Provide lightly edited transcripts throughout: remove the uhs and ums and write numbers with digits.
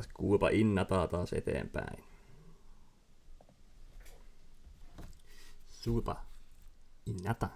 taas Culpa Innataa taas eteenpäin. Culpa Innata.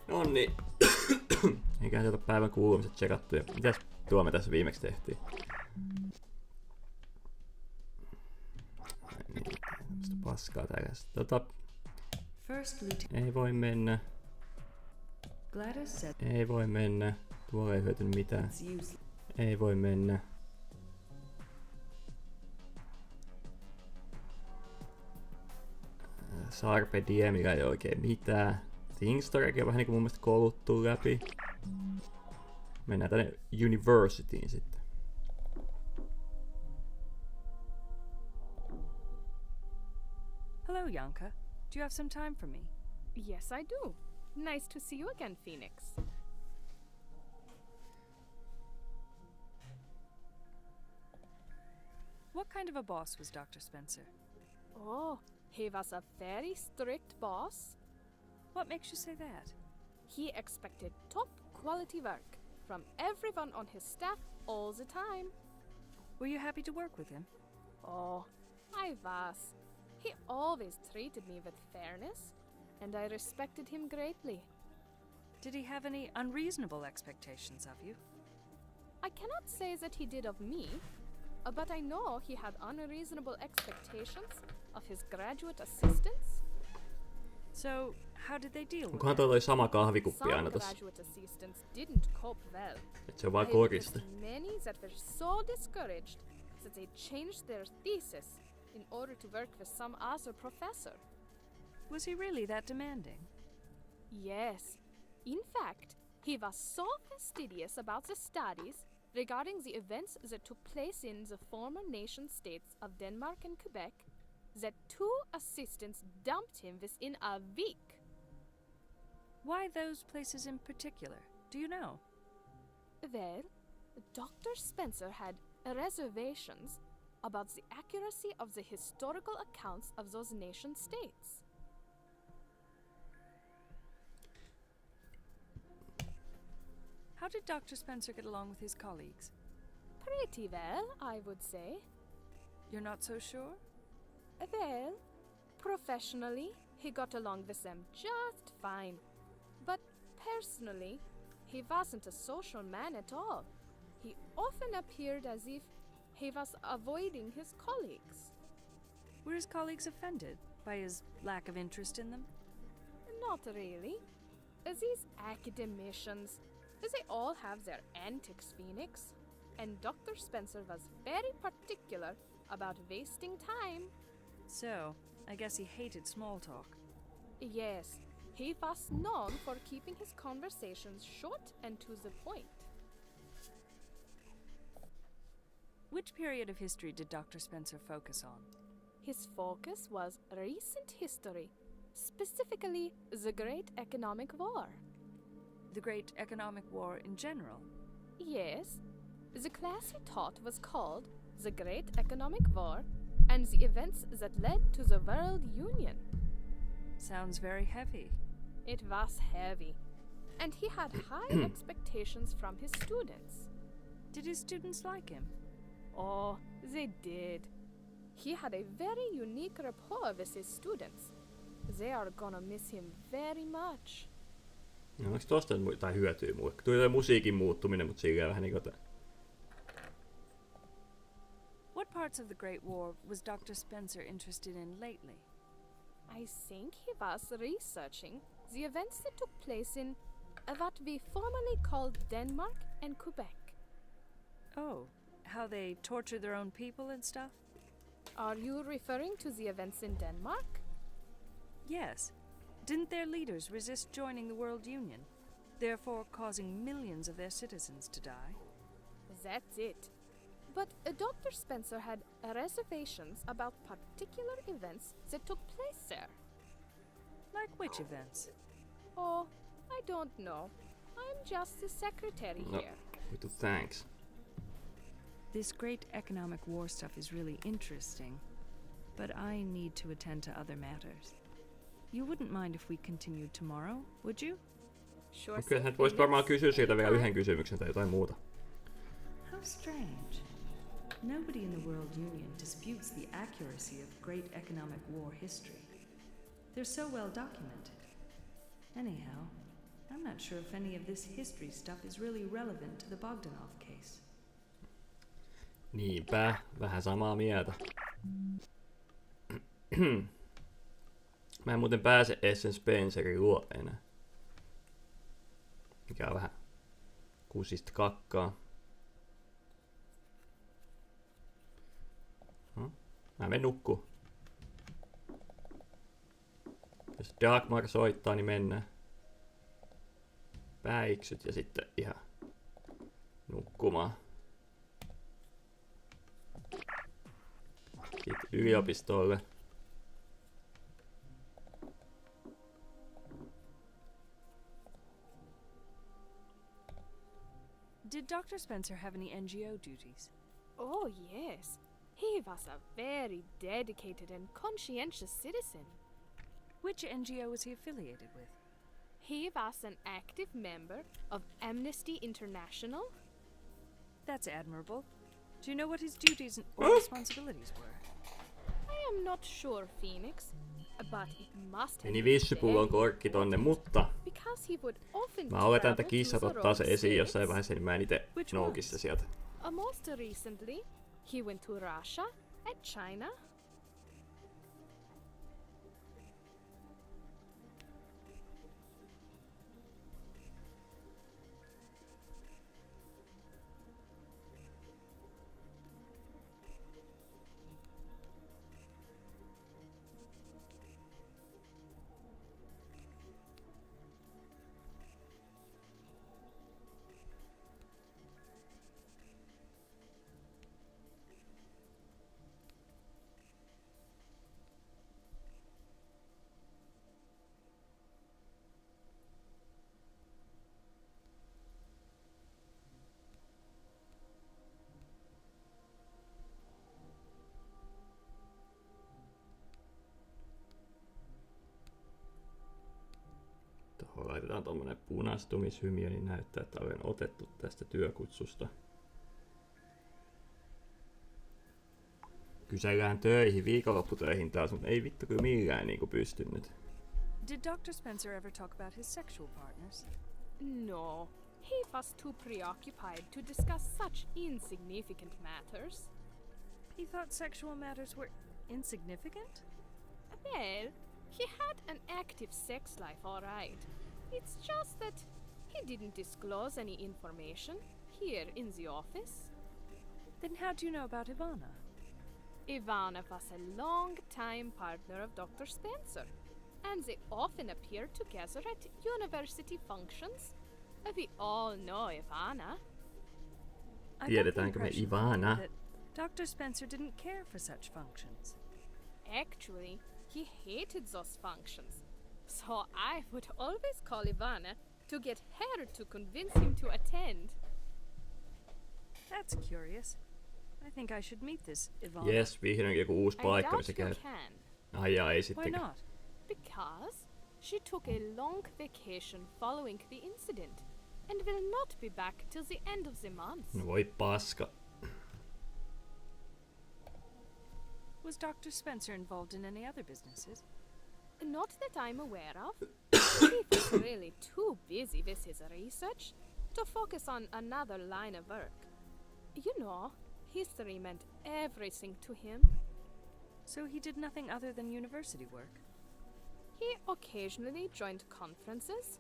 Nonni. Eiköhän sieltä päivän kuulumiset tsekattu. Ja mitäs tuo me tässä viimeksi tehtiin? Niin, tämmöstä paskaa täkäs. Ei voi mennä. Ei voi mennä. Tuolla ei hyötynyt mitään. Ei voi mennä. Sarpe Diemillä ei oikein mitään. Thingstoriakin on vähän niinku mun mielestä kouluttuu läpi. Mennään tänne Universityin sitten. Hello, Yanka. Do you have some time for me? Yes, I do. Nice to see you again, Phoenix. What kind of a boss was Dr. Spencer? Oh, he was a very strict boss. What makes you say that? He expected top quality work from everyone on his staff all the time. Were you happy to work with him? Oh, I was. He always treated me with fairness, and I respected him greatly. Did he have any unreasonable expectations of you? I cannot say that he did of me, but I know he had unreasonable expectations of his graduate assistants. So, how did they deal with Onkohan that? toi sama kahvikuppi aina Some tossa? graduate assistants didn't cope well. Et se on vaan I korista. witnessed many that were so discouraged that they changed their thesis in order to work with some other professor. Was he really that demanding? Yes. In fact, he was so fastidious about the studies regarding the events that took place in the former nation states of Denmark and Quebec that 2 assistants dumped him within a week. Why those places in particular? Do you know? Well, Dr. Spencer had reservations about the accuracy of the historical accounts of those nation states. How did Dr. Spencer get along with his colleagues? Pretty well, I would say. You're not so sure? Well, professionally, he got along with them just fine. But personally, he wasn't a social man at all. He often appeared as if he was avoiding his colleagues. Were his colleagues offended by his lack of interest in them? Not really. These academicians, they all have their antics, Phoenix. And Dr. Spencer was very particular about wasting time. So, I guess he hated small talk. Yes, he was known for keeping his conversations short and to the point. Which period of history did Dr. Spencer focus on? His focus was recent history, specifically the Great Economic War. The Great Economic War in general? Yes, the class he taught was called the Great Economic War and the events that led to the World Union. Sounds very heavy. It was heavy, and he had high expectations from his students. Did his students like him? Oh, they did. He had a very unique rapport with his students. They are gonna miss him very much. No, onko tosta jotain hyötyä mulle? Tuli toi musiikin muuttuminen, mutta silleen vähän niinku... What parts of the Great War was Dr. Spencer interested in lately? I think he was researching the events that took place in what we formerly called Denmark and Quebec. Oh, how they torture their own people and stuff? Are you referring to the events in Denmark? Yes. Didn't their leaders resist joining the World Union, therefore causing millions of their citizens to die? That's it. But Dr. Spencer had reservations about particular events that took place there. Like which events? Oh, I don't know. I'm just the secretary here. Vittu thanks. This great economic war stuff is really interesting, but I need to attend to other matters. You wouldn't mind if we continued tomorrow, would you? Sure. Kyllä, hän voisi varmaan kysyä siitä vielä yhden kysymyksen tai jotain muuta. How strange. Nobody in the World Union disputes the accuracy of great economic war history. They're so well documented. Anyhow, I'm not sure if any of this history stuff is really relevant to the Bogdanov case. Niinpä, vähän samaa mieltä. Mä en muuten pääse Essen Spencerin luo enää. Mikä on vähän kusista kakkaa. Mä menen nukkuu. Jos Dagmar soittaa, niin mennään. Päiksyt ja sitten ihan nukkumaan. Sitten yliopistolle. Did Dr. Spencer have any NGO duties? Oh, yes. He was a very dedicated and conscientious citizen. Which NGO was he affiliated with? He was an active member of Amnesty International. That's admirable. Do you know what his duties or responsibilities were? I am not sure, Phoenix, but it must have Meni been vissypullon korkki tonne, mutta because he would often mä oletan, että travel to kissat the ottaa se Roman esiin states. jossain vaiheessa, niin mä en ite Which noukis se sieltä. Most recently, he went to Russia and China. Tuohon laitetaan tommonen punastumishymiö, niin näyttää, että olen otettu tästä työkutsusta. Kysellään töihin, viikonlopputöihin taas, mutta ei vittu kyllä millään niinku pystynyt. Did Dr. Spencer ever talk about his sexual partners? No, he was too preoccupied to discuss such insignificant matters. He thought sexual matters were insignificant? Well, he had an active sex life, all right. It's just that he didn't disclose any information here in the office. Then how do you know about Ivana? Ivana was a long-time partner of Dr. Spencer, and they often appeared together at university functions. We all know Ivana. I got the Tiedetäänkö me impression Ivana? that Dr. Spencer didn't care for such functions. Actually, he hated those functions. So I would always call Ivana to get her to convince him to attend. That's curious. I think I should meet this Ivana. Jes, vihdoinkin joku uusi I paikka, doubt missä you käy. can, Ai jaa, ei Why sittenkään. not? because she took a long vacation following the incident and will not be back till the end of the month. No voi paska. Was Dr. Spencer involved in any other businesses? Not that I'm aware of. He was really too busy with his research to focus on another line of work. You know, history meant everything to him. So he did nothing other than university work? He occasionally joined conferences,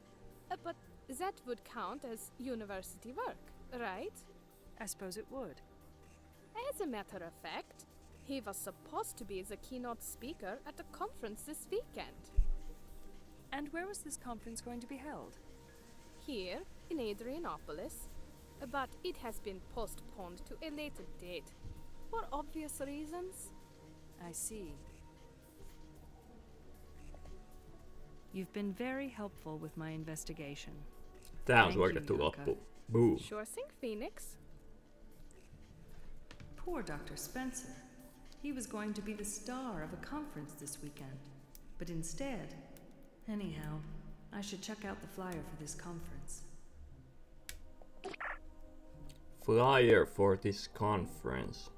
but that would count as university work, right? I suppose it would. As a matter of fact, he was supposed to be the keynote speaker at a conference this weekend. And where was this conference going to be held? Here, in Adrianopolis, but it has been postponed to a later date, for obvious reasons. I see. You've been very helpful with my investigation. Tää on Thank suoritettu you, Jukka. loppu. Boom. Sure thing, Phoenix. Poor Dr. Spencer. He was going to be the star of a conference this weekend. But instead... Anyhow, I should check out the flyer for this conference. Flyer for this conference.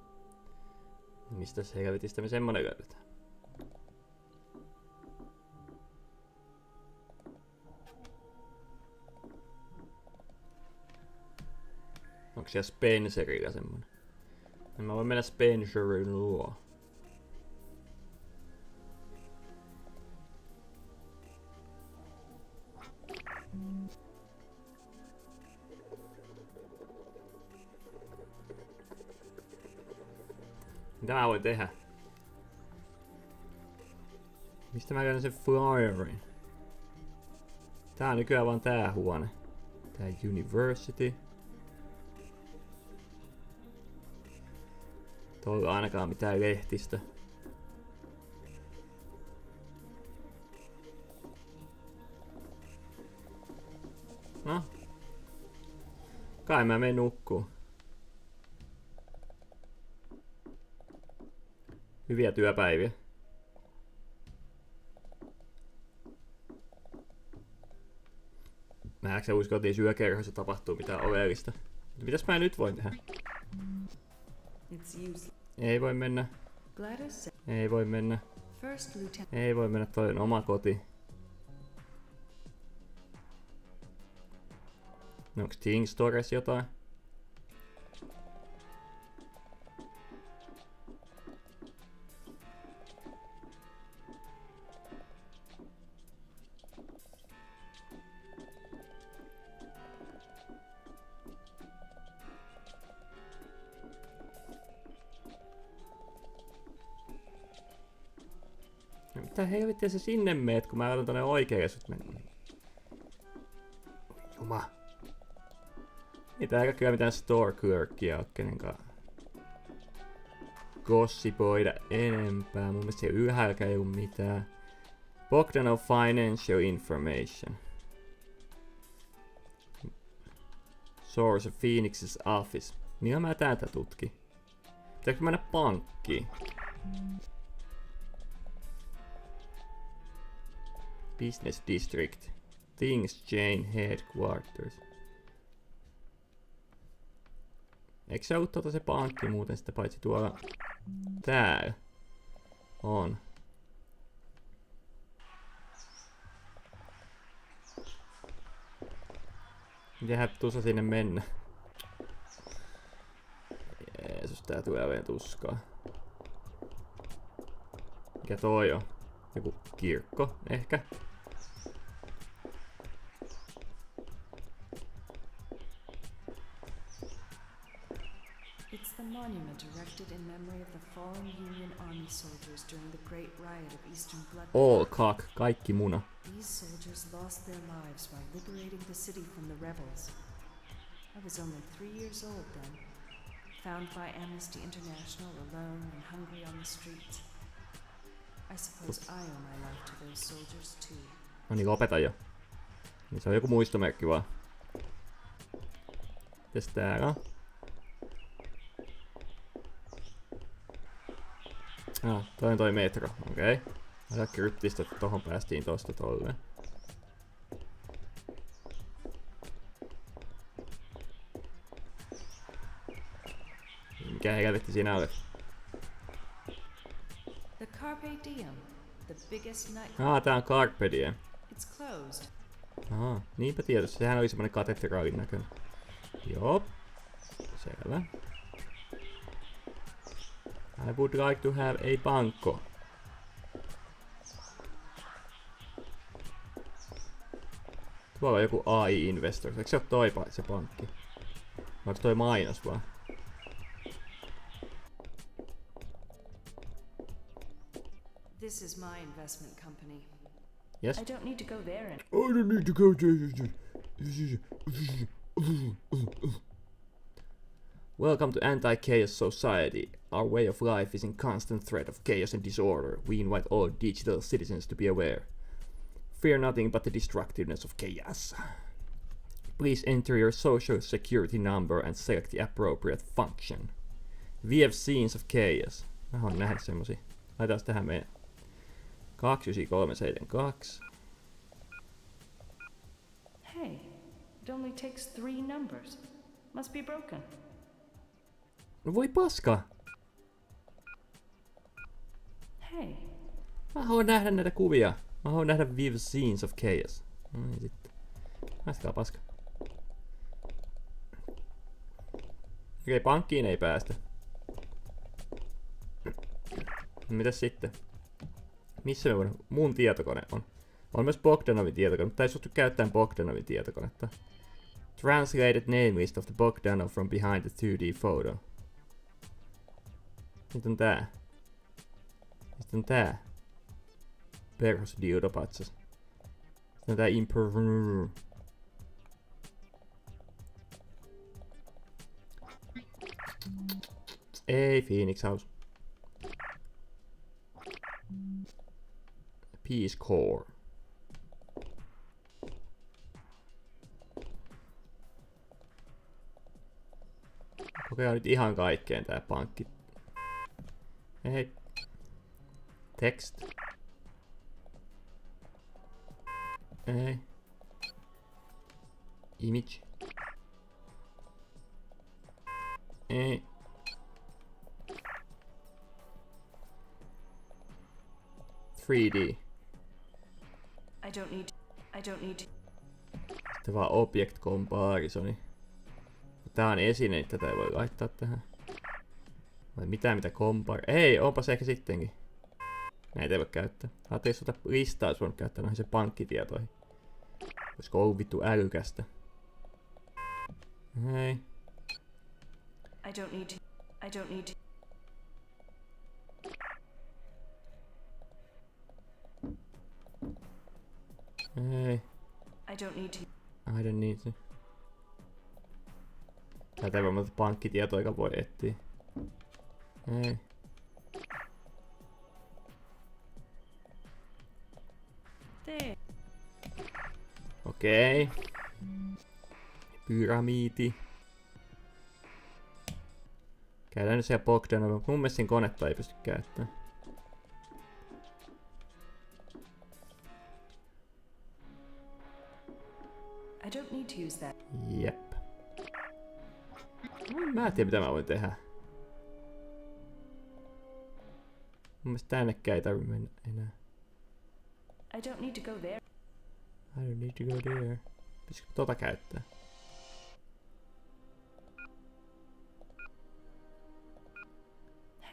Mistäs helvetistä me semmonen löydetään? Onko siellä Spencerillä semmonen? En mä voi mennä Spencerin luo. Mitä mä voin tehdä? Mistä mä löydän sen flyerin? Tää on nykyään vaan tää huone. Tää University. Tuolla ainakaan mitään lehtistä. No. Kai mä menen nukkuun. Hyviä työpäiviä. Mä en usko, että syökerhossa tapahtuu mitään oleellista. Mitäs mä nyt voin tehdä? Ei voi mennä. Ei voi mennä. Ei voi mennä, toi on oma koti. Onks Ting Stores jotain? Mitä helvettiä sä sinne meet, kun mä otan tonne oikealle sut mennä? Juma. Ei täällä kyllä mitään store clerkia oo kenenkaan gossipoida enempää. Mun mielestä siellä ylhäälläkään ei oo mitään. Bogdanov Financial Information. Source of Phoenix's Office. Millä mä täältä tutkin? Pitääkö mennä pankkiin? Business District. Things Chain Headquarters. Eikö se ole se pankki muuten sitä paitsi tuolla? Täällä. On. Mitenhän tuossa sinne mennä? Jeesus, tää tulee vielä tuskaa. Mikä toi on? Joku kirkko, ehkä? It's the monument erected in memory of the fallen Union Army soldiers during the Great Riot of Eastern Blood. All cock, kaikki muna. These soldiers lost their lives while liberating the city from the rebels. I was only 3 years old then, found by Amnesty International alone and hungry on the streets. I suppose I owe my life to those soldiers too. No niin, lopeta jo. Niin se on joku muistomerkki vaan. Mitäs täällä on? Toi on toi metro, okei. Okay. Aika kryptistä, että tohon päästiin tosta tolleen. Mikä helvetti siinä olet? The Carpe Diem. the biggest night. Tää on Carpe Diem. It's closed. Niinpä tietysti. Sehän oli semmonen katedraalin näköinen. Joo. Selvä. I would like to have a banco. Tuolla on joku AI Investors. Eikö se oo toi se pankki? Onko toi mainos vaan? This is my investment company. Yes. I don't need to go there and I don't need to go there. Welcome to Anti-Chaos Society. Our way of life is in constant threat of chaos and disorder. We invite all digital citizens to be aware. Fear nothing but the destructiveness of chaos. Please enter your social security number and select the appropriate function. We have scenes of chaos. Mä oon nähnyt semmosia. Laitetaan tähän meidän 29372. hey, it only takes 3 numbers. Must be broken. No voi paska! Hey, Mä haluan nähdä näitä kuvia. Mä haluan nähdä Vive Scenes of Chaos. No niin sitten. Laittakaa paska. Okei, pankkiin ei päästä. Mitäs sitten? Missä me voidaan? Mun tietokone on. On myös Bogdanovin tietokone, mutta ei suostu käyttää Bogdanovin tietokonetta. Translated name list of the Bogdanov from behind the 2D photo. Sitten on tää. Sitten on tää. Perusdildopatsas. Sitten on tää Ei Phoenix House. Peace Corps. Kokeillaan nyt ihan kaikkeen tää pankki. Hei. Text. Ei. Image. Ei. ...3D. I don't need. Sitten vaan object comparisoni. Tää on esine, niin tätä ei voi laittaa tähän. Vai mitä compare... Ei, onpas ehkä sittenkin. Näitä ei voi käyttää. Ajattelin, jos tuota listaa olisi voinut käyttää noihin se pankkitietoihin. Olisiko ollut vittu älykästä? Hei. I don't need. Hei. I don't need to. Täältä ei voi pankkitietoa, joka voi etsiä. Hei. There. Okei. Pyramiidi. Käydään nyt siellä Bogdanova, mutta mun mielestä siinä konetta ei pysty käyttämään. I don't need to use that. Jep. Mä en tiedä mitä mä voin tehdä. Mun mielestä tännekään ei tarvi mennä enää. I don't need to go there. I don't need to go there. Pitäisikö tota käyttää?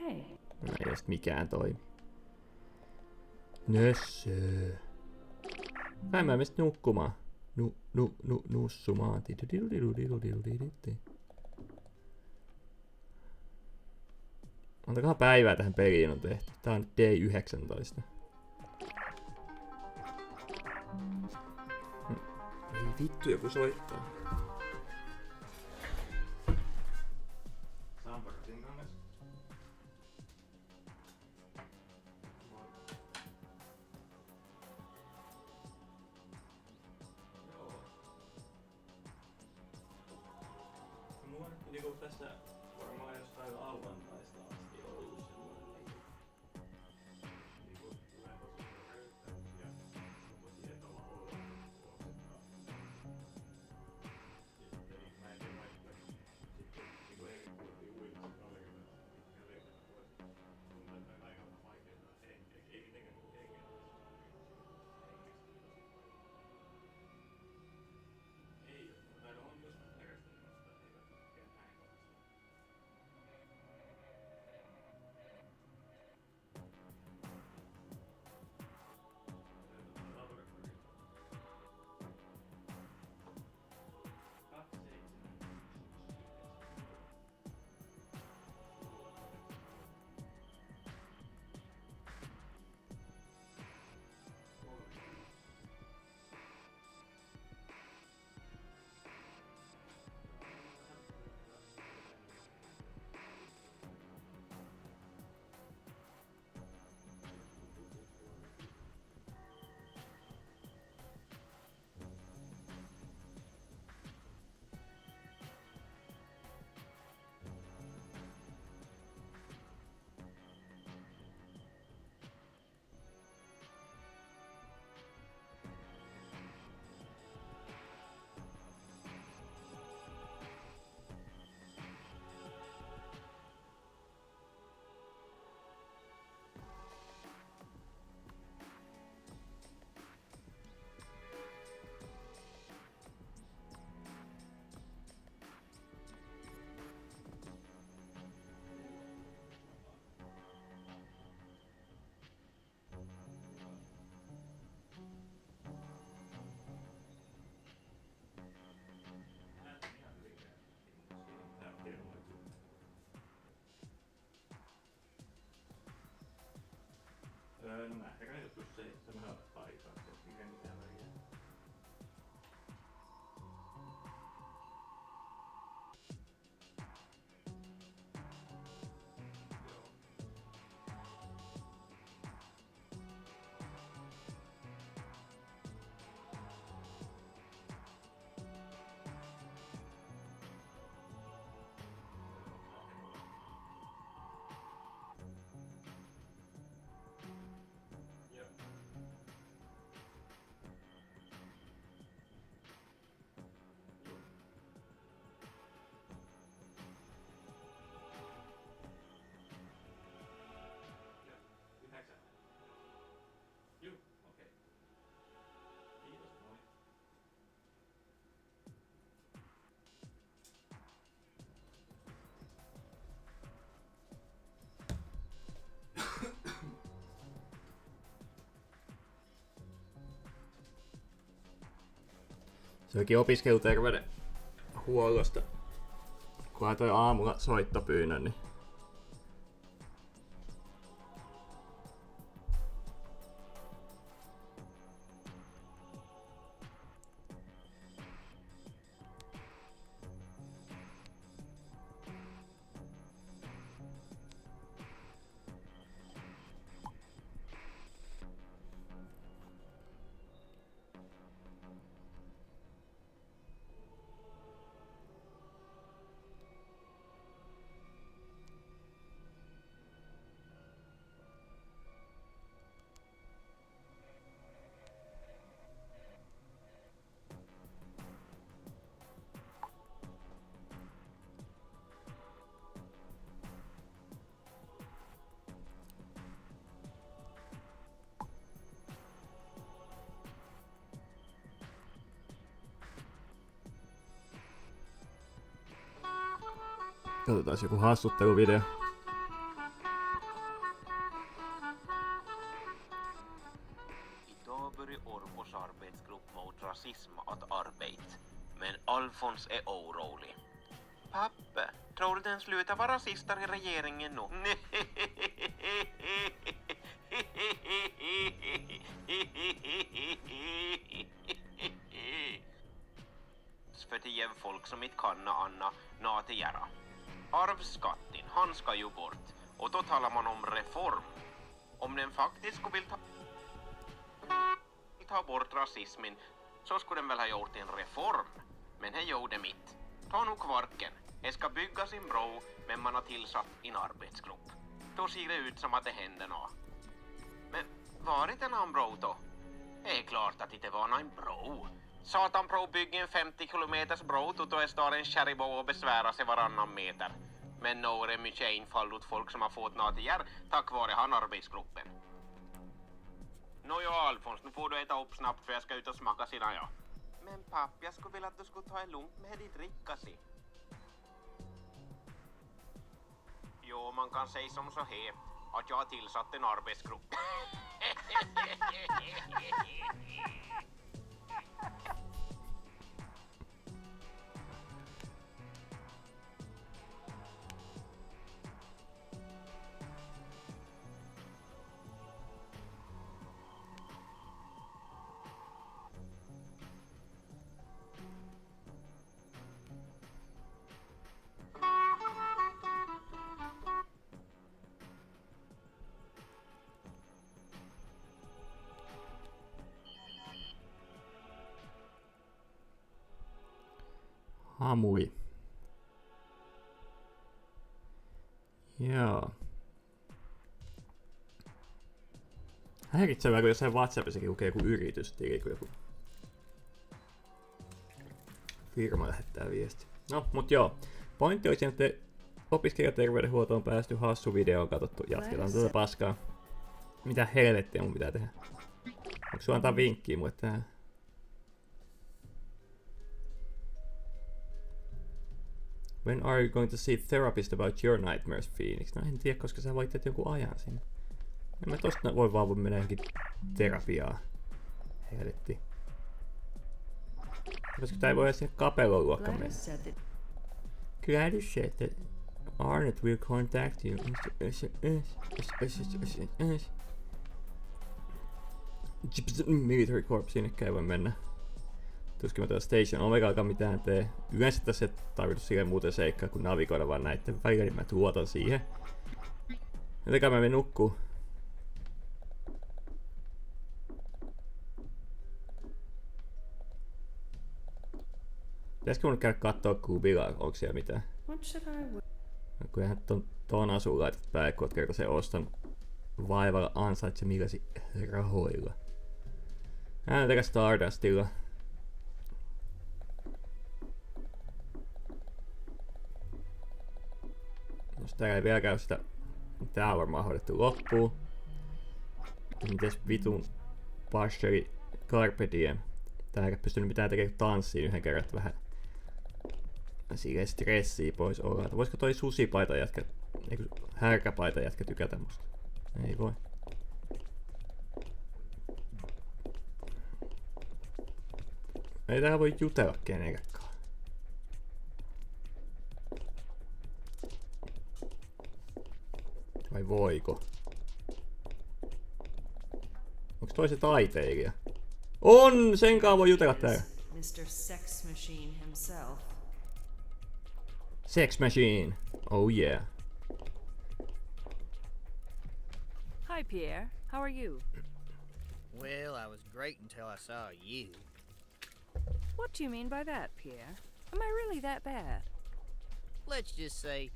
Hey, No ei edes mikään toimi. Nössö. Kai mä menen nukkumaan. Nussumaan. Montakahan päivää tähän peliin on tehty? Tää on day 19. Ei vittu, joku soittaa. Tässä varmaan jostain lauantaista asti ollut semmoinen Toikin opiskeluterveydenhuollosta. Kun laitoin aamulla soittopyynnön, niin katsotaan joku hassutteluvideo. Idag börjar Ormos arbetsgrupp mot rasism att arbeta. Men Alfons är orolig. Pappa, tror du den slutar vara rasister i regeringen nu? För tio folk som inte kan Anna något göra. Arvsskatten, han ska ju bort. Och då talar man om reform. Om den faktiskt skulle vilja ta bort rasismen så skulle den väl ha gjort en reform. Men det gjorde mitt. Ta nu kvarken. Det ska bygga sin bro, men man har tillsatt en arbetsgrupp. Då ser det ut som att det händer något. Men var det en annan bro då? Det är klart att det inte var någon bro. Satan bro bygger en 50 kilometers bro då är står en kärribo och besvärar sig varannan meter. Men nu är det mycket infall åt folk som har fått något igen tack vare han arbetsgruppen. Nåja Alfons, nu får du äta upp snabbt för jag ska ut och smaka sina ja. Men papp, jag skulle vilja att du skulle ta det lugnt med ditt drickasi. Jo, man kan säga som så här att jag har tillsatt en arbetsgrupp. Hamui. Joo. Häiritsevää, kun jossain WhatsAppissakin lukee joku yritystili, kun joku firma lähettää viesti. No, mut joo. Pointti olisi, että opiskelijaterveydenhuoltoon päästy, hassu video on katsottu. Jatketaan tätä paskaa. Mitä helvettiä mun pitää tehdä? Onko sulla antaa vinkkiä mulle tähän? When are you going to see a therapist about your nightmares, Phoenix? No en tiedä, koska sä voitat jonkun ajan sinne. En mä tosta voi vaan mennä johonkin terapiaan. Helvetti. Koska tää ei voi sinne kapeloluokkaan mennä. Gladys said that Arnett will contact you. Military Corps, sinnekään ei voi mennä. Tuskin mä tuolla Station Omegalkaan mitään tee. Yleensä tässä ei tarvittu siihen muuten seikkaa kuin navigoida vaan näitten välillä, niin mä tuotan siihen. Jotenkaan mä menen nukkuu. Pitäisikö mun käydä kattoo Kubilaa, onko siellä mitään? Kun eihän ton asuun laitat päälle, kun oot kerta sen ostanut vaivalla ansaitsemillasi rahoilla. Hän tekä Stardustilla. Jos täällä ei vielä käy sitä, tää on varmaan hoidettu loppuun. Mites vitun Pasteri Carpe Diem. Tää ei pystynyt mitään tekemään tanssiin yhden kerran, että vähän silleen stressiä pois olla. Voisiko toi susipaita jätkä, eiku härkäpaita jätkä tykätä musta? Ei voi. Ei täällä voi jutella kenenkään. Vai voiko? Onks toi se taiteilija? On! Senkaan voi jutella täällä. Mr. Sex Machine himself. Sex Machine. Oh yeah. Hi, Pierre. How are you? Well, I was great until I saw you. What do you mean by that, Pierre? Am I really that bad? Let's just say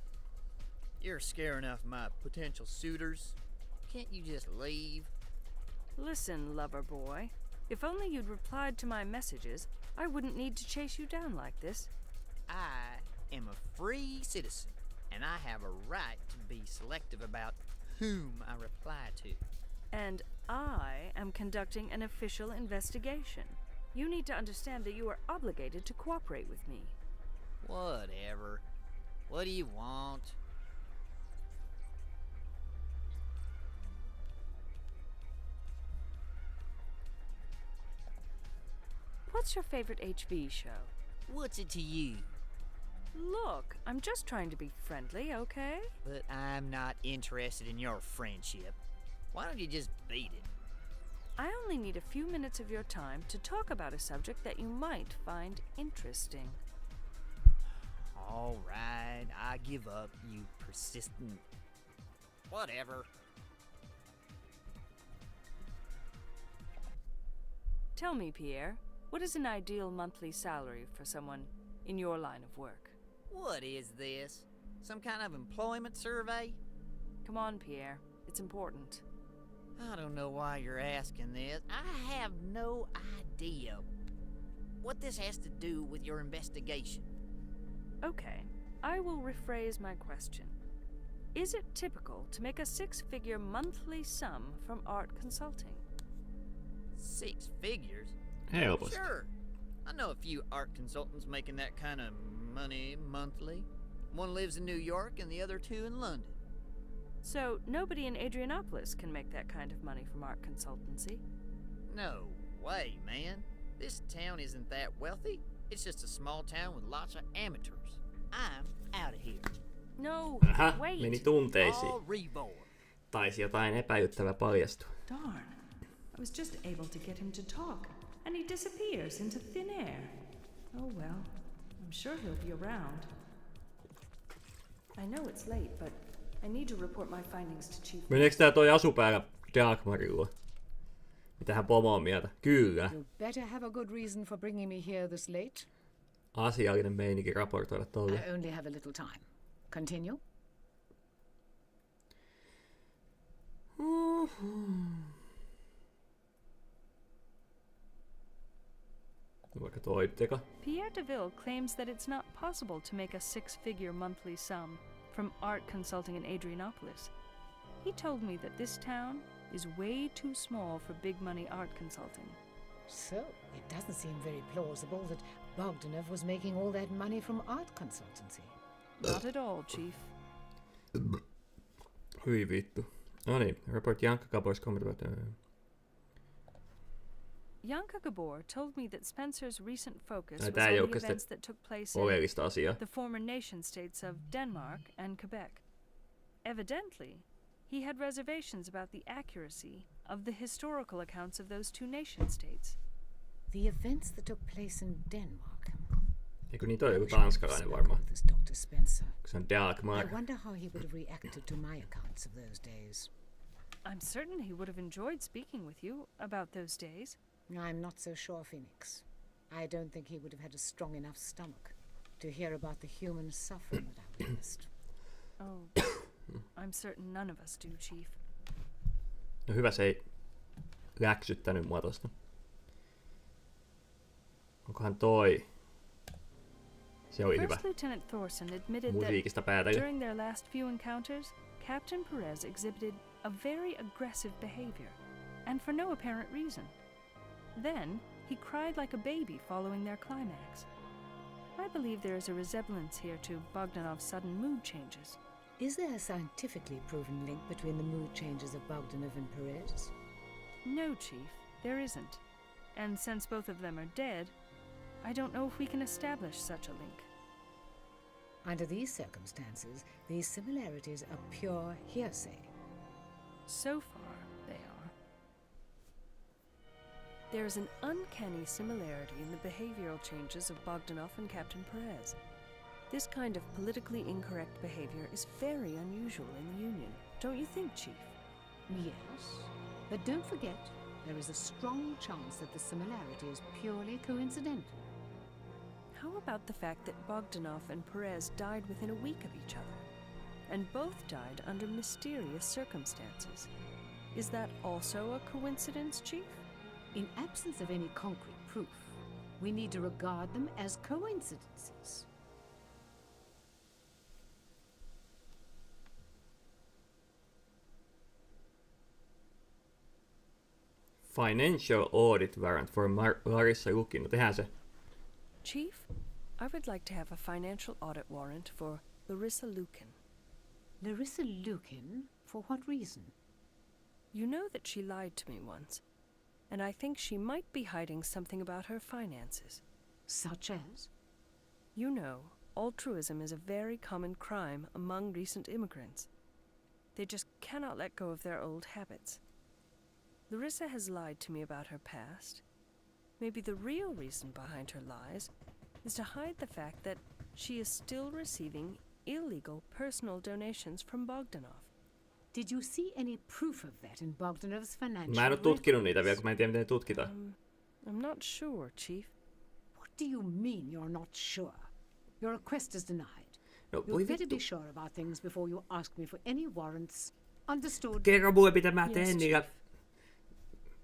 you're scaring off my potential suitors. Can't you just leave? Listen, lover boy. If only you'd replied to my messages, I wouldn't need to chase you down like this. I am a free citizen, and I have a right to be selective about whom I reply to. And I am conducting an official investigation. You need to understand that you are obligated to cooperate with me. Whatever. What do you want? What's your favorite HV show? What's it to you? Look, I'm just trying to be friendly, okay? But I'm not interested in your friendship. Why don't you just beat it? I only need a few minutes of your time to talk about a subject that you might find interesting. All right, I give up, you persistent... Whatever. Tell me, Pierre, what is an ideal monthly salary for someone in your line of work? What is this? Some kind of employment survey? Come on, Pierre. It's important. I don't know why you're asking this. I have no idea what this has to do with your investigation. Okay, I will rephrase my question. Is it typical to make a six-figure monthly sum from art consulting? 6 figures? Helposti. Sure. I know a few art consultants making that kind of money monthly. One lives in New York and the other 2 in London. So nobody in Adrianopolis can make that kind of money from art consultancy? No way, man. This town isn't that wealthy. It's just a small town with lots of amateurs. I'm out of here. No, Aha, wait. meni tunteisiin. All reborn. Taisi jotain epäilyttävää paljastua. Darn. I was just able to get him to talk, and he disappears into thin air. Oh well, I'm sure he'll be around. I know it's late, but I need to report my findings to Chief. Meneekö tää toi asupäällä Dagmarilla? Mitähän pomo on mieltä? Kyllä. You better have a good reason for bringing me here this late. Asiallinen meininki raportoida tolle. I only have a little time. Continue. Vaikka toitteko? Pierre DeVille claims that it's not possible to make a six-figure monthly sum from art consulting in Adrianopolis. He told me that this town is way too small for big money art consulting. So, it doesn't seem very plausible that Bogdanov was making all that money from art consultancy. Not at all, Chief. Hyi vittu. No niin, report Janka Gabor's comment about... Yanka Gabor told me that Spencer's recent focus Ai, was tää ei on oo the oikeastaan events that took place in oleellista asiaa. the former nation states of Denmark and Quebec. Evidently, he had reservations about the accuracy of the historical accounts of those two nation states. The events that took place in Denmark. Eikö niitä ole joku tanskalainen varmaan? This Dr. Spencer. Kun se on Dagmar. I wonder how he would have reacted to my accounts of those days. I'm certain he would have enjoyed speaking with you about those days. I'm not so sure, Phoenix. I don't think he would have had a strong enough stomach to hear about the human suffering that I witnessed. Oh, I'm certain none of us do, Chief. No hyvä, se ei läksyttänyt mua tosta. Onkohan toi? Se oli hyvä. First Lieutenant Thorson admitted that Musiikista päätellä. during their last few encounters, Captain Perez exhibited a very aggressive behavior, and for no apparent reason. Then, he cried like a baby following their climax. I believe there is a resemblance here to Bogdanov's sudden mood changes. Is there a scientifically proven link between the mood changes of Bogdanov and Perez? No, Chief, there isn't. And since both of them are dead, I don't know if we can establish such a link. Under these circumstances, these similarities are pure hearsay. So far, they are. There is an uncanny similarity in the behavioral changes of Bogdanov and Captain Perez. This kind of politically incorrect behavior is very unusual in the Union, don't you think, Chief? Yes, but don't forget, there is a strong chance that the similarity is purely coincidental. How about the fact that Bogdanov and Perez died within a week of each other, and both died under mysterious circumstances? Is that also a coincidence, Chief? In absence of any concrete proof, we need to regard them as coincidences. Financial audit warrant for Larissa Lukin. No tehdään se. Chief, I would like to have a financial audit warrant for Larissa Lukin. Larissa Lukin? For what reason? You know that she lied to me once, and I think she might be hiding something about her finances. Such as? You know, altruism is a very common crime among recent immigrants. They just cannot let go of their old habits. Larissa has lied to me about her past. Maybe the real reason behind her lies is to hide the fact that she is still receiving illegal personal donations from Bogdanov. Did you see any proof of that in Bogdanov's financial Mä en oo tutkinut niitä vielä, kun mä en tiedä miten ne tutkitaan. I'm not sure, Chief. What do you mean you're not sure? Your request is denied. No, You'd better be sure about things before you ask me for any warrants. Understood? Kerro mulle, mitä mä Yes, teen Chief. niillä.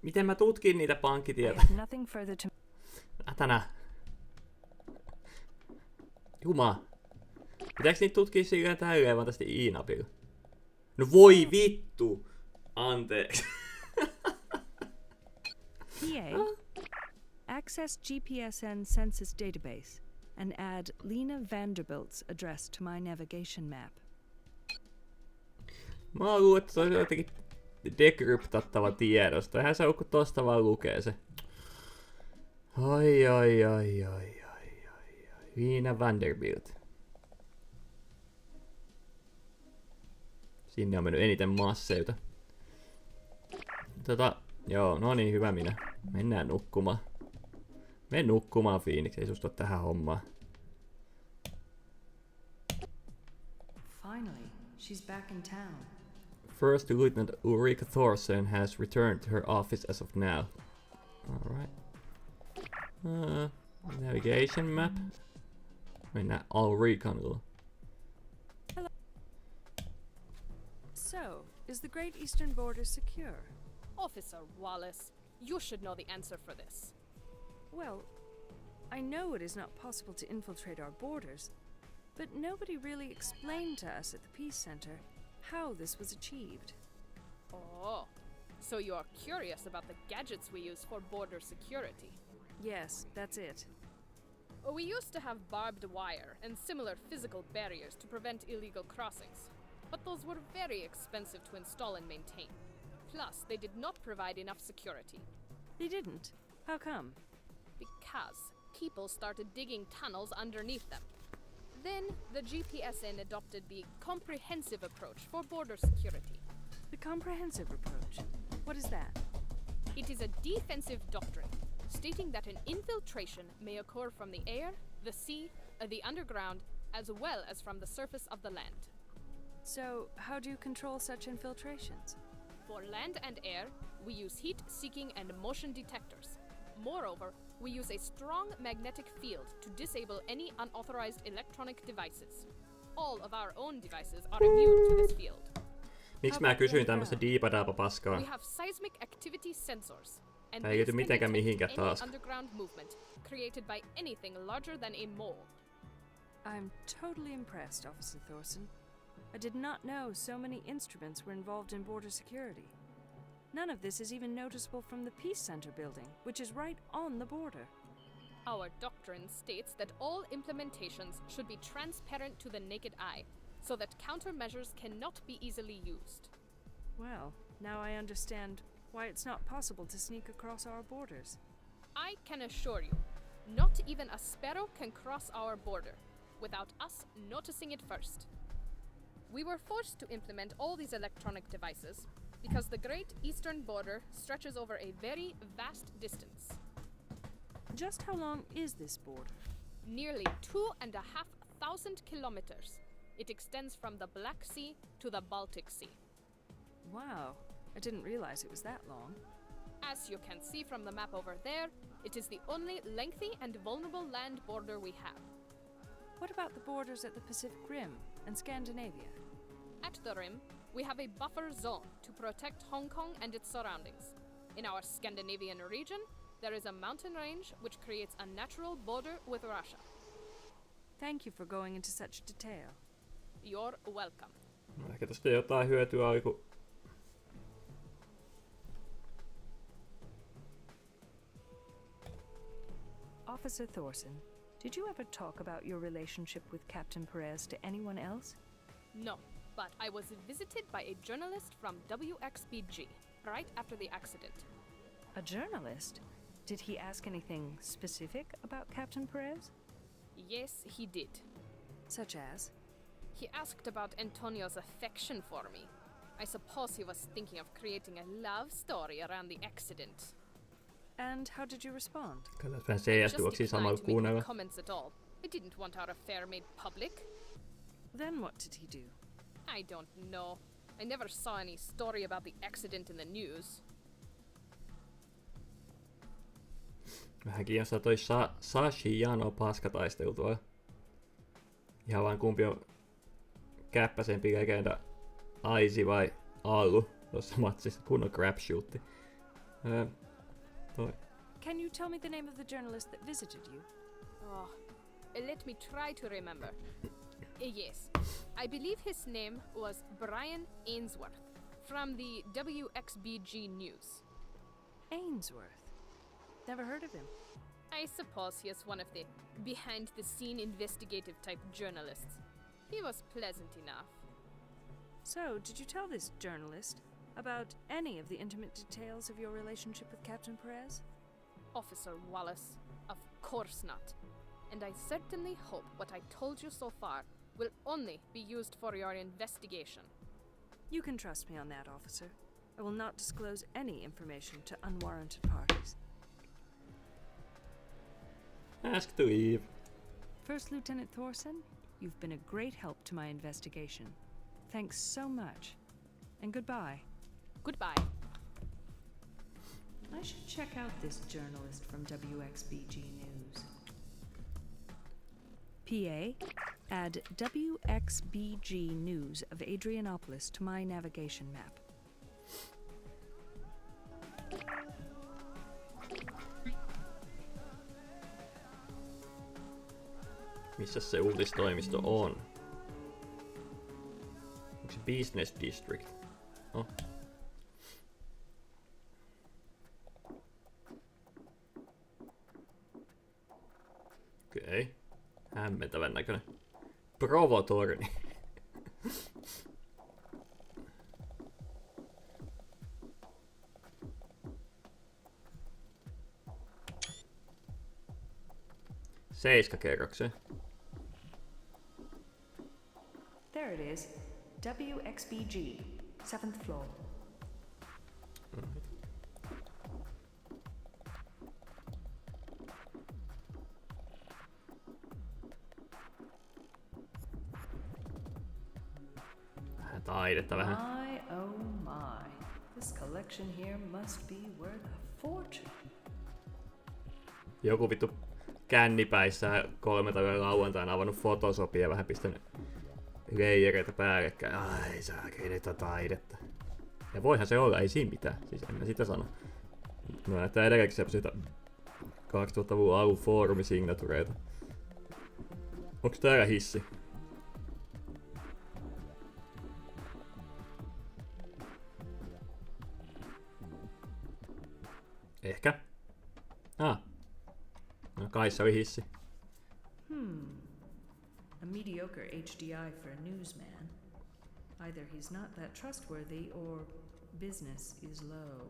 Miten mä tutkin niitä I pankkitietoja? have nothing further to... Tänään. Juma. Pitääks niitä tutkia sillä tälleen vaan tästä i-napilla? No voi vittu! Anteeksi. PA, access GPSN census database and add Lena Vanderbilt's address to my navigation map. Mä luulen, että se on jotenkin dekryptattava tiedosto. Eihän se ole, kun tosta vaan lukee se. Ai. Lena Vanderbilt. Sinne on mennyt eniten masseita. Joo, no niin, hyvä minä. Mennään nukkumaan. Mene nukkumaan, Phoenix. Ei susta tähän hommaan. Finally, she's back in town. First Lieutenant Ulrika Thorsen has returned to her office as of now. Alright. Navigation map. Mennään Ulrikan luo. So, is the Great Eastern Border secure? Officer Wallace, you should know the answer for this. Well, I know it is not possible to infiltrate our borders, but nobody really explained to us at the Peace Center how this was achieved. Oh, so you are curious about the gadgets we use for border security. Yes, that's it. We used to have barbed wire and similar physical barriers to prevent illegal crossings, but those were very expensive to install and maintain. Plus, they did not provide enough security. They didn't. How come? Because people started digging tunnels underneath them. Then, the GPSN adopted the comprehensive approach for border security. The comprehensive approach. What is that? It is a defensive doctrine, stating that an infiltration may occur from the air, the sea, the underground, as well as from the surface of the land. So, how do you control such infiltrations? For land and air, we use heat-seeking and motion detectors. Moreover, we use a strong magnetic field to disable any unauthorized electronic devices. All of our own devices are immune to this field. Miksi mä kysyin tämmöstä diipadaapa paskaa? We have seismic activity sensors, and Tää ei liity these can mitenkään detect mihinkään any taas. underground movement created by anything larger than a mole. I'm totally impressed, Officer Thorsen. I did not know so many instruments were involved in border security. None of this is even noticeable from the Peace Center building, which is right on the border. Our doctrine states that all implementations should be transparent to the naked eye, so that countermeasures cannot be easily used. Well, now I understand why it's not possible to sneak across our borders. I can assure you, Not even a sparrow can cross our border without us noticing it first. We were forced to implement all these electronic devices because the Great Eastern Border stretches over a very vast distance. Just how long is this border? Nearly 2,500 kilometers. It extends from the Black Sea to the Baltic Sea. Wow, I didn't realize it was that long. As you can see from the map over there, it is the only lengthy and vulnerable land border we have. What about the borders at the Pacific Rim and Scandinavia? At the rim, we have a buffer zone to protect Hong Kong and its surroundings. In our Scandinavian region, there is a mountain range which creates a natural border with Russia. Thank you for going into such detail. You're welcome. No, ehkä tästä jotain hyötyä oli, kun... Officer Thorson, did you ever talk about your relationship with Captain Perez to anyone else? No, but I was visited by a journalist from WXBG right after the accident. A journalist? Did he ask anything specific about Captain Perez? Yes, he did. Such as? He asked about Antonio's affection for me. I suppose he was thinking of creating a love story around the accident. And how did you respond? Katsotaan vähän I just CS-tuloksia declined samalla to make kuunnella. any comments at all. I didn't want our affair made public. Then what did he do? I don't know. I never saw any story about the accident in the news. Vähän kiinnostaa toi Sashi Jano paskataisteltua. Ihan vaan kumpi on käppäsempi legenda, Aisi vai Allu tuossa matsissa, kunnon crapshootti. Toi. Can you tell me the name of the journalist that visited you? Oh, let me try to remember. Yes, I believe his name was Brian Ainsworth from the WXBG News. Ainsworth? Never heard of him. I suppose he is one of the behind-the-scene investigative type journalists. He was pleasant enough. So, did you tell this journalist about any of the intimate details of your relationship with Captain Perez? Officer Wallace, of course not. And I certainly hope what I told you so far will only be used for your investigation. You can trust me on that, officer. I will not disclose any information to unwarranted parties. Ask to leave. First Lieutenant Thorson, you've been a great help to my investigation. Thanks so much. And goodbye. Goodbye. I should check out this journalist from WXBG News. PA, add WXBG News of Adrianopolis to my navigation map. Missä se uutistoimisto on? Onko se Business District? Oh. Okei. Hämmentävän näköinen. Provotorni. Seiskakerrokseen. There it is. WXBG, 7th floor. Vähän taidetta vähän. My oh my. This collection here must be worth a fortune. Joku vittu kännipäissään 3 päivän lauantaina avannut Photoshopia ja vähän pistänyt leijereitä päällekkäin. Ai saakeli, nyt on taidetta. Ja voihan se olla, ei siinä mitään. Siis en mä sitä sano. No näyttää edelleenkin semmosia 2000-luvun alun foorumisignatureita. Onks täällä hissi? Ehkä. No kai se oli hissi. A mediocre HDI for a newsman. Either he's not that trustworthy or business is low.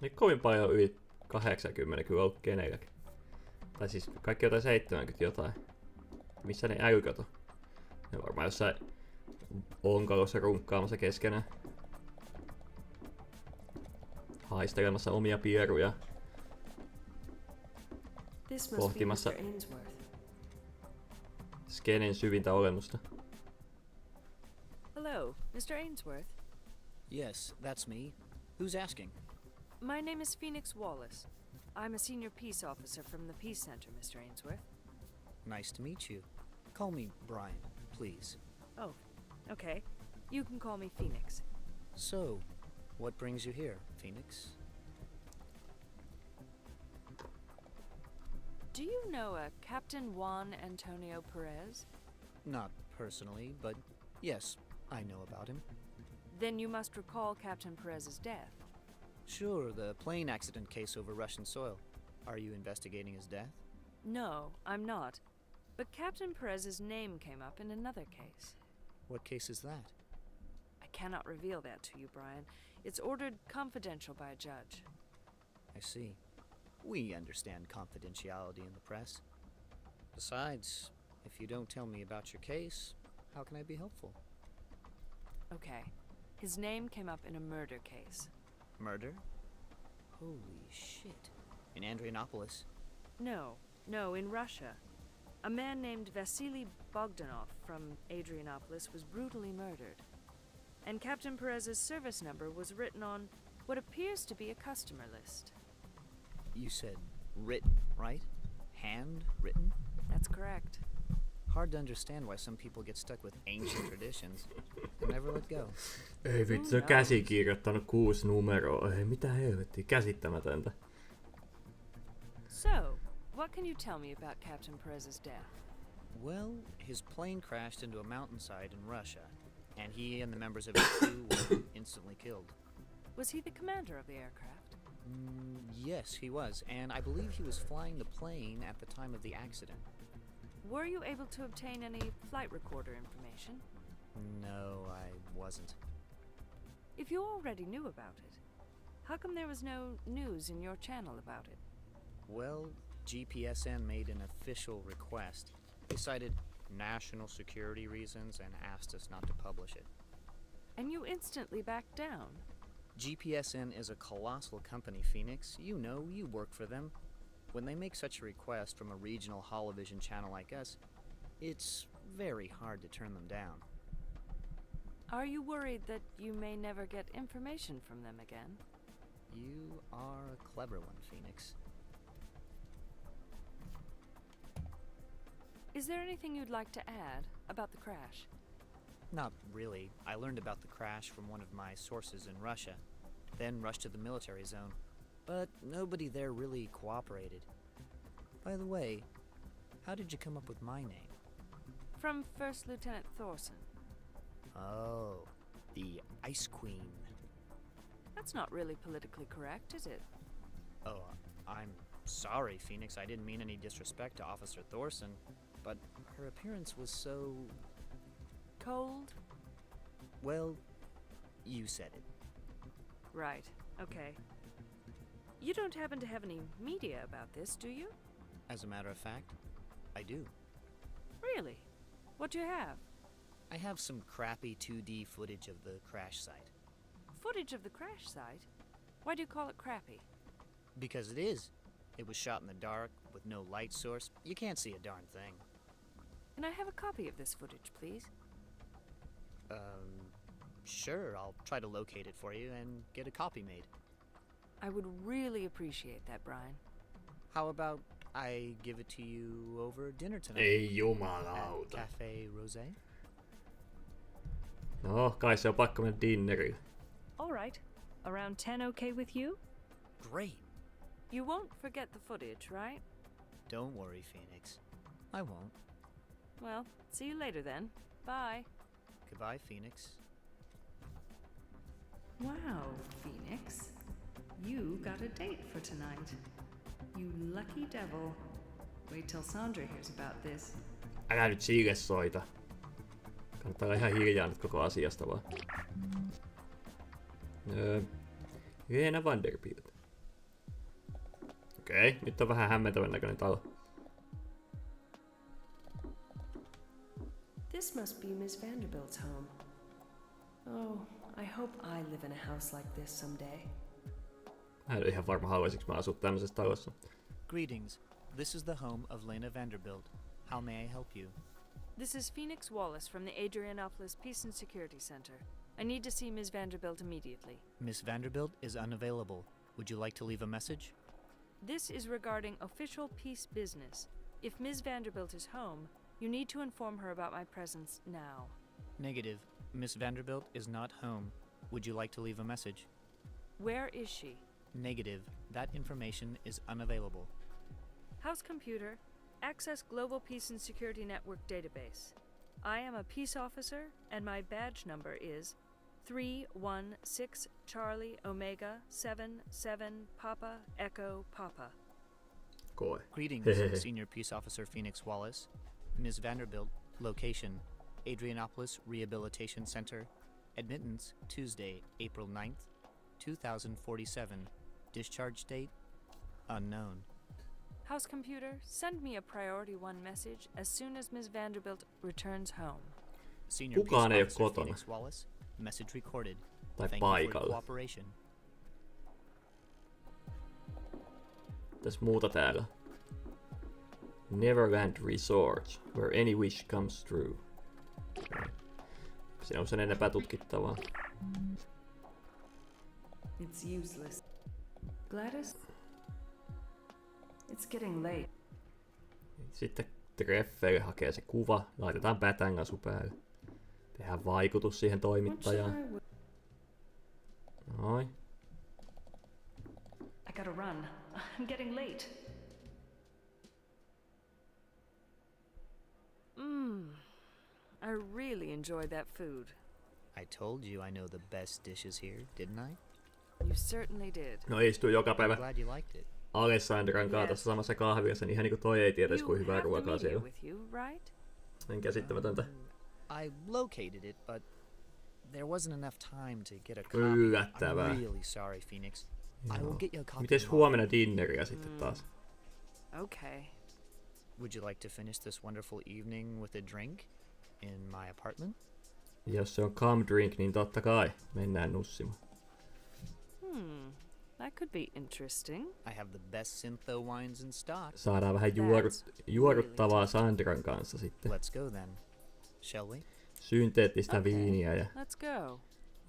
Niin kovin paljon yli 80 kyllä ollut kenelläkin. Tai siis kaikki jotain 70 jotain. Missä ne äyköt on? Ne varmaan jossain onkalossa runkkaamassa keskenään. Haistelemassa omia pieruja. This must be Pohtimassa Mr. Ainsworth. skenen syvintä olemusta. Hello, Mr. Ainsworth. Yes, that's me. Who's asking? My name is Phoenix Wallace. I'm a senior peace officer from the Peace Center, Mr. Ainsworth. Nice to meet you. Call me Brian, please. Oh, okay. You can call me Phoenix. So, what brings you here, Phoenix? Do you know a Captain Juan Antonio Perez? Not personally, but yes, I know about him. Then you must recall Captain Perez's death. Sure, the plane accident case over Russian soil. Are you investigating his death? No, I'm not. But Captain Perez's name came up in another case. What case is that? I cannot reveal that to you, Brian. It's ordered confidential by a judge. I see. We understand confidentiality in the press. Besides, if you don't tell me about your case, how can I be helpful? Okay. His name came up in a murder case. Murder? Holy shit. In Andrianopolis? No, in Russia. A man named Vasily Bogdanov from Adrianopolis was brutally murdered. And Captain Perez's service number was written on what appears to be a customer list. You said written, right? Handwritten? That's correct. Hard to understand why some people get stuck with ancient traditions and never let go. Ei vittu, se on käsikirjoittanut 6 numeroa. Ei mitä helvettiä, käsittämätöntä. So, what can you tell me about Captain Perez's death? Well, his plane crashed into a mountainside in Russia, and he and the members of his crew were instantly killed. Was he the commander of the aircraft? Yes, he was, and I believe he was flying the plane at the time of the accident. Were you able to obtain any flight recorder information? No, I wasn't. If you already knew about it, how come there was no news in your channel about it? Well, GPSN made an official request. They cited national security reasons and asked us not to publish it. And you instantly backed down? GPSN is a colossal company, Phoenix. You know, you work for them. When they make such a request from a regional holovision channel like us, it's very hard to turn them down. Are you worried that you may never get information from them again? You are a clever one, Phoenix. Is there anything you'd like to add about the crash? Not really. I learned about the crash from one of my sources in Russia, then rushed to the military zone. But nobody there really cooperated. By the way, how did you come up with my name? From First Lieutenant Thorson. Oh, the Ice Queen. That's not really politically correct, is it? Oh, I'm sorry, Phoenix. I didn't mean any disrespect to Officer Thorson, but her appearance was so... Cold? Well, you said it. Right, okay. You don't happen to have any media about this, do you? As a matter of fact, I do. Really? What do you have? I have some crappy 2D footage of the crash site. Footage of the crash site? Why do you call it crappy? Because it is. It was shot in the dark, with no light source. You can't see a darn thing. Can I have a copy of this footage, please? Sure, I'll try to locate it for you and get a copy made. I would really appreciate that, Brian. How about I give it to you over dinner tonight? Ei At jumalauta. Cafe Rosé? No, kai se on pakko mennä dinnerille. All right. Around 10 okay with you? Great. You won't forget the footage, right? Don't worry, Phoenix. I won't. Well, see you later then. Bye. Goodbye, Phoenix. Wow, Phoenix. You got a date for tonight. You lucky devil. Wait till Sandra hears about this. Älä nyt sille soita. Kannattaa olla ihan hiljaa nyt koko asiasta vaan. Lena Vanderbilt. Okei, nyt on vähän hämmentävän näköinen talo. This must be Miss Vanderbilt's home. Oh, I hope I live in a house like this someday. Mä en ole ihan varma, haluaisinko mä asua tämmöisessä talossa. Greetings. This is the home of Lena Vanderbilt. How may I help you? This is Phoenix Wallace from the Adrianopolis Peace and Security Center. I need to see Ms. Vanderbilt immediately. Miss Vanderbilt is unavailable. Would you like to leave a message? This is regarding official peace business. If Ms. Vanderbilt is home, you need to inform her about my presence now. Negative. Miss Vanderbilt is not home. Would you like to leave a message? Where is she? Negative. That information is unavailable. House computer, access Global Peace and Security Network database. I am a peace officer, and my badge number is 316 Charlie Omega 77 Papa Echo Papa. Koe. Greetings, Senior Peace Officer Phoenix Wallace. Ms. Vanderbilt, location, Adrianopolis Rehabilitation Center. Admittance, Tuesday, April 9th, 2047. Discharge date, unknown. House computer, send me a priority 1 message as soon as Ms. Vanderbilt returns home. Senior Peace Kukaan ei oo Officer kotona. Phoenix Wallace, message recorded. Tai Thank you for your paikalla. cooperation. Tässä muuta täällä. Neverland Resort, where any wish comes true. Siinä on sen enempää tutkittavaa. It's useless. Gladys? It's getting late. Sitten treffeille hakee se kuva, laitetaan pätängasu päälle. Tehdään vaikutus siihen toimittajaan. Noin. I gotta run. I'm getting late. I really enjoyed that food. I told you I know the best dishes here, didn't I? You certainly did. No istuu joka I'm päivä glad you liked it. Alessandran kanssa tässä samassa kahvilassa, niin ihan niinku toi ei tietäisi kuin hyvää You have the ruokaa media siellä. with you, right? En käsittämätöntä. I located it, but there wasn't enough time to get a copy. Yllättävää. I'm really sorry, Phoenix. I will get you a copy. Mites tomorrow. huomenna dinneria sitten taas? Okay. Would you like to finish this wonderful evening with a drink in my apartment? Jos se on come drink, niin totta kai mennään nussimaan. That could be interesting. I have the best syntho wines in stock. Saadaan vähän juoruttavaa Sandran kanssa sitten. Let's go then. Shall we? Synteettistä Okay. viiniä ja Let's go.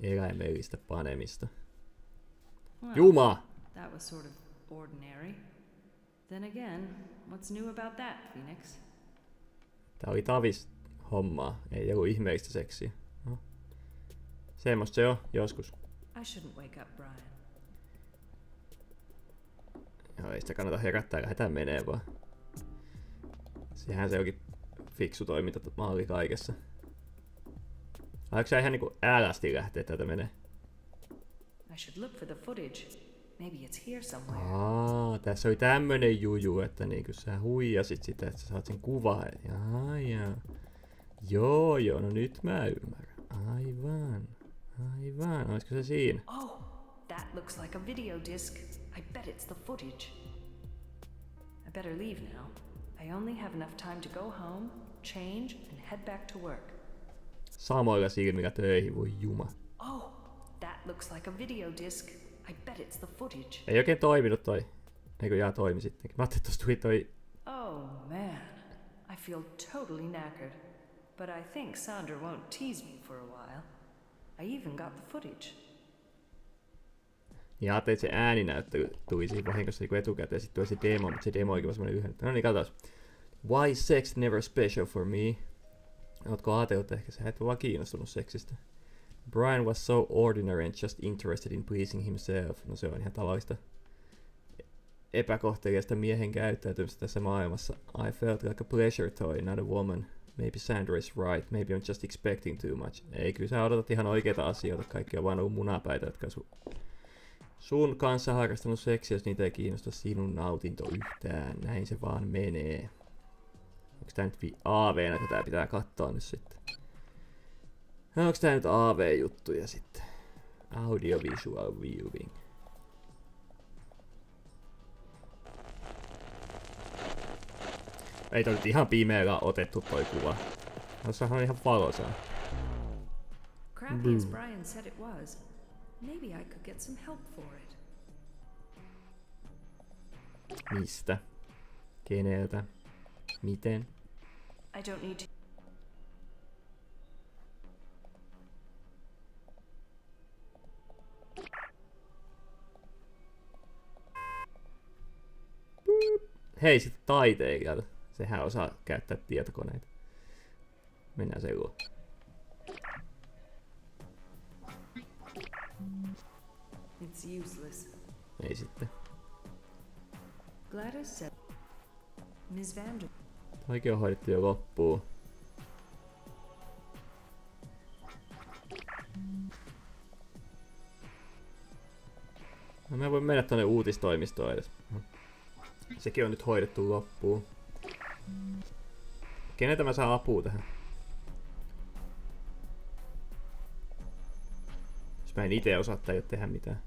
eläimellistä panemista. Well, Juma! that was sort of ordinary. Then again, what's new about that, Phoenix? Tää oli tavis hommaa, ei ollut ihmeellistä seksiä. No. Semmosta se on joskus. I shouldn't wake up Brian. Joo, ei sitä kannata herättää, lähdetään menee vaan. Sehän se onkin fiksu toimintamalli kaikessa. Aiko sä ihan niinku älästi lähteä tätä menee? I should look for the footage. Maybe it's here somewhere. Tässä oli tämmönen juju, että niinku sä huijasit sitä, että sä saat sen kuvan. Jaa. Joo, no nyt mä ymmärrän. Aivan. Olisiko se siinä? Oh, that looks like a video disc. I bet it's the footage. I better leave now. I only have enough time to go home, change, and head back to work. Samoilla silmillä töihin, voi juma. Oh, that looks like a video disc. I bet it's the footage. Ei oikein toiminut toi. Eikö toimi sittenkin? Mä ajattelin, että tossa tuli toi... Oh man, I feel totally knackered. But I think Sandra won't tease me for a while. I even got the footage. Ja ajattelin, että se ääninäyttely tuli siinä vahingossa niin etukäteen. Sitten tuli se demo, mutta se demo olikin vaan semmonen yhden. No niin, katsotaan. Why sex never special for me? Ootko ajatellut, että ehkä sä et vaan kiinnostunut seksistä? Brian was so ordinary and just interested in pleasing himself. No se on ihan tavallista epäkohteliasta miehen käyttäytymistä tässä maailmassa. I felt like a pleasure toy, not a woman. Maybe Sandra is right. Maybe I'm just expecting too much. Ei, kyllä sä odotat ihan oikeita asioita. Kaikki on vaan ollut munapäitä, jotka sun kanssa harrastanut seksiä, jos niitä ei kiinnosta sinun nautinto yhtään. Näin se vaan menee. Onks tää nyt AV-nä, että tää pitää katsoa nyt sitten? Onks tää nyt AV-juttuja sitten? Audiovisual viewing. Ei toi nyt ihan pimeällä otettu toi kuva. Tossahan on ihan valosaa. Crappy as Brian said it was, maybe I could get some help for it. Mistä? Keneltä? Miten? I don't need to. Hei, sitten taiteilijalta. Sehän osaa käyttää tietokoneita. Mennään sen luo. It's useless. Ei sitten. Gladys said. Miss Vander. Oikein on hoidettu jo loppuun. No mä voin mennä tonne uutistoimistoon edes. Sekin on nyt hoidettu loppuun. Keneltä mä saan apua tähän? Jos mä en ite osaa tai tehdä mitään.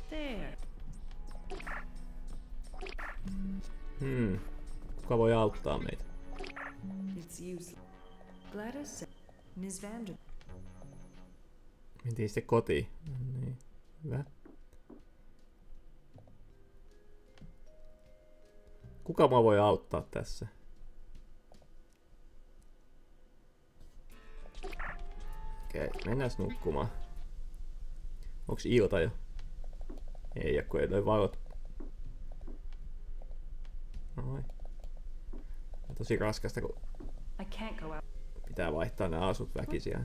There. Kuka voi auttaa meitä? It's useless. Gladys said. Miss Vander. Mentiin sitten kotiin. No niin, hyvä. Kuka mua voi auttaa tässä? Okei, mennään nukkumaan. Onks ilta jo? Ei oo, kun ei noi valot. Noin. On tosi raskasta, kun I can't go out. pitää vaihtaa nämä asut väkisiä.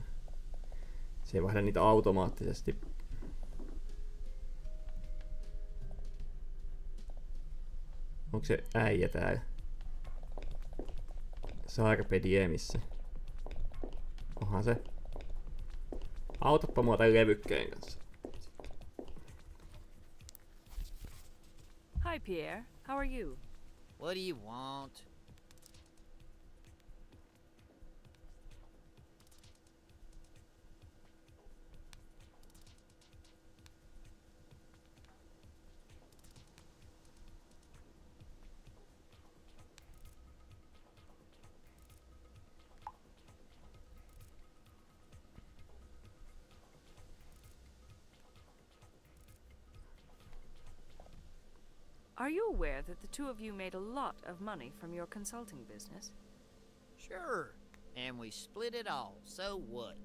Se ei vaihda niitä automaattisesti. Onko se äijä täällä? Carpe Diemissä. Onhan se. Autappa mua tän levykkeen kanssa. Hi, Pierre. How are you? What do you want? Are you aware that the two of you made a lot of money from your consulting business? Sure. And we split it all, so what?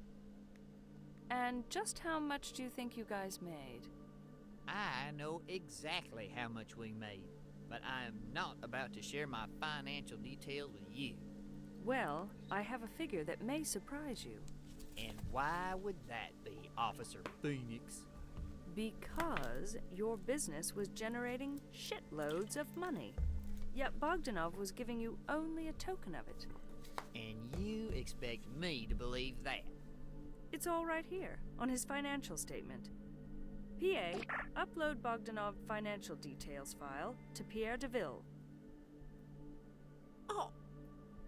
And just how much do you think you guys made? I know exactly how much we made, but I am not about to share my financial details with you. Well, I have a figure that may surprise you. And why would that be, Officer Phoenix? Because your business was generating shitloads of money. Yet Bogdanov was giving you only a token of it. And you expect me to believe that? It's all right here, on his financial statement. PA, upload Bogdanov financial details file to Pierre DeVille. Oh,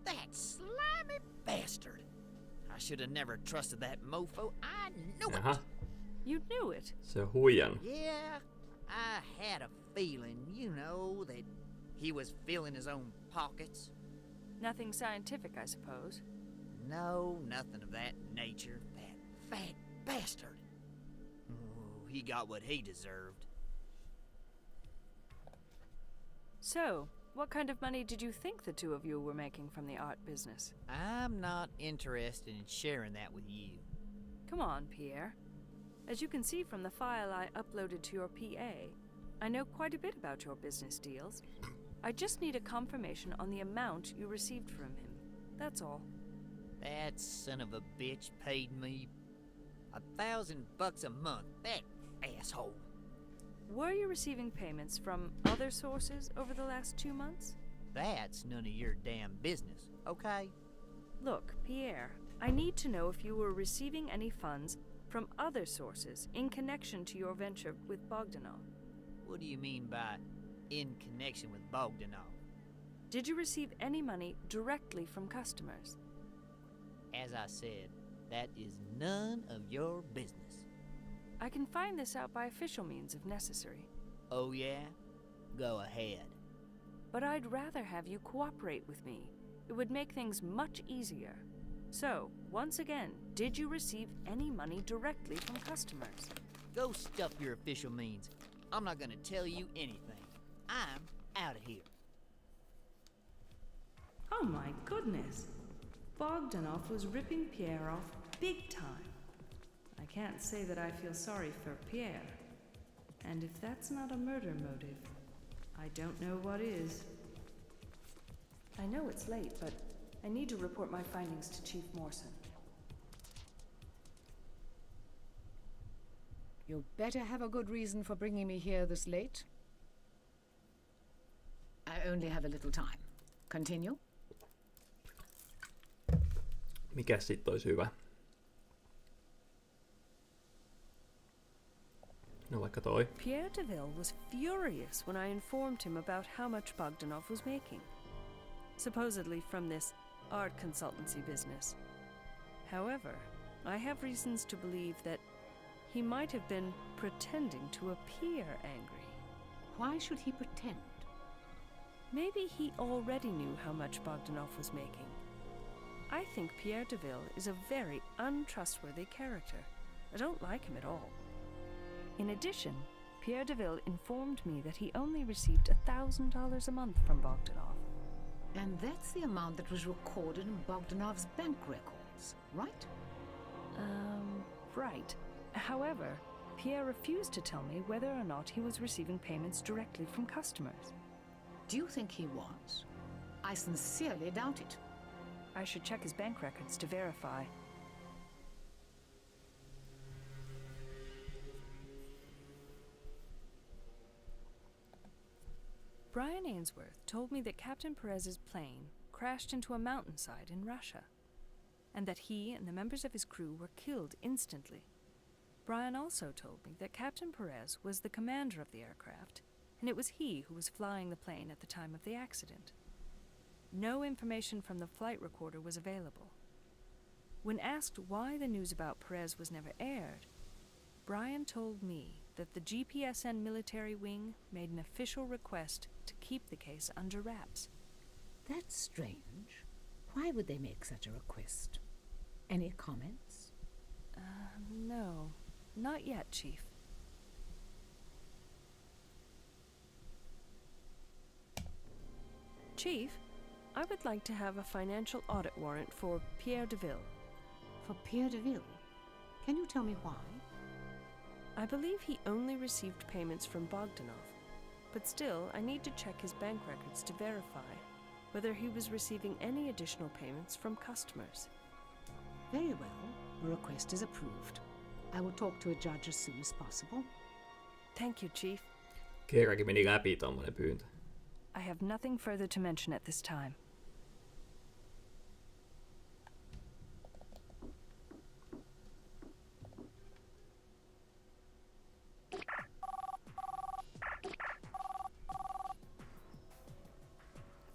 that slimy bastard! I should have never trusted that mofo. I knew Jaha, it! You knew it. se on huijan. Yeah, I had a feeling, you know, that he was filling his own pockets. Nothing scientific, I suppose. No, nothing of that nature. That fat bastard. Oh, he got what he deserved. So, what kind of money did you think the two of you were making from the art business? I'm not interested in sharing that with you. Come on, Pierre. As you can see from the file I uploaded to your PA, I know quite a bit about your business deals. I just need a confirmation on the amount you received from him. That's all. That son of a bitch paid me $1,000 a month. That asshole. were you receiving payments from other sources over the last 2 months? That's none of your damn business, okay? Look, Pierre, I need to know if you were receiving any funds from other sources in connection to your venture with Bogdanov. What do you mean by in connection with Bogdanov? Did you receive any money directly from customers? As I said, that is none of your business. I can find this out by official means if necessary. Oh yeah? Go ahead. But I'd rather have you cooperate with me. It would make things much easier. So, once again, did you receive any money directly from customers? Go stuff your official means. I'm not gonna tell you anything. I'm out of here. Oh my goodness! Bogdanov was ripping Pierre off big time. I can't say that I feel sorry for Pierre. And if that's not a murder motive, I don't know what is. I know it's late, but I need to report my findings to Chief Morrison. You better have a good reason for bringing me here this late. I only have a little time. Continue. Mikäs sit olisi hyvä? No vaikka toi. Pierre Deville was furious when I informed him about how much Bogdanov was making, supposedly from this art consultancy business. However, I have reasons to believe that he might have been pretending to appear angry. Why should he pretend? Maybe he already knew how much Bogdanov was making. I think Pierre Deville is a very untrustworthy character. I don't like him at all. In addition, Pierre Deville informed me that he only received $1,000 a month from Bogdanov. And that's the amount that was recorded in Bogdanov's bank records, right? Right. However, Pierre refused to tell me whether or not he was receiving payments directly from customers. Do you think he was? I sincerely doubt it. I should check his bank records to verify. Brian Ainsworth told me that Captain Perez's plane crashed into a mountainside in Russia, and that he and the members of his crew were killed instantly. Brian also told me that Captain Perez was the commander of the aircraft, and it was he who was flying the plane at the time of the accident. No information from the flight recorder was available. When asked why the news about Perez was never aired, Brian told me that the GPSN military wing made an official request to keep the case under wraps. That's strange. Why would they make such a request? Any comments? No, not yet, Chief. Chief, I would like to have a financial audit warrant for Pierre Deville. For Pierre Deville? Can you tell me why? I believe he only received payments from Bogdanov, but still I need to check his bank records to verify whether he was receiving any additional payments from customers. Very well. The request is approved. I will talk to a judge as soon as possible. Thank you, Chief. Kerrankin meni läpi tommonen pyyntö. I have nothing further to mention at this time.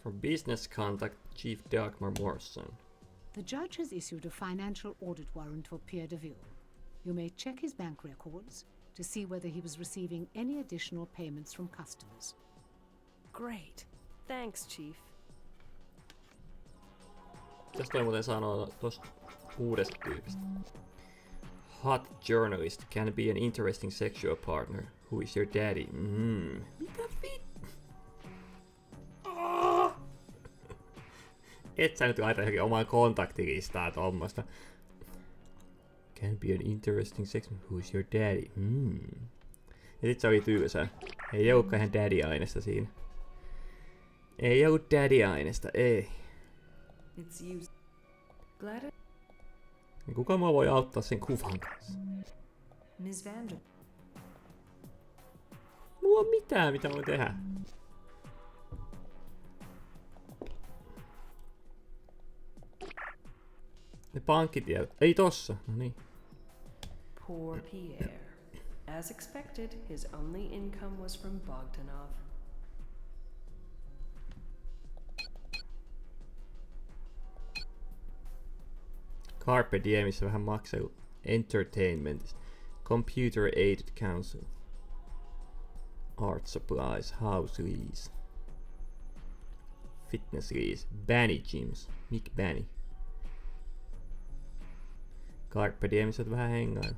For business contact, Chief Dagmar Morrison. The judge has issued a financial audit warrant for Pierre Deville. You may check his bank records to see whether he was receiving any additional payments from customers. Great. Thanks, Chief. Tästä toi muuten sanoo tosta uudesta tyypistä. Hot journalist can be an interesting sexual partner. Who is your daddy? Mitä Et sä nyt laita johonkin omaan kontaktilistaan tommosta. Can be an interesting sex. Who is your daddy? Ja sit se oli tylsää. Ei ollutkaan ihan daddy-aineesta siinä. Ei ollut daddy-aineesta, ei. It's used. Glad. Kuka mua voi auttaa sen kuvan kanssa? Ms. Vander. mulla ole mitään, mitä voi tehdä. Ne pankkitiedot. Ei tossa. No niin. Poor Pierre. As expected, his only income was from Bogdanov. Carpe Diemissa vähän maksailu. Entertainmentista. Computer Aided Council. Art Supplies. House Lease. Fitness Lease. Banny Gyms. Mick Banny. Carpe Diemissa oot vähän hengailla.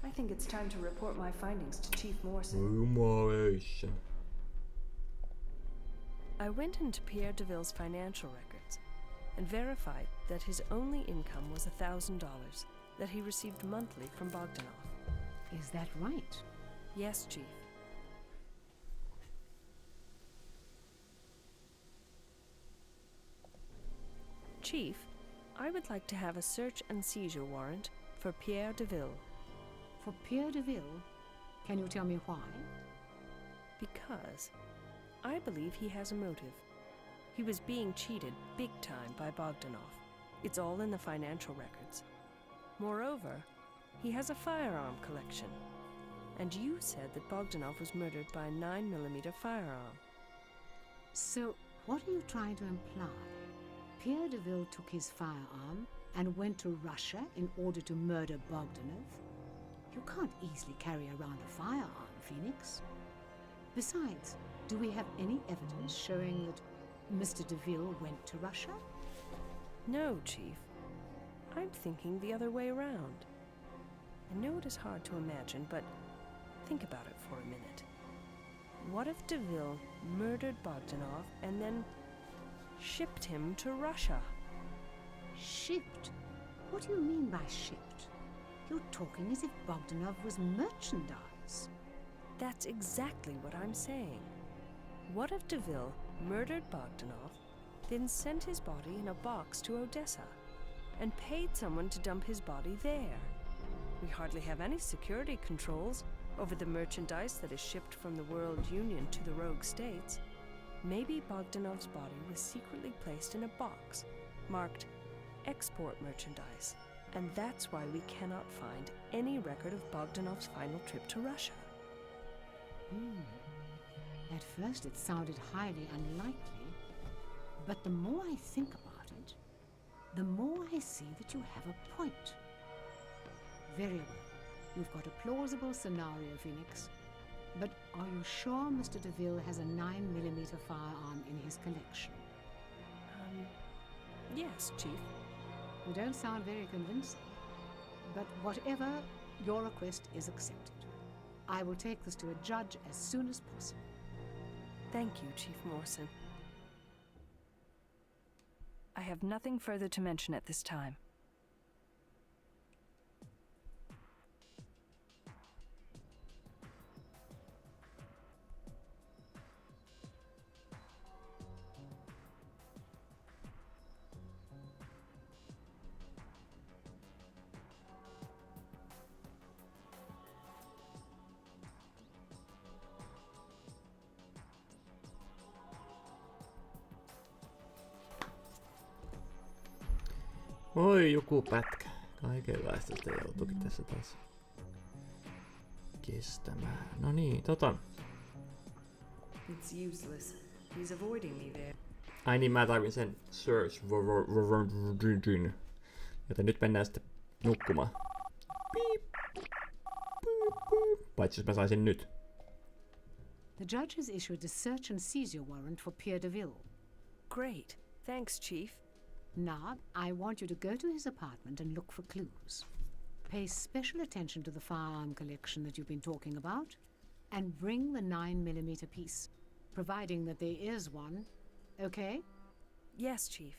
I think it's time to report my findings to Chief Morrison. Rumoration. I went into Pierre DeVille's financial records and verified that his only income was $1,000 that he received monthly from Bogdanov. Is that right? Yes, Chief. Chief, I would like to have a search and seizure warrant for Pierre DeVille. For Pierre DeVille? Can you tell me why? Because I believe he has a motive. He was being cheated big time by Bogdanov. It's all in the financial records. Moreover, he has a firearm collection. And you said that Bogdanov was murdered by a 9mm firearm. So, what are you trying to imply? Pierre DeVille took his firearm and went to Russia in order to murder Bogdanov? You can't easily carry around a firearm, Phoenix. Besides, do we have any evidence showing that Mr. DeVille went to Russia? No, Chief. I'm thinking the other way around. I know it is hard to imagine, but think about it for a minute. What if DeVille murdered Bogdanov and then shipped him to Russia? Shipped? What do you mean by shipped? You're talking as if Bogdanov was merchandise. That's exactly what I'm saying. What if DeVille murdered Bogdanov, then sent his body in a box to Odessa, and paid someone to dump his body there? We hardly have any security controls over the merchandise that is shipped from the World Union to the rogue states. Maybe Bogdanov's body was secretly placed in a box, marked export merchandise, and that's why we cannot find any record of Bogdanov's final trip to Russia. At first it sounded highly unlikely, but the more I think about it, the more I see that you have a point. Very well. You've got a plausible scenario, Phoenix. But are you sure Mr. DeVille has a 9mm firearm in his collection? Yes, Chief. You don't sound very convincing. But whatever, your request is accepted. I will take this to a judge as soon as possible. Thank you, Chief Morrison. I have nothing further to mention at this time. Oi, joku pätkä. Kaikenlaista sitä joutuukin tässä taas kestämään. No niin, It's useless. He's avoiding me there. Ai niin, mä tarvin sen search. Joten nyt mennään sitten nukkumaan. Piip. Paitsi jos mä saisin nyt. The judge has issued a search and seizure warrant for Pierre DeVille. Great. Thanks, Chief. Now, I want you to go to his apartment and look for clues. Pay special attention to the firearm collection that you've been talking about, and bring the 9mm piece, providing that there is one. Okay? Yes, Chief.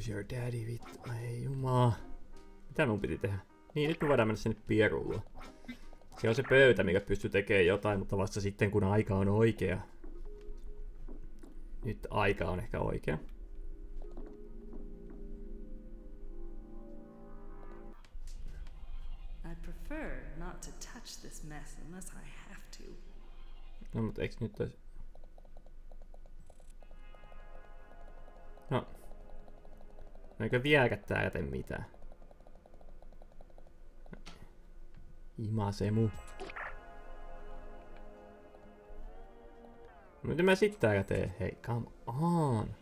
Who's your daddy, vittu? Ei jumala. Mitä mun piti tehdä? Niin, nyt me voidaan mennä sinne pierulle. Siellä on se pöytä, mikä pystyy tekemään jotain, mutta vasta sitten kun aika on oikea. Nyt aika on ehkä oikea. I'd prefer not to touch this mess unless I have to. No, mutta eiks nyt ois... No. Eikö vieläkään täällä tee mitään? Imasemu. Mitä mä sit täällä teen? Hei, come on.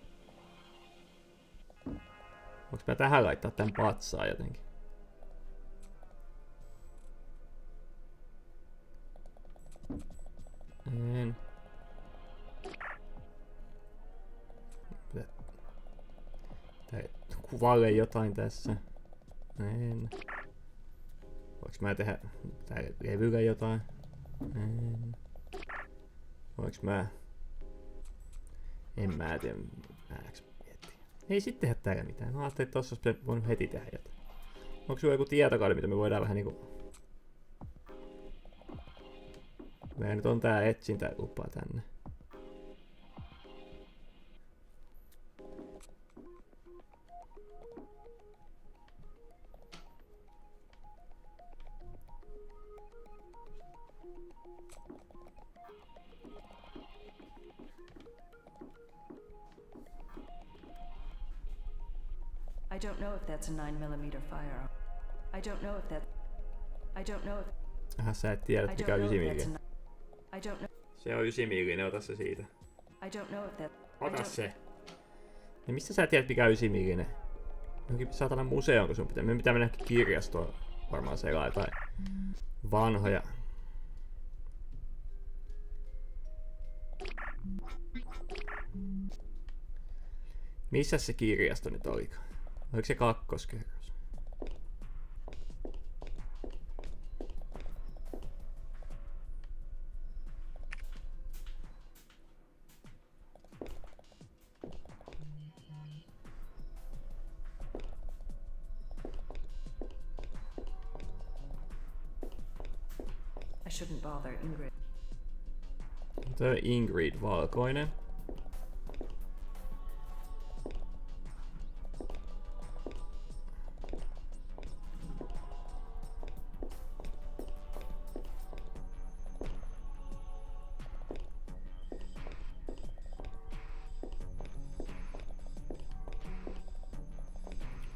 Voinko mä tähän laittaa tän patsaan jotenkin? En. Tää kuvaile jotain tässä. En. Voinko mä tehdä tää levyllä jotain? En. Voinko mä... En mä tiedä. Ei sit tehdä täällä mitään. Mä ajattelin, että tossa olisi voinut heti tehdä jotain. Onko sulla joku tietokaali, mitä me voidaan vähän niinku... Meillä nyt on tää etsintälupa tänne. I don't know if that's a 9mm firearm. I don't know if that. I don't know if. Sä et tiedä, I mikä don't on know if 9 that's mm. I don't know. Se on 9 mm, ota se siitä. I don't know if that. Ota se. Ja mistä sä tiedät, mikä on 9 mm? Jonkin saatana museoon, kun sun pitää. Me pitää mennä kirjastoon varmaan selaa jotain vanhoja. Missä se kirjasto nyt olikaan? Oliko se kakkoskerros? I shouldn't bother Ingrid. Tämä Ingrid valkoinen.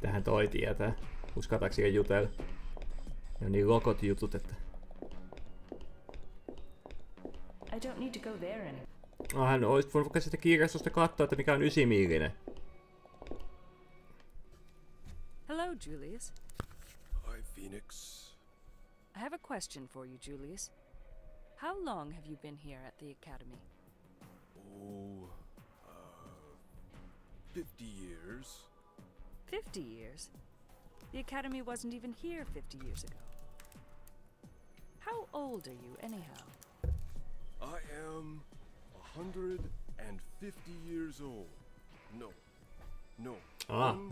Tähän toi tietää. Uskaltaako siihen jutella? Ne on niin lokot jutut, että... I don't need to go there anymore. Hän olisi voinut vaikka sitä kirjastosta katsoa, että mikä on 9mm. Hello, Julius. Hi, Phoenix. I have a question for you, Julius. How long have you been here at the academy? Oh, 50 years. 50 years? The academy wasn't even here 50 years ago. How old are you, anyhow? I am 150 years old. No.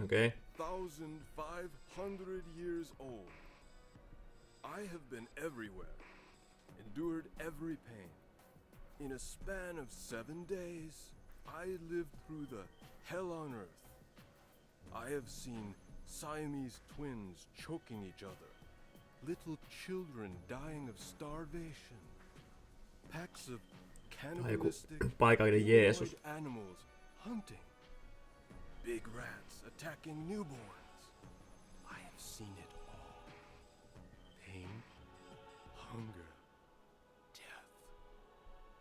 Okay. 1,500 years old. I have been everywhere, endured every pain. In a span of 7 days, I lived through the hell on earth. I have seen Siamese twins choking each other, little children dying of starvation, packs of cannibalistic paikallinen Jeesus. humanoid animals hunting, big rats attacking newborns. I have seen it all. Pain, hunger, death.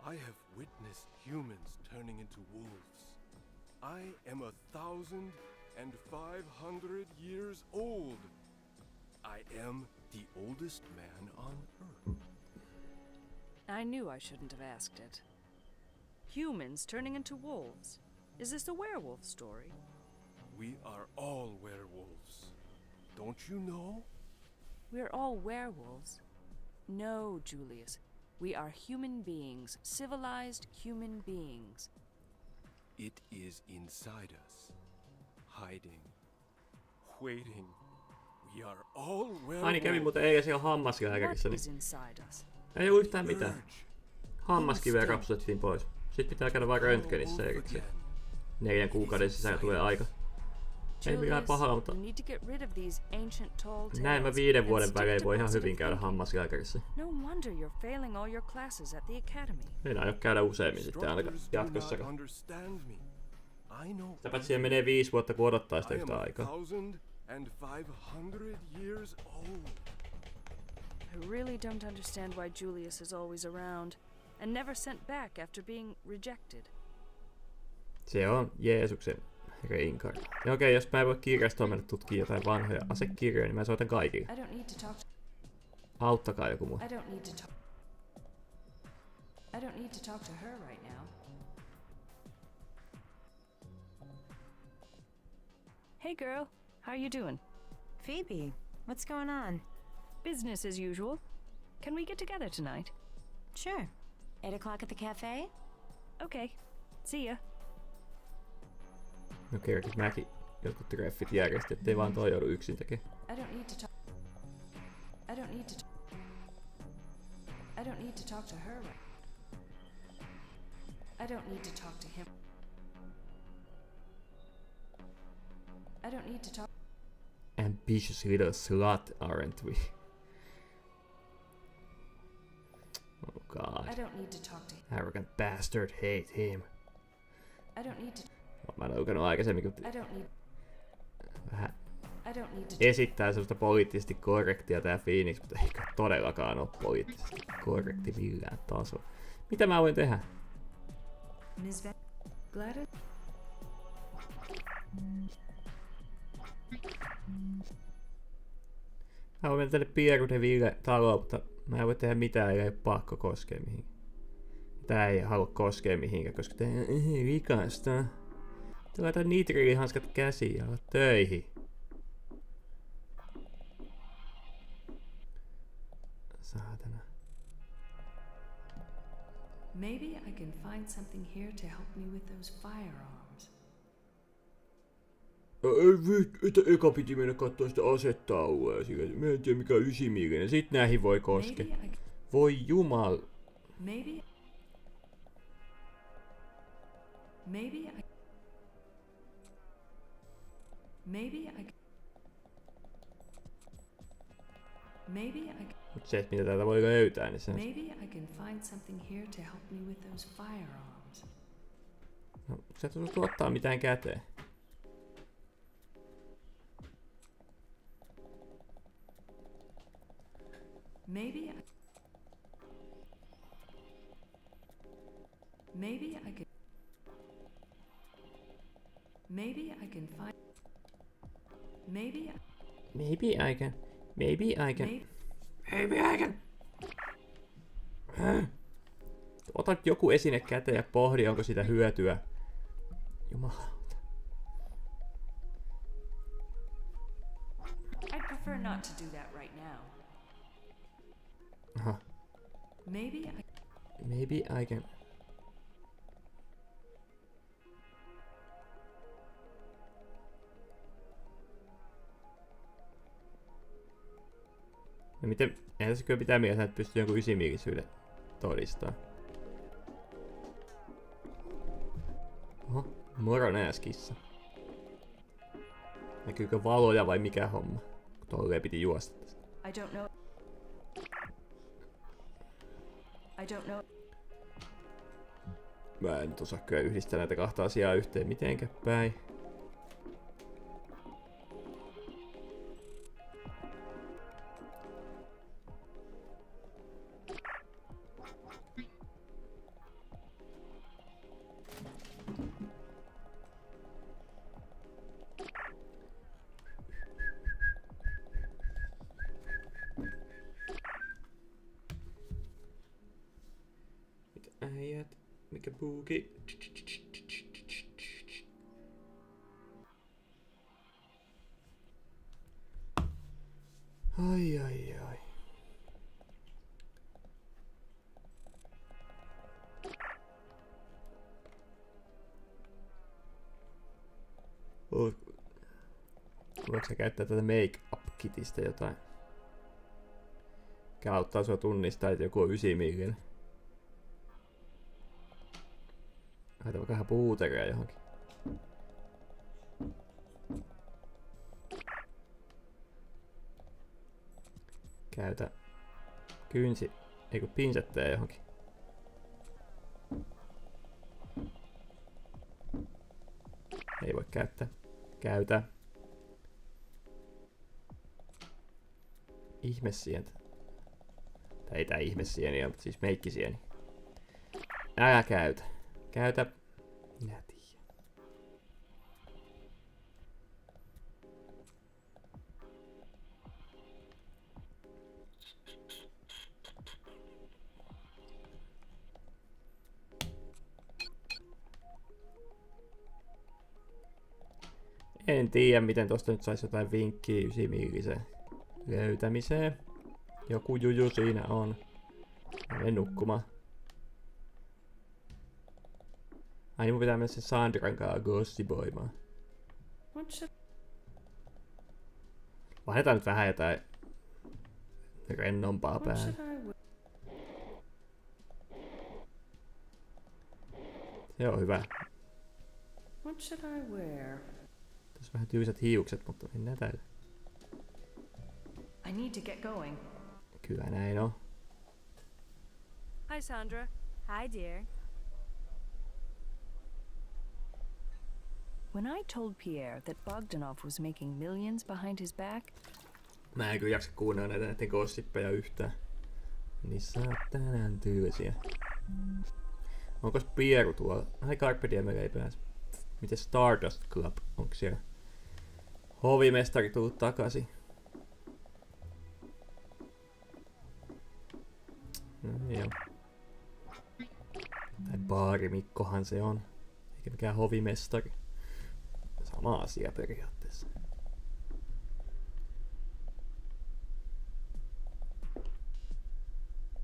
I have witnessed humans turning into wolves. I am 1,500 years old. I am the oldest man on Earth. I knew I shouldn't have asked it. Humans turning into wolves. Is this a werewolf story? We are all werewolves. Don't you know? We're all werewolves. No, Julius. We are human beings, civilized human beings. It is inside us, hiding waiting. We are all well. Ai niin, kävin muuten eilen siellä hammaslääkärissä, What niin is inside us? ei oo yhtään mitään. Hammaskiveä kapsuloitiin pois. Sitten pitää käydä vaan röntgenissä erikseen. 4 kuukauden sisällä tulee aika. Ei mikään pahaa, mutta you need to get rid of these ancient tall näin mä tales 5 vuoden and stick välein to voi ihan positive hyvin käydä thinking. hammaslääkärissä. No wonder you're failing all your classes at the academy. Ei aio käydä useammin sitten ainakaan Structures do not jatkossakaan. understand me. I know Sitä paitsi siihen menee 5 vuotta, kun odottaa sitä I am yhtä aikaa. 1,500 years old. I really don't understand why Julius is always around and never sent back after being rejected. Se on Jeesuksen reinkarnaatio. Ja okei, jos mä en voi kirjastoon mennä tutkimaan jotain vanhoja asekirjoja, niin mä soitan kaikille. I don't need to talk. Auttakaa joku muu. I don't need to talk. I don't need to talk to her right now. Hey girl, how you doing? Phoebe, what's going on? Business as usual. Can we get together tonight? Sure. 8 o'clock at the cafe? Okay. See ya. No kerkin mäkin jotkut treffit järjestin, ettei vaan toi joudu yksin tekemään. I don't need to talk. I don't need to. I don't need to talk to her right. I don't need to talk to him. I don't need to talk. Ambitious little slut, aren't we? Oh god. I don't need to talk to him. Arrogant bastard, hate him. I don't need to. Mä en lukenut aikaisemmin, kun I don't need. vähän I don't need to. esittää sellaista poliittisesti korrektia tää Phoenix, mutta ei todellakaan oo poliittisesti korrekti millään tasolla. Mitä mä voin tehdä? Ms. Gladys. Mä voin mennä tänne Pieruuden Ville taloon, mutta mä en voi tehdä mitään, ei ole pakko koskea mihinkään. Tää ei halua koskea mihinkään, koska tää ei vikasta. Laita nitrilihanskat käsiin ja ala töihin. Saatana. Maybe I can find something here to help me with those firearms. Että eka piti mennä kattoo sitä asetaulua. Mä en tiedä mikä on 9mm. Sit näihin voi koskea. Maybe I. Voi jumal. Maybe. Maybe I. Maybe I. Maybe I. Mut se, että mitä täältä voi löytää, niin se on... Maybe I can find something here to help me with those firearms. No, sä et osaa ottaa mitään käteen. Maybe I. Maybe I can. Maybe I can find. Maybe I. Maybe I can. Maybe I can. Maybe. Maybe I can. Ota joku esine käteen ja pohdi, onko sitä hyötyä. Jumalauta. I'd prefer not to do that right now. Aha. Maybe I. Maybe I can. No miten, eihän tässä kyllä pitää mieltä, että pystyy jonkun 9mm todistaa. Oho, moro nääskissa. Näkyykö valoja vai mikä homma? Tolleen piti juosta tästä. I don't know. I don't know. Mä en nyt osaa kyllä yhdistää näitä kahta asiaa yhteen mitenkä päin. Äijät, mikä buuki. Ai ai ai. voiko sä käyttää tätä make-up-kitistä jotain? Mikä auttaa sua tunnistaa, että joku on 9 millinen. Laita vaikka vähän puuteria johonkin. Käytä pinsetteä johonkin. Ei voi käyttää. Käytä. Ihmessientä. Tai ei tää ihmessieniä, mutta siis meikkisieni. Älä käytä. Käytä. Minä tiedän. En tiedä, miten tosta nyt saisi jotain vinkkiä 9 millisen löytämiseen. Joku juju siinä on. Mä menen nukkumaan. Ai niin mun pitää mennä sen Sandran kanssa gossiboimaan. Vaihdetaan nyt vähän jotain rennompaa päälle. Se on hyvä. What should I wear? Tässä vähän tyysät hiukset, mutta mennään tällä. I need to get going. Kyllä näin on. Hi, Sandra. Hi, dear. When I told Pierre that Bogdanov was making millions behind his back, Mä en kyllä jaksa kuunnella näiden gossippeja yhtään. Niin tänään tylsiä. Onkos Pieru tuolla? Ai Carpe Diemille ei pääse. Miten Stardust Club? Onko siellä hovimestari tullut takaisin? No, joo. Tai baarimikkohan se on. Eikä mikään hovimestari. Sama asia periaatteessa.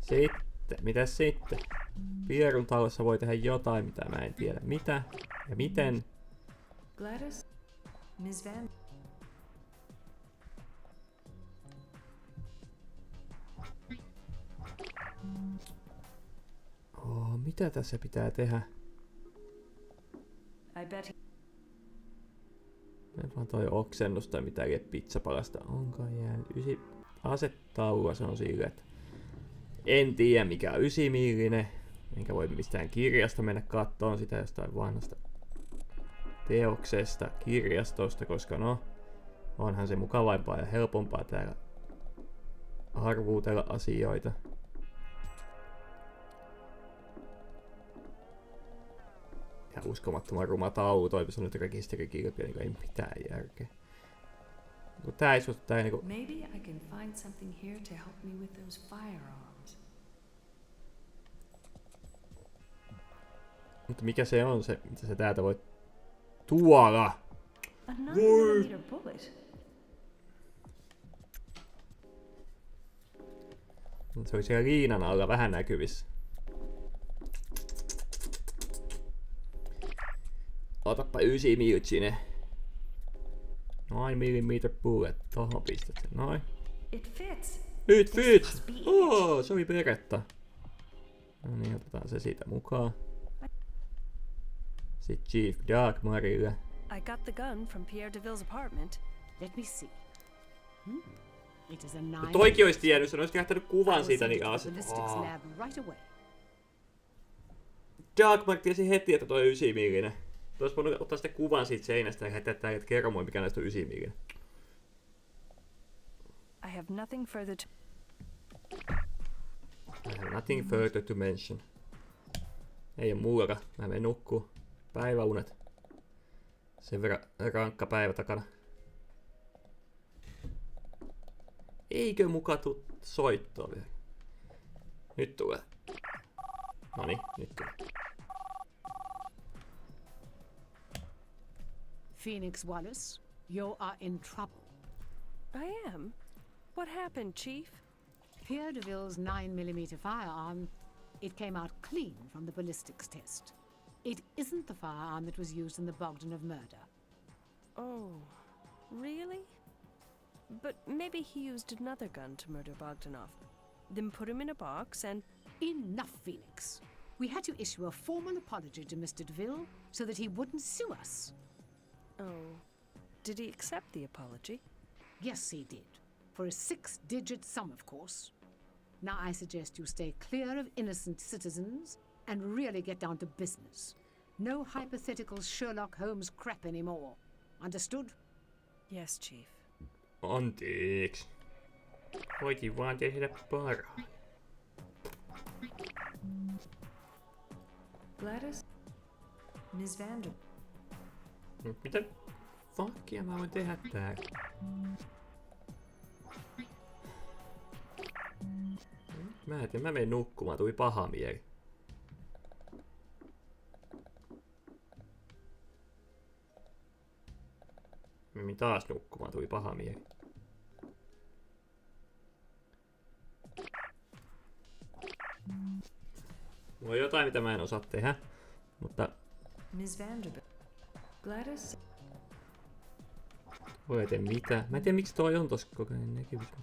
Sitten, mitäs sitten? Pierun talossa voi tehdä jotain, mitä mä en tiedä. Mitä ja miten? Gladys? Ms. Van? Oh, mitä tässä pitää tehdä? I bet he... Vaan toi oksennus tai mitä pizzapalasta onkaan jäänyt. Asetaulua se on sille, että en tiedä mikä on 9 millinen. Enkä voi mistään kirjasta mennä kattoon sitä jostain vanhasta teoksesta, kirjastosta, koska no, onhan se mukavampaa ja helpompaa täällä arvuutella asioita. Ja uskomattoman ruma taulu, toivottavasti on nyt rekisterikilpia, niin ei mitään järkeä. Mutta tää ei suostu tää niinku... Maybe I can find something here to help me with those firearms. Mutta mikä se on se, mitä sä täältä voit tuoda? A 9mm bullet. Se oli siellä liinan alla vähän näkyvissä. Otappa 9 millinen. Noin millimeter bullet. Tohon pistät sen. Noin. It fits. It fits! Oh, se oli peretta. No niin, otetaan se siitä mukaan. Sitten Chief Dagmarille. I got the gun from Pierre DeVille's apartment. Let me see. It is a No 9. toikin olisi tiennyt, se olisi kähtänyt kuvan siitä niin ballistics lab right away. Dagmar tiesi heti, että toi on 9 millinen. Olisi voinut ottaa sitten kuvan siitä seinästä ja heittää tää, että kerro mulle mikä näistä on 9 millinen. I have nothing further to... I have nothing further to mention. Ei oo mullakaan. Mä menen nukkuu. Päiväunet. Sen verran rankka päivä takana. Eikö muka tuu soittoa vielä? Nyt tulee. Noniin, nyt tulee. Phoenix Wallace, you are in trouble. I am? What happened, Chief? Pierre DeVille's 9mm firearm, it came out clean from the ballistics test. It isn't the firearm that was used in the Bogdanov murder. Oh, really? But maybe he used another gun to murder Bogdanov, then put him in a box and... Enough, Phoenix. We had to issue a formal apology to Mr. DeVille so that he wouldn't sue us. Oh, did he accept the apology? Yes, he did. For a 6-digit sum, of course. Now I suggest you stay clear of innocent citizens and really get down to business. No hypothetical Sherlock Holmes crap anymore. Understood? Yes, Chief. Anteeksi. Voitin vaan tehdä parhaan. Gladys? Ms. Vander... Mitä fuckia mä voin tehdä täällä? Mä en tiedä, mä menen nukkumaan, tuli paha mieli. Mä menin taas nukkumaan, tuli paha mieli. Mulla on jotain, mitä mä en osaa tehdä, mutta... Ms. Vanderbilt. Gladys? Voi tee mitä. Mä en tiedä miksi toi on tossa koko ajan näkyvissä.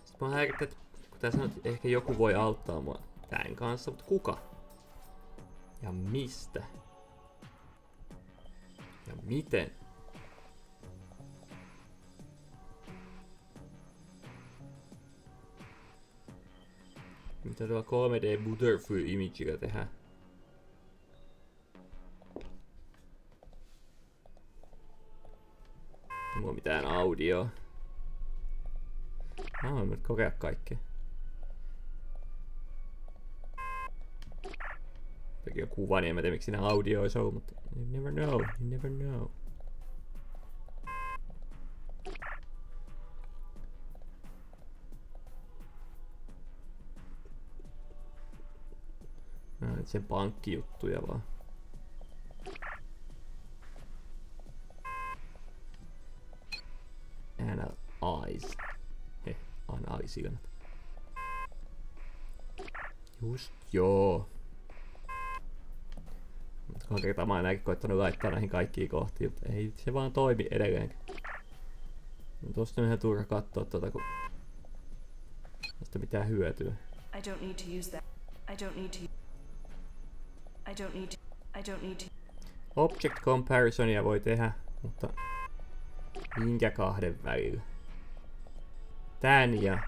Sitten mä häirittää, että kun tää sanoo, että ehkä joku voi auttaa mua tän kanssa, mutta kuka? Ja mistä? Ja miten? Mitä tuolla 3D Butterfly Imagella tehdään? Mulla on mitään audioa. Mä voin nyt kokea kaikkea. Toki on kuva, niin en mä tiedä miksi siinä audio olisi ollut, mutta you never know, you never know. Nää on sen pankkijuttuja vaan. Analyze. Analysikanat. Just joo. Mutta 2 kertaa mä oon näkin koittanut laittaa näihin kaikkiin kohtiin, mutta ei se vaan toimi edelleenkään. Tosta on ihan turha kattoo tota, kun tästä mitään hyötyä. I don't need to use that. I don't need to... I don't need to... I don't need to... Object comparison'ia voi tehdä, mutta minkä 2 välillä? Tän ja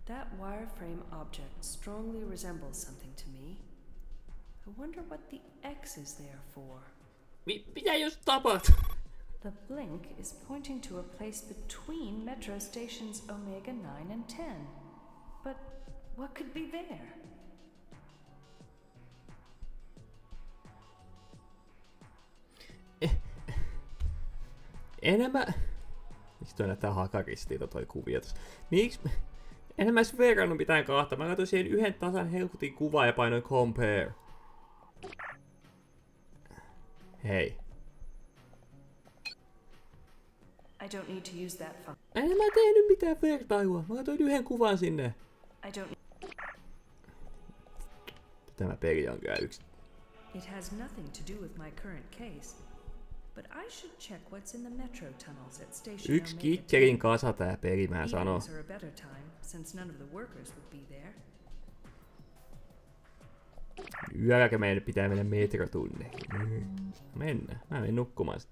That wireframe object strongly resembles something to me. I wonder what the X is there for. Mitä jos tapahtuu? The blink is pointing to a place between metro stations Omega 9 and 10. But what could be there? Enemmän... Miksi toi näyttää hakaristiilta toi kuvia tossa? Miksi... Enhän mä edes verrannut mitään 2. Mä katsoin siihen yhden tasan helkutin kuvaa ja painoin compare. Hei. I don't need to use that function. Enhän mä tehnyt mitään vertailua. Mä katsoin yhden kuvan sinne. I don't... Tämä peli on kyllä yksi. It has nothing to do with my current case. But I should check what's in the metro tunnels at station Yksi kikkerin kasa tää peli, mä sanon. Evenings are a better time, since none of the workers would be there. Yölläkö meidän pitää mennä metrotunneihin? Mennään. Mä menen nukkumaan sit.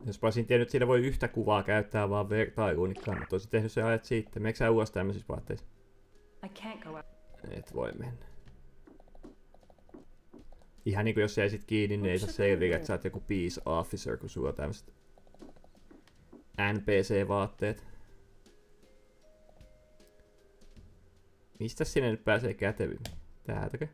Jos olisin tiennyt, että siinä voi yhtä kuvaa käyttää vaan vertailuun, niin kannattaa. Olisin tehnyt sen ajat siitä. Meneekö sä ulos tämmöisissä vaatteissa? I can't go out. Et voi mennä. Ihan niinku jos jäisit kiinni, niin ei saa selvitä, että sä oot joku peace officer, kun sulla on tämmöset NPC-vaatteet. Mistä sinne nyt pääsee kätevimmin? Täältäkö?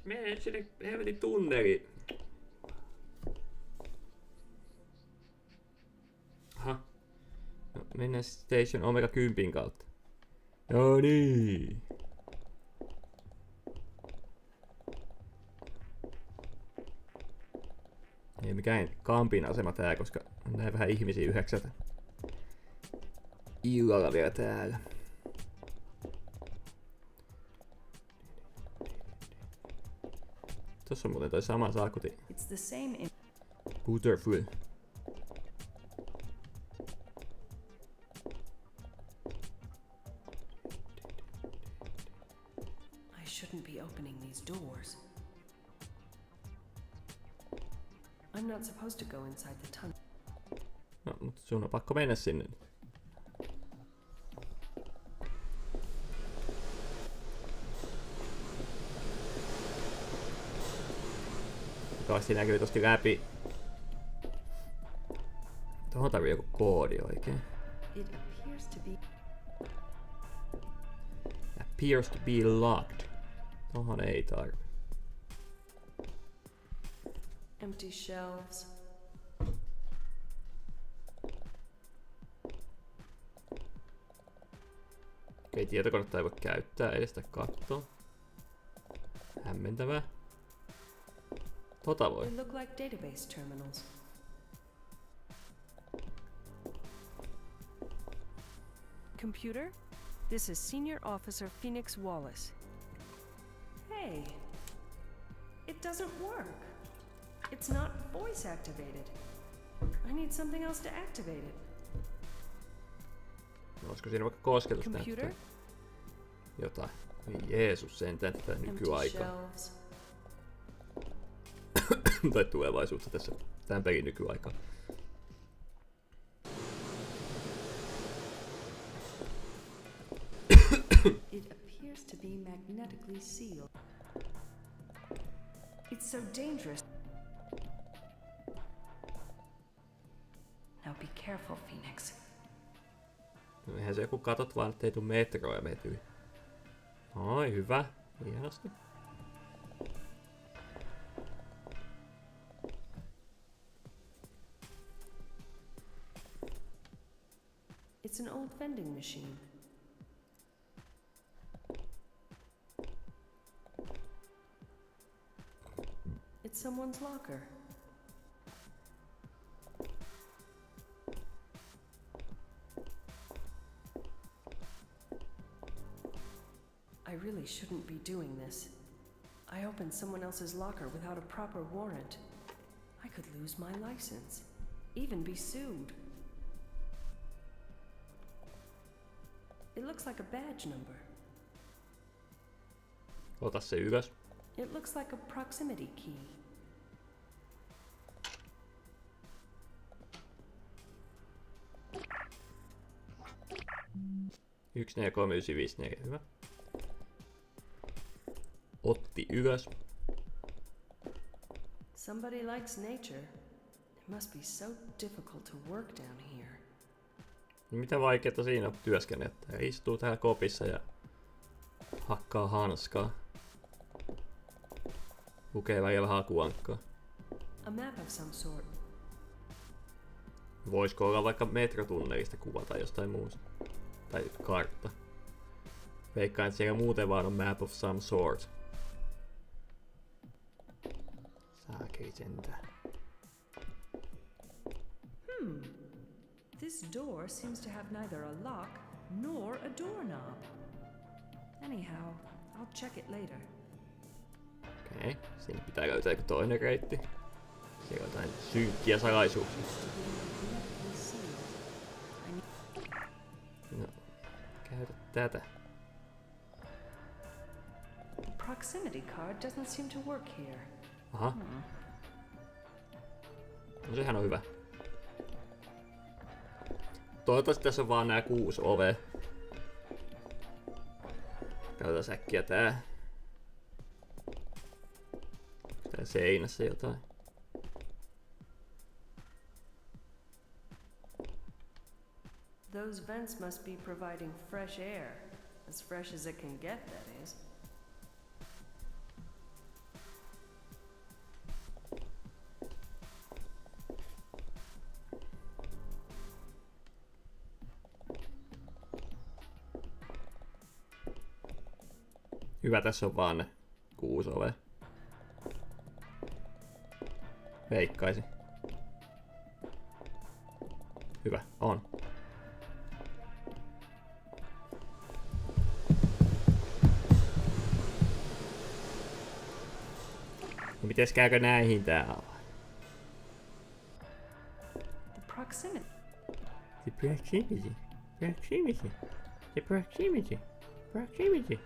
Mene nyt sinne helvetin tunneliin. Aha. No, mennään Station Omega 10 kautta. No niin. Ei mikään kampin asema tää, koska on näin vähän ihmisiä 9 illalla vielä täällä. Tossa on muuten toi sama saakuti. Butterfull. I shouldn't be opening these doors. I'm not supposed to go inside the tunnel. No, mutta sun on pakko mennä sinne. Toivottavasti näkyy tosti läpi. Tuohon tarvii joku koodi oikein. It appears to be Appears to be locked. Tuohon ei tarvi. empty shelves. Okei, tietokonetta ei voi käyttää edes sitä kattoa. Hämmentävää. Tota voi. They look like database terminals. Computer, this is Senior Officer Phoenix Wallace. Hey, it doesn't work. It's not voice activated. I need something else to activate it. No, olisiko siinä vaikka kosketus Computer? näyttää? Jotain. Jeesus sentään tätä Empty nykyaikaa. shelves. Tai tulevaisuutta tässä. Tämän pelin nykyaikaa. It appears to be magnetically sealed. It's so dangerous. Now be careful, Phoenix. No eihän se joku katot vaan, ettei tuu metroja vetyy. Ai, hyvä. Hienosti. It's an old vending machine. It's someone's locker. I really shouldn't be doing this. I opened someone else's locker without a proper warrant. I could lose my license, even be sued. It looks like a badge number. Ota se ylös. It looks like a proximity key. Yksi, 4, 3, 9, 5, 4. Hyvä. Otti ylös. Somebody likes nature. It must be so difficult to work down here. Mitä vaikeeta siinä on työskennellä? Istuu täällä kopissa ja hakkaa hanskaa. Lukee välillä hakuankkaa. A map of some sort. Voisiko olla vaikka metrotunnelista kuva tai jostain muusta? Tai kartta. Veikkaan, että siellä muuten vaan on map of some sort. Saakeli sentään. This door seems to have neither a lock nor a doorknob. Anyhow, I'll check it later. Okei, siinä pitää löytää joku toinen reitti. Siellä on jotain synkkiä salaisuuksia. No, käytä tätä. The proximity card doesn't seem to work here. Aha. No sehän on hyvä. Toivottavasti tässä on vaan nää 6 ovea. Käytetään äkkiä tää. Tää seinässä jotain. Those vents must be providing fresh air. As fresh as it can get, that is. Hyvä, tässä on vaan ne 6 ovea. Veikkaisin. Hyvä, on. No mites käykö näihin täällä? The proximity. The proximity. Proximity. The proximity. Proximity.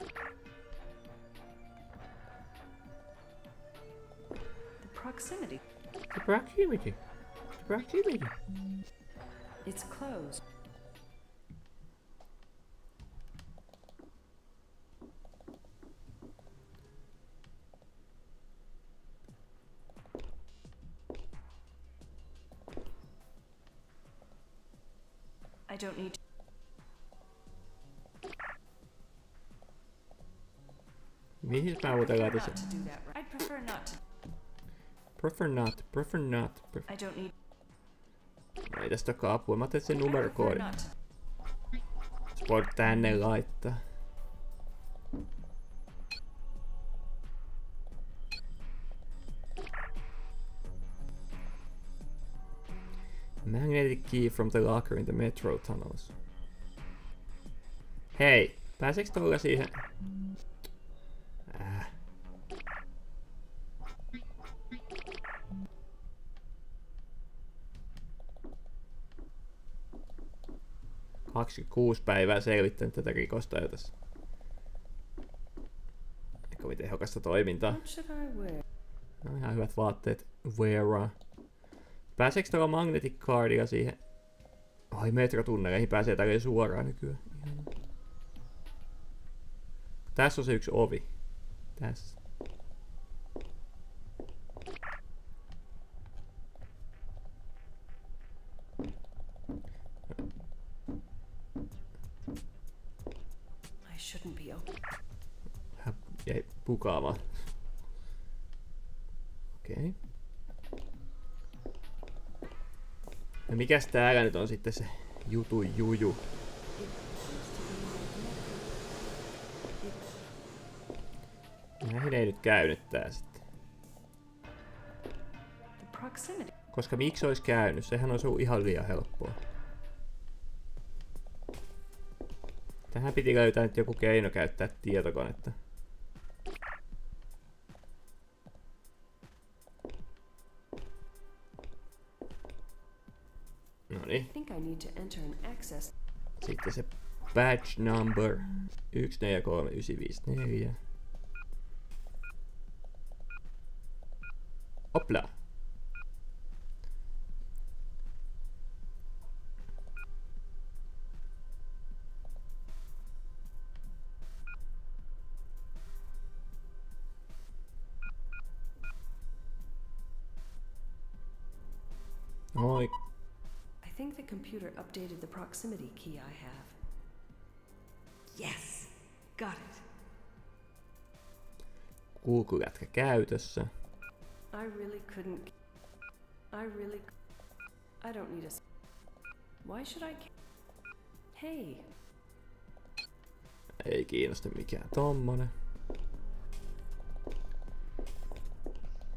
The proximity. The proximity. The proximity. It's closed. I don't need to. Mihin mä muuten laitan sen? Not to do that. I'd prefer not to. Prefer not. Prefer not. I don't need. Ei tästä olekaan apua. Mä otan sen numerokoodin. Not. Sä voit tänne laittaa. Magnetic key from the locker in the metro tunnels. Hei, pääseekö tuolla siihen? Äh. 26 päivää selvittänyt tätä rikosta jo tässä. Eikä kovin tehokasta toimintaa. No ihan hyvät vaatteet. Wear. Pääseekö tuolla magnetic cardilla siihen? Ai metrotunneleihin pääsee tälleen suoraan nykyään. Ihana. Tässä on se yksi ovi. Tässä. Shouldn't be open. Hän jäi pukaamaan. Okei. No mikäs täällä nyt on sitten se juju? Näihin ei nyt käynyt tää sitten. Koska miksi olisi käynyt? Sehän olisi ollut ihan liian helppoa. Tähän piti löytää nyt joku keino käyttää tietokonetta. Noniin. Sitten se badge number 143954. Hopla. Oi. I think the computer updated the proximity key I have. Yes, got it. Kulkulätkä käytössä. I don't need a. Why should I? Hey. Ei kiinnosta mikään tommonen.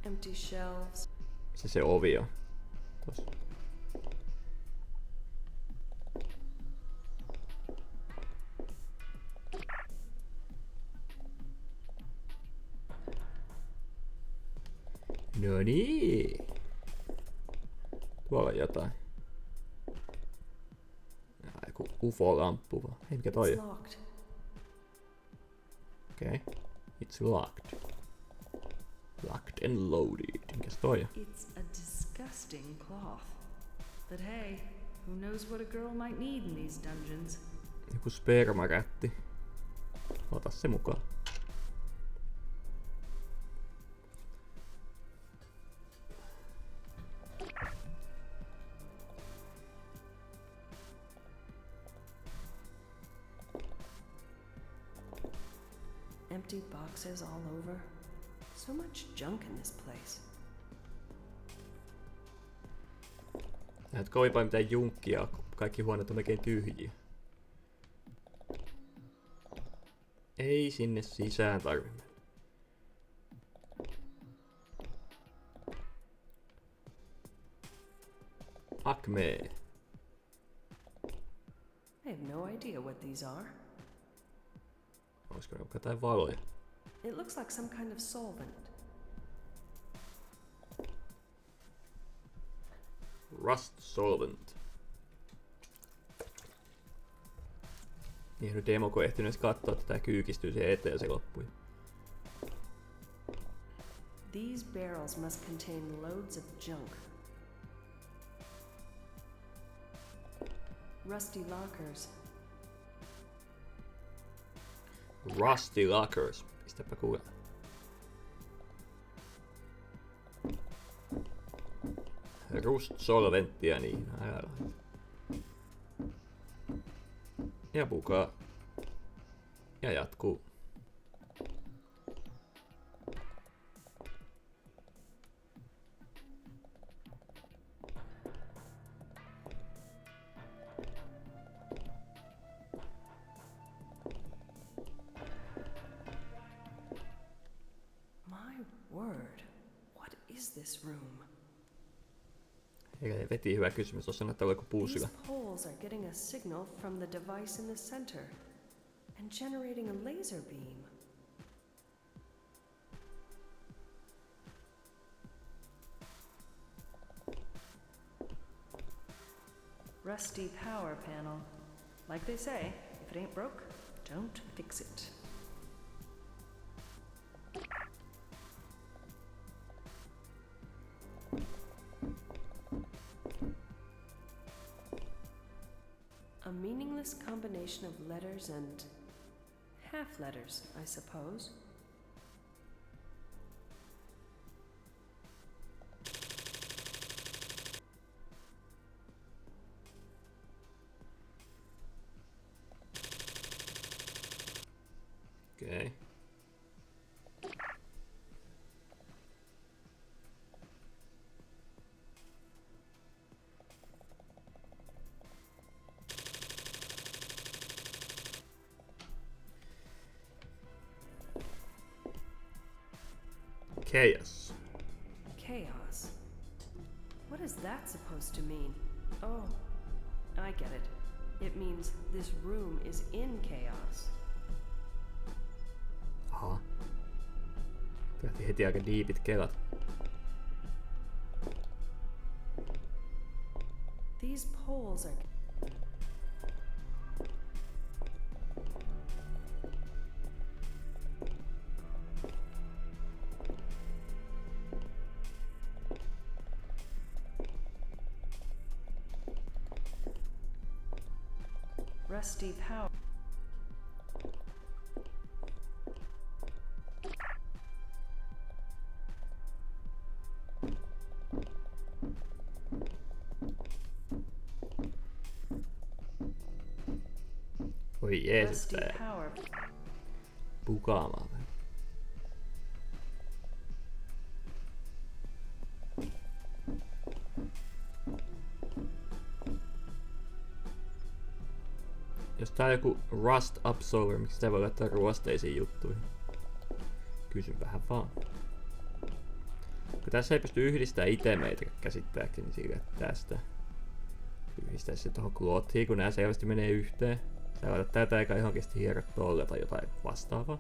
Empty shelves. Se ovi on. Tossa. No niin. Tuolla on jotain. Joku UFO-lamppu vaan. Hei, mikä toi on? Okei. It's locked. Locked and loaded. Mikäs toi on? It's a disgusting cloth. But hey, who knows what a girl might need in these dungeons? Joku spermarätti. Ota se mukaan. empty boxes all over. So much junk in this place. Näet kovin paljon mitään junkkia, kun kaikki huoneet on melkein tyhjiä. Ei sinne sisään tarvi mennä. Acme. I have no idea what these are. Olisiko ne jotain valoja? It looks like some kind of solvent. Rust solvent. Niin nyt demo, kun ehtinyt edes katsoa, että tää kyykistyy siihen eteen ja se loppui. These barrels must contain loads of junk. Rusty lockers. Rusty lockers. Pistäpä kuule. Rust solventtia niin. Älä. Ja pukaa. Ja jatkuu. My word. What is this room? Veti hyvä kysymys. Tuossa näyttää joku puusilla. These poles are getting a signal from the device in the center and generating a laser beam. Rusty power panel. Like they say, if it ain't broke, don't fix it. A meaningless combination of letters and half letters, I suppose. Okay. Chaos. Chaos. What is that supposed to mean? Oh, I get it. It means this room is in chaos. Aha. Lähti heti aika diipit kelat. These poles are... Rusty power. Oi jeesus, Rusty tää power. pukaamaan vähän. Jos tää on joku rust absolver, miksi sitä voi laittaa ruosteisiin juttuihin? Kysyn vähän vaan. Kun tässä ei pysty yhdistämään itemeitä käsittääkseni sillä, että tästä yhdistää se tohon klottiin, kun nää selvästi menee yhteen. Sä laitat tätä eikä ihan oikeesti hierot tolle tai jotain vastaavaa.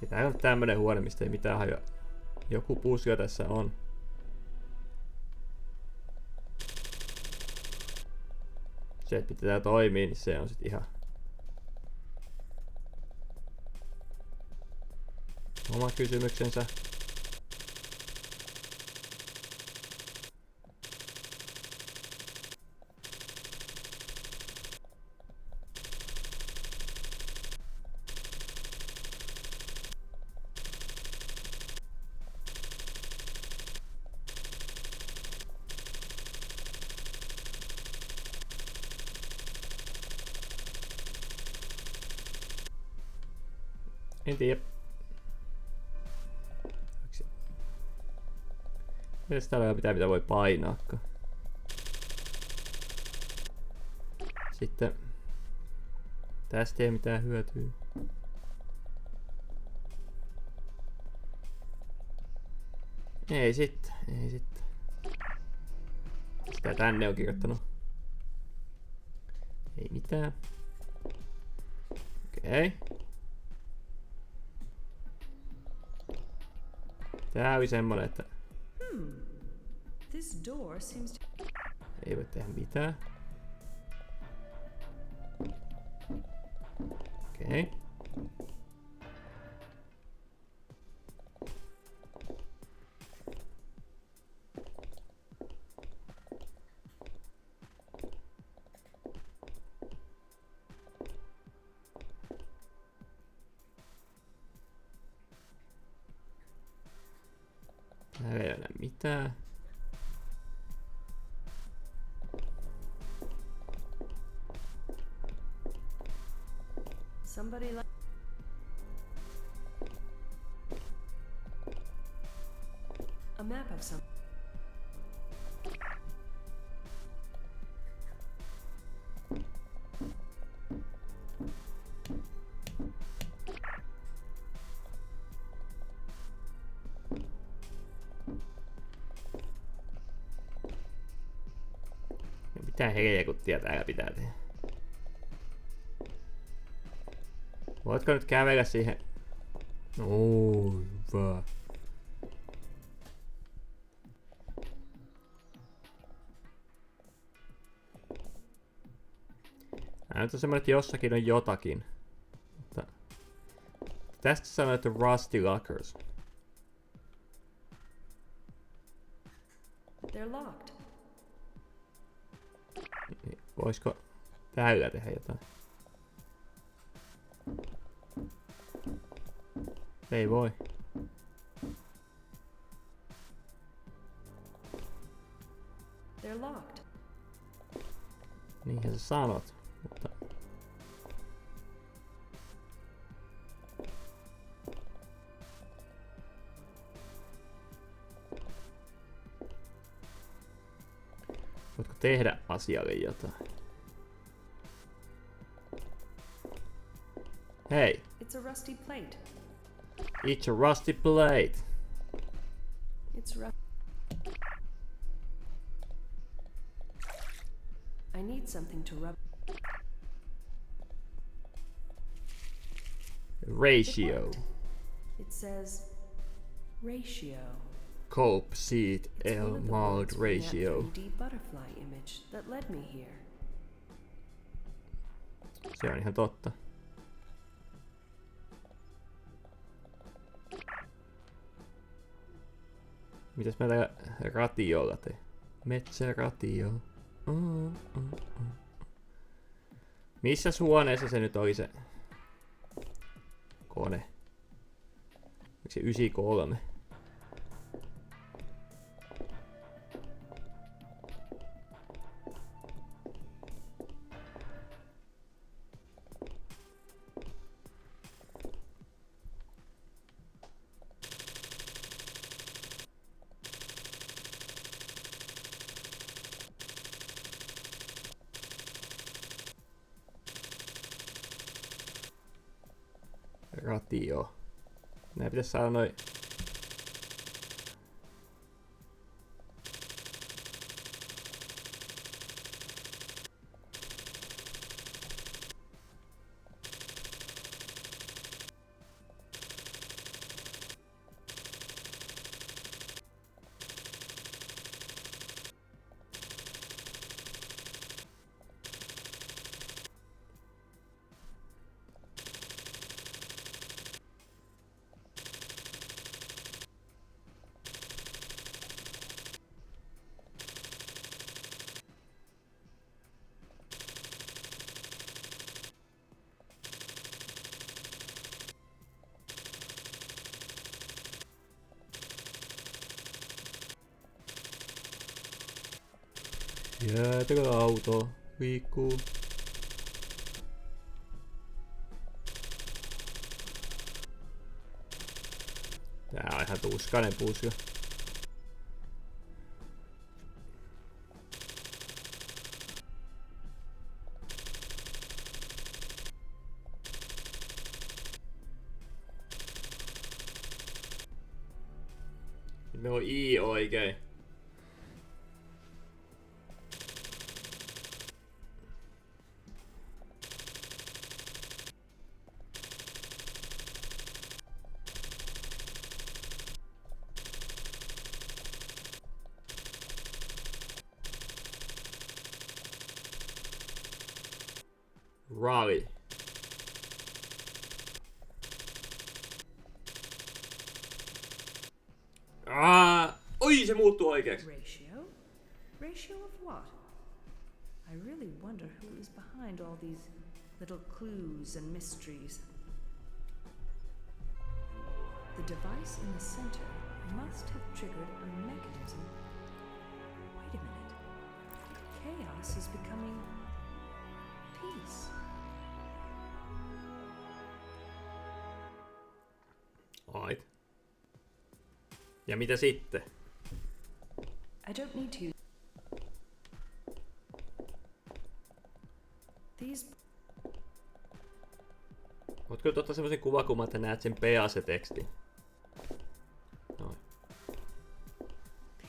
Ja tää on tämmönen huone, mistä ei mitään hajoa. Joku puusio tässä on. Se, että miten tää toimii, niin se on sit ihan oma kysymyksensä. En tiedä. Mitäs täällä pitää mitä voi painaakaan? Sitten tästä ei mitään hyötyä. Ei sitten. Sitä tänne on kirjoittanut. Ei mitään. Okei. Tää oli semmonen, että This door seems to... ei voi tehdä mitään. Okei. Täällä ei ole mitään. Somebody like... A map of some... Mitä helkuttia täällä pitää tehdä? Voitko nyt kävellä siihen? Hyvä. Nyt on semmoinen, että jossakin on jotakin. Mutta tästä sanoo, että rusty lockers. They're locked. Voisiko täällä tehdä jotain? Ei voi. They're locked. Niinhän sä sanot, mutta... Voitko tehdä asialle jotain? Hei! It's a rusty plate. It's a rusty plate. It's I need something to rub. Ratio. It says ratio. Cope seat It's L one of the mod words from that ratio. 3D butterfly image that led me here. Se on ihan totta. Mitäs mä täällä ratiolla teen? Metsäratio. Missä huoneessa se nyt oli se kone? Oliko se 93? Ratio. Nää pitäis saada noin. Jäätäkö auto? Liikkuu. Vähän tuskainen pusio. Nyt meillä on I oikein. Rally. Oi, se muuttuu oikeaksi. Ratio? Ratio of what? I really wonder who is behind all these little clues and mysteries. The device in the center must have triggered a mechanism. Wait a minute. Chaos is becoming peace. Ai. Ja mitä sitten? I don't need to. These. Voitko nyt ottaa semmosen kuvakuvan, että näet sen PAC-tekstin? Noin.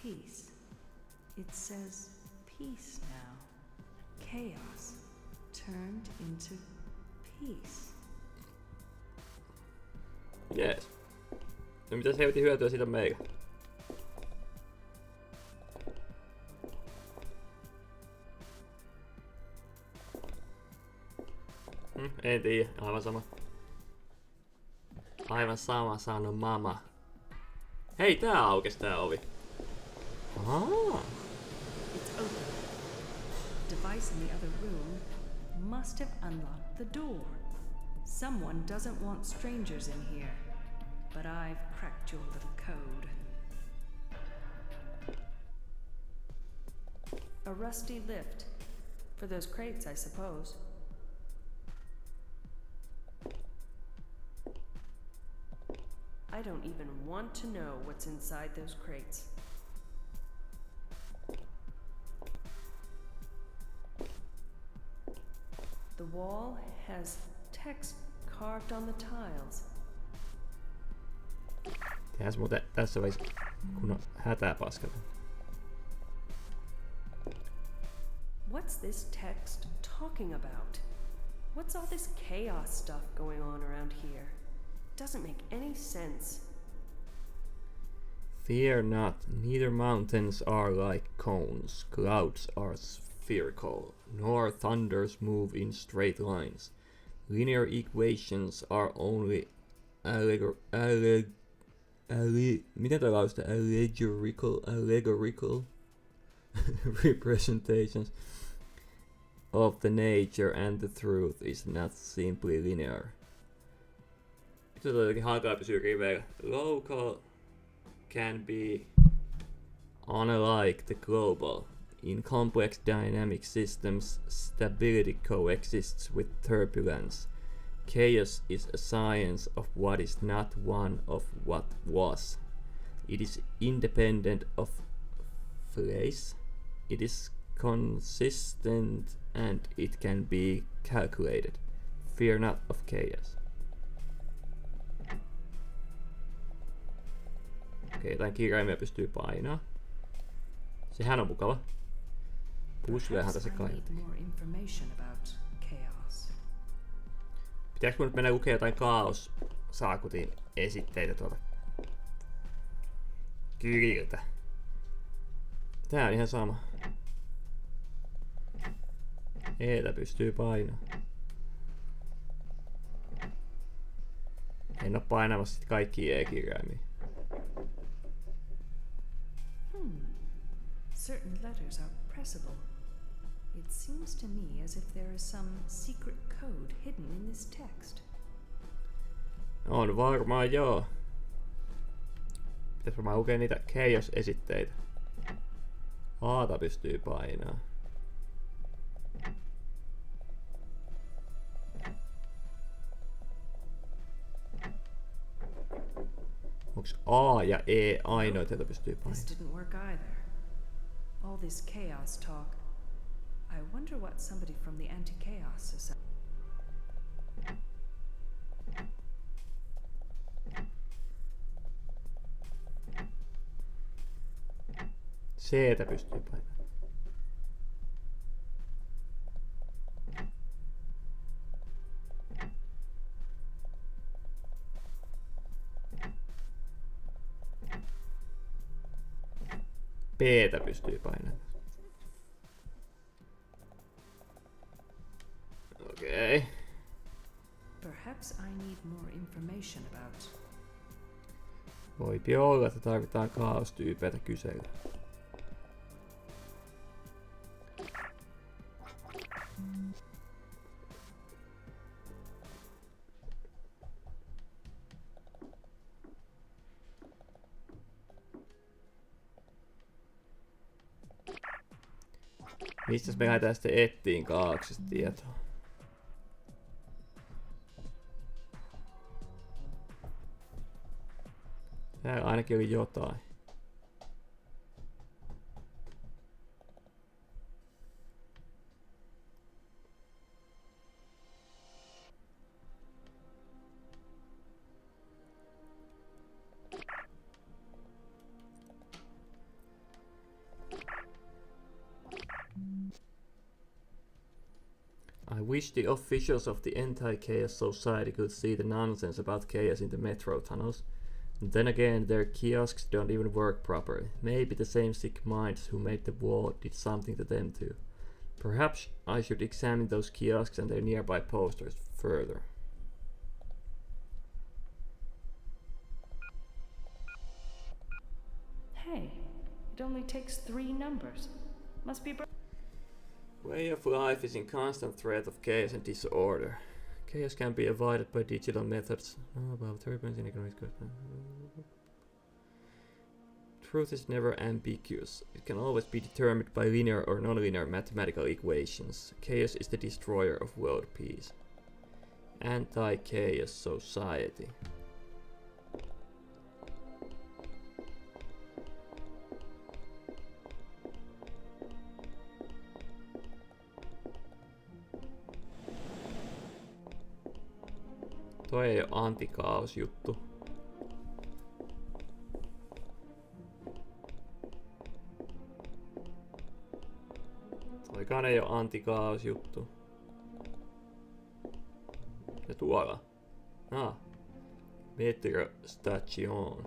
Peace. It says peace now. Chaos turned into peace. Jees. No mitä se hyötyä siitä meikä? En tiedä, aivan sama. Aivan sama sano mama. Hei, tää aukesi tää ovi. Ahaa. It's open. The device in the other room must have unlocked the door. Someone doesn't want strangers in here, but I've cracked your little code. A rusty lift. For those crates, I suppose. I don't even want to know what's inside those crates. The wall has text carved on the tiles. Tehdään muuten tässä vaiheessa kun on hätäpaskata. What's this text talking about? What's all this chaos stuff going on around here? Doesn't make any sense. Fear not, neither mountains are like cones, clouds are spherical, nor thunders move in straight lines. Linear equations are only allegorical representations of the nature, and the truth is not simply linear. Nyt on jotenkin hankalaa pysyä riveillä. Local can be unlike the global. In complex dynamic systems, stability coexists with turbulence. Chaos is a science of what is not one of what was. It is independent of place. It is consistent and it can be calculated. Fear not of chaos. Okei, jotain kirjaimia pystyy painaa. Sehän on mukava. Pusleahan tässä kaivattiin. Pitääkö mun nyt mennä lukemaan jotain kaos-saakutin esitteitä tuolta kyliltä? Tää on ihan sama. Eetä pystyy painaa. En oo painamassa sit kaikkia E-kirjaimia. Certain letters are pressable. It seems to me as if there is some secret code hidden in this text. On varmaan joo. Pitäis varmaan lukea niitä Chaos-esitteitä. Aata pystyy painaa. Onks A ja E ainoita, joita pystyy This painamaan? didn't work either. All this chaos talk. I wonder what somebody from the anti-chaos society. C:tä pystyy painamaan. P:tä pystyy painamaan. Okei. Okay. Perhaps I need more information about. Voipi olla, että tarvitaan kaostyypeitä kysellä. Mistäs me lähdetään sitten ettiin kaauksesta tietoa? Täällä ainakin oli jotain. I wish the officials of the anti-chaos society could see the nonsense about chaos in the metro tunnels. And then again, their kiosks don't even work properly. Maybe the same sick minds who made the wall did something to them too. Perhaps I should examine those kiosks and their nearby posters further. Hey, it only takes 3 numbers. Must be. Way of life is in constant threat of chaos and disorder. Chaos can be avoided by digital methods. Truth is never ambiguous. It can always be determined by linear or nonlinear mathematical equations. Chaos is the destroyer of world peace. Anti-chaos society. Toi ei oo antikaos-juttu. Toikaan ei oo antikaos-juttu. Ja tuolla. Metro Station.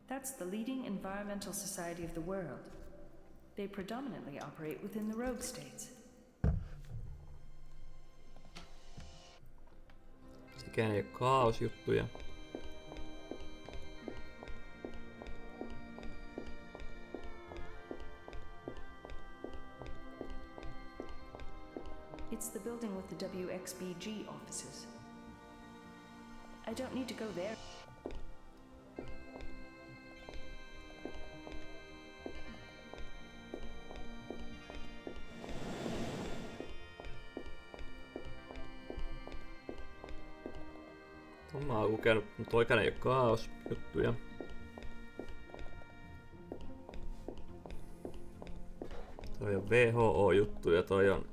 That's the leading environmental society of the world. They predominantly operate within the rogue states. Sekään ei oo kaosjuttuja. It's the building with the WXBG offices. I don't need to go there. Mä oon lukenut, mutta toikana ei oo kaosjuttuja. Toi on WHO-juttuja, toi on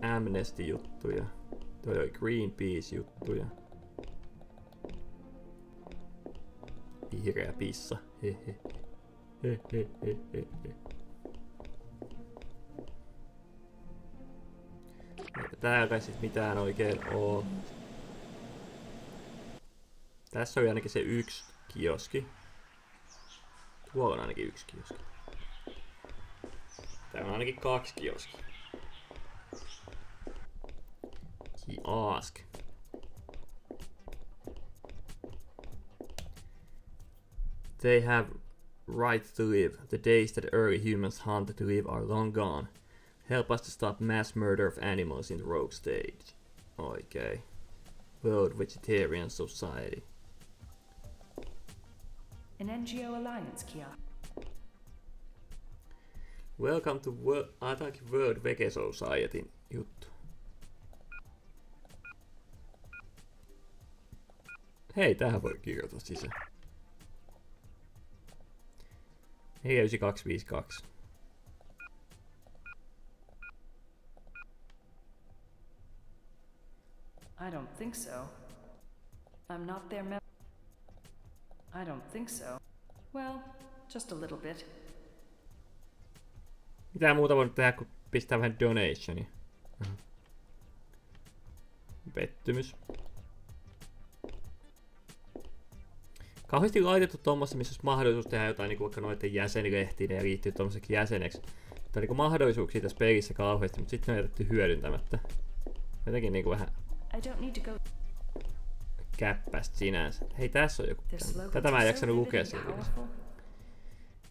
Amnesty-juttuja, toi on Greenpeace-juttuja. Vihreä pissa. Hehe. Hehehehe. Eipä täällä siis mitään oikein oo. Tässä oli ainakin se yksi kioski. Tuolla on ainakin yksi kioski. Täällä on ainakin 2 kioskia. Kiosk. They have right to live. The days that early humans hunted to live are long gone. Help us to stop mass murder of animals in the rogue stage. Oikein. World Vegetarian Society. An NGO alliance kiosk. Welcome to World Vege Societyn juttu. Hei, tähän voi kirjoittaa sisään. 49252. I don't think so. I'm not their member. I don't think so. Well, just a little bit. Mitä muuta voi tehdä, kun pistää vähän donationia? Pettymys. Kauheasti laitettu tommossa, missä olisi mahdollisuus tehdä jotain niin vaikka noiden jäsenlehtiin ja liittyy tommoseksi jäseneksi. Tää on niin mahdollisuuksia tässä pelissä kauheasti, mutta sitten ne on jätetty hyödyntämättä. Jotenkin niin vähän käppästä sinänsä. Hei, tässä on joku. Tätä mä en jaksanut lukea sen.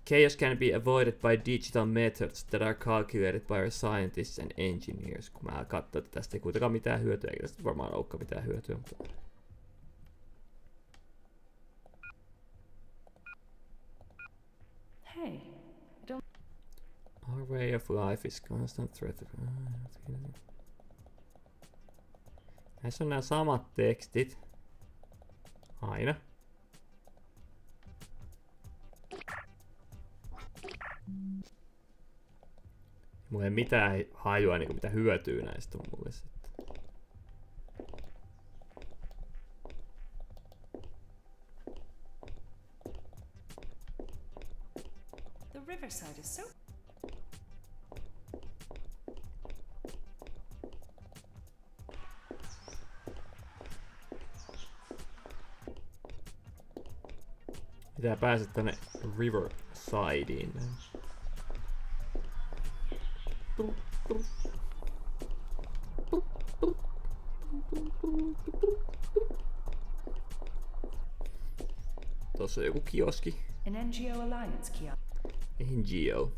Chaos can be avoided by digital methods that are calculated by our scientists and engineers. Kun mä katsoin, että tästä ei kuitenkaan mitään hyötyä, eikä tästä varmaan olekaan mitään hyötyä. Mutta... Hey, our way of life is constant threat. Näissä on nämä samat tekstit. Aina. Mulla ei mitään hajua, niin mitä hyötyy näistä on mulle sitten. the riverside is so... Pitää päästä tänne Riversideen. Tossa on joku kioski. An NGO Alliance kiosk. NGO.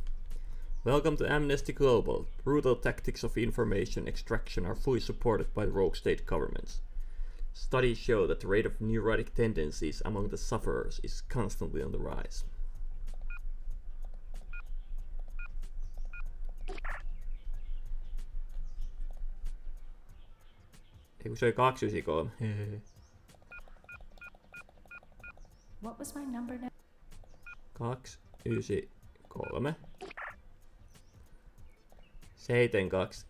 Welcome to Amnesty Global. Brutal tactics of information extraction are fully supported by the rogue state governments. Studies show that the rate of neurotic tendencies among the sufferers is constantly on the rise. Ei kun se oli 293. What was my number now? 293 72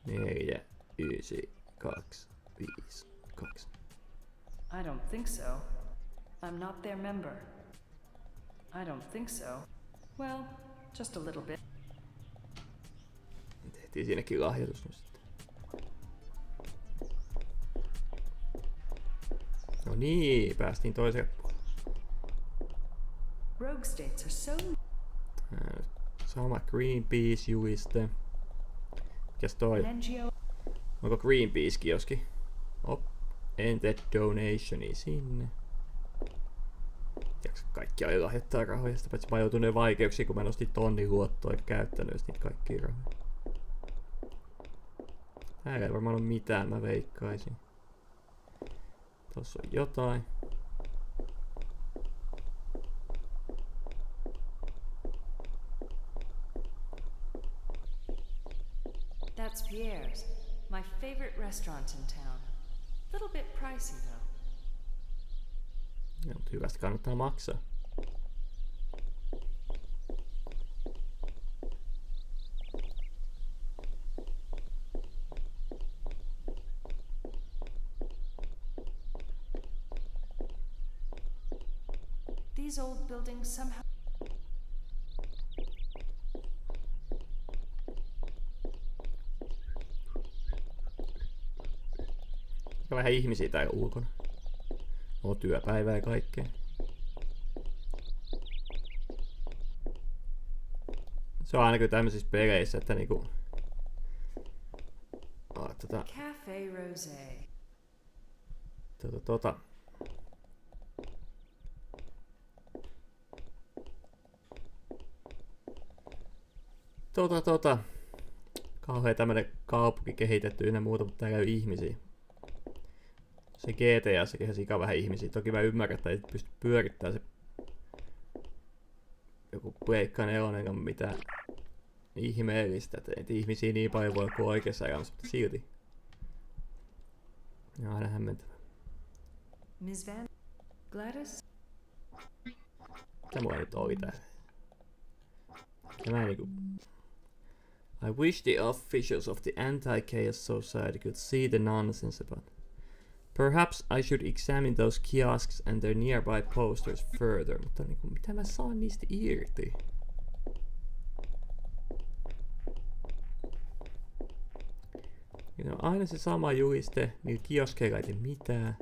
4 9 2 5 2. I don't think so. I'm not their member. I don't think so. Well, just a little bit. Tehtiin siinäkin lahjoitus nyt sitten. No niin, päästiin toiseen puolelle. Rogue states are so... Sama Greenpeace-juiste. Mikäs toi? NGO... Onko Greenpeace-kioski? Op. Enter donationi sinne. Jaksa kaikki aina lahjoittaa rahoja, sitä paitsi mä joutuneen vaikeuksiin, kun mä nostin tonnin luottoa eikä käyttänyt niitä kaikkia rahoja. Täällä ei varmaan ole mitään, mä veikkaisin. Tossa on jotain. That's Pierre's, my favorite restaurant in town. Little bit pricey though. Ja, mutta hyvästä kannattaa maksaa. These old buildings somehow... Ja vähän ihmisiä täällä ulkona. On työpäivää ja kaikkea. Se on aina kyllä tämmöisissä peleissä, että niinku... Cafe Rosé. Kauhea tämmönen kaupunki kehitetty ynnä muuta, mutta täällä ei ole ihmisiä. Se GTA:ssa kehäsi vähän ihmisiä. Toki mä ymmärrän, että ei pysty pyörittämään se joku Pleikka 4 eikä mitään ihmeellistä, että ihmisiä niin paljon voi kuin oikeassa elämässä, mutta silti. Ja aina hämmentävä. Miss Van Gladys? Mitä mulla nyt oli täällä? Tämä niinku... I wish the officials of the Anti-Chaos Society could see the nonsense about. Perhaps I should examine those kiosks and their nearby posters further. Mutta niinku, mitä mä saan niistä irti? No, aina se sama juliste, niillä kioskeilla ei tee mitään.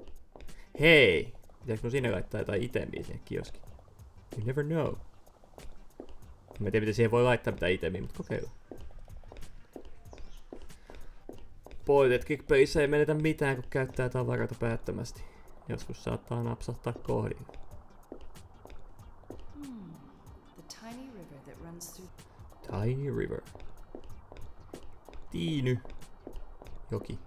Hei! Pitäisikö mun sinne laittaa jotain itemiä siihen kioskiin? You never know. Mä en tiedä, miten siihen voi laittaa mitään itemiä, mutta kokeilla. Pointed kickpeissä ei menetä mitään, kun käyttää tavaroita päättömästi. Joskus saattaa napsahtaa kohdin. The tiny river that runs through. Tiny river. Tiiny. Joki.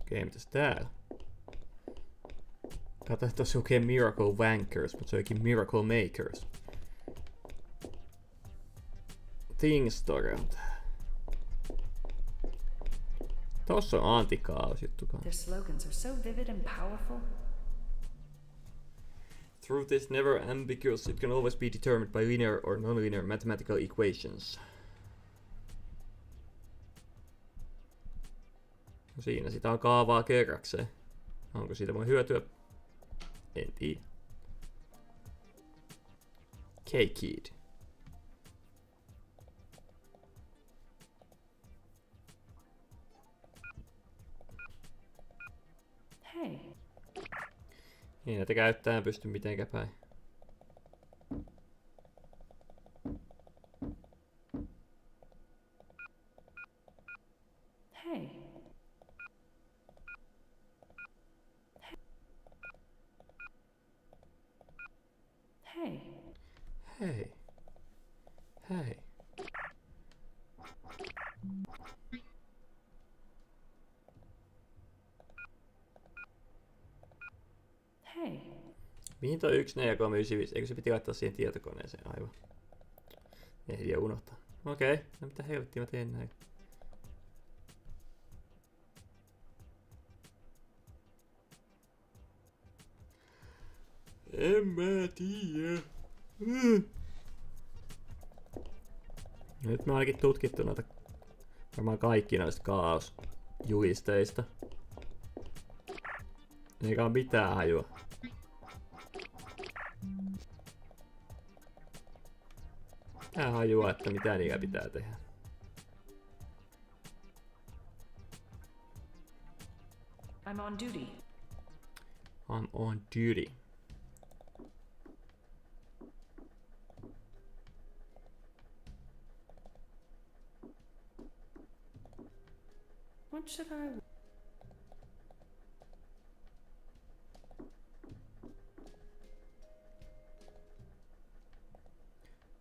Okei, mitäs täällä? Kato, että tossa lukee Miracle Wankers, mutta se onkin Miracle Makers. Thing Story on tää. Tossa on anti-chaos juttu Their kanssa. slogans are so vivid and powerful. Truth is never ambiguous. It can always be determined by linear or nonlinear mathematical equations. No siinä sitä on kaavaa kerrakseen. Onko siitä voi hyötyä? En tiedä. K-Kid. Hey, Ei näitä käyttää pysty mitenkään päin. hey. Hey, Hei. Hei. hey. Mihin toi 1495? Eikö se piti laittaa siihen tietokoneeseen? Aivan. Ehdiä unohtaa. Okei. No mitä helvettiä mä teen näin? En mä tiedä. Nyt mä ainakin tutkittu noita varmaan kaikki näistä kaosjulisteista. Eikä oo mitään hajua. Mitään hajua, että mitä niillä pitää tehdä. I'm on duty. I'm on duty. What should I?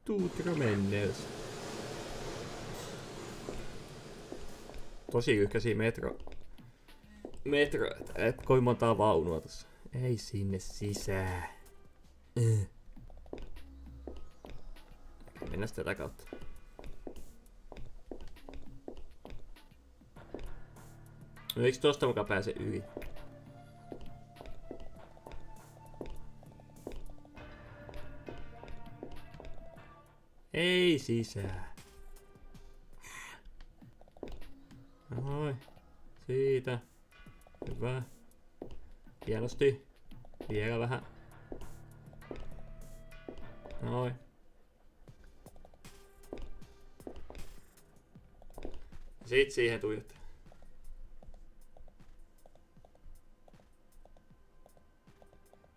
Tuutra mennees. Tosi yhkäisiä metro, et kovin montaa vaunua tossa. Ei sinne sisään. Mennään tätä kautta. No eiks tosta mukaan pääse yli? Ei sisään. Noin. Siitä. Hyvä. Hienosti. Vielä vähän. Noin. Sit siihen tuijottaa.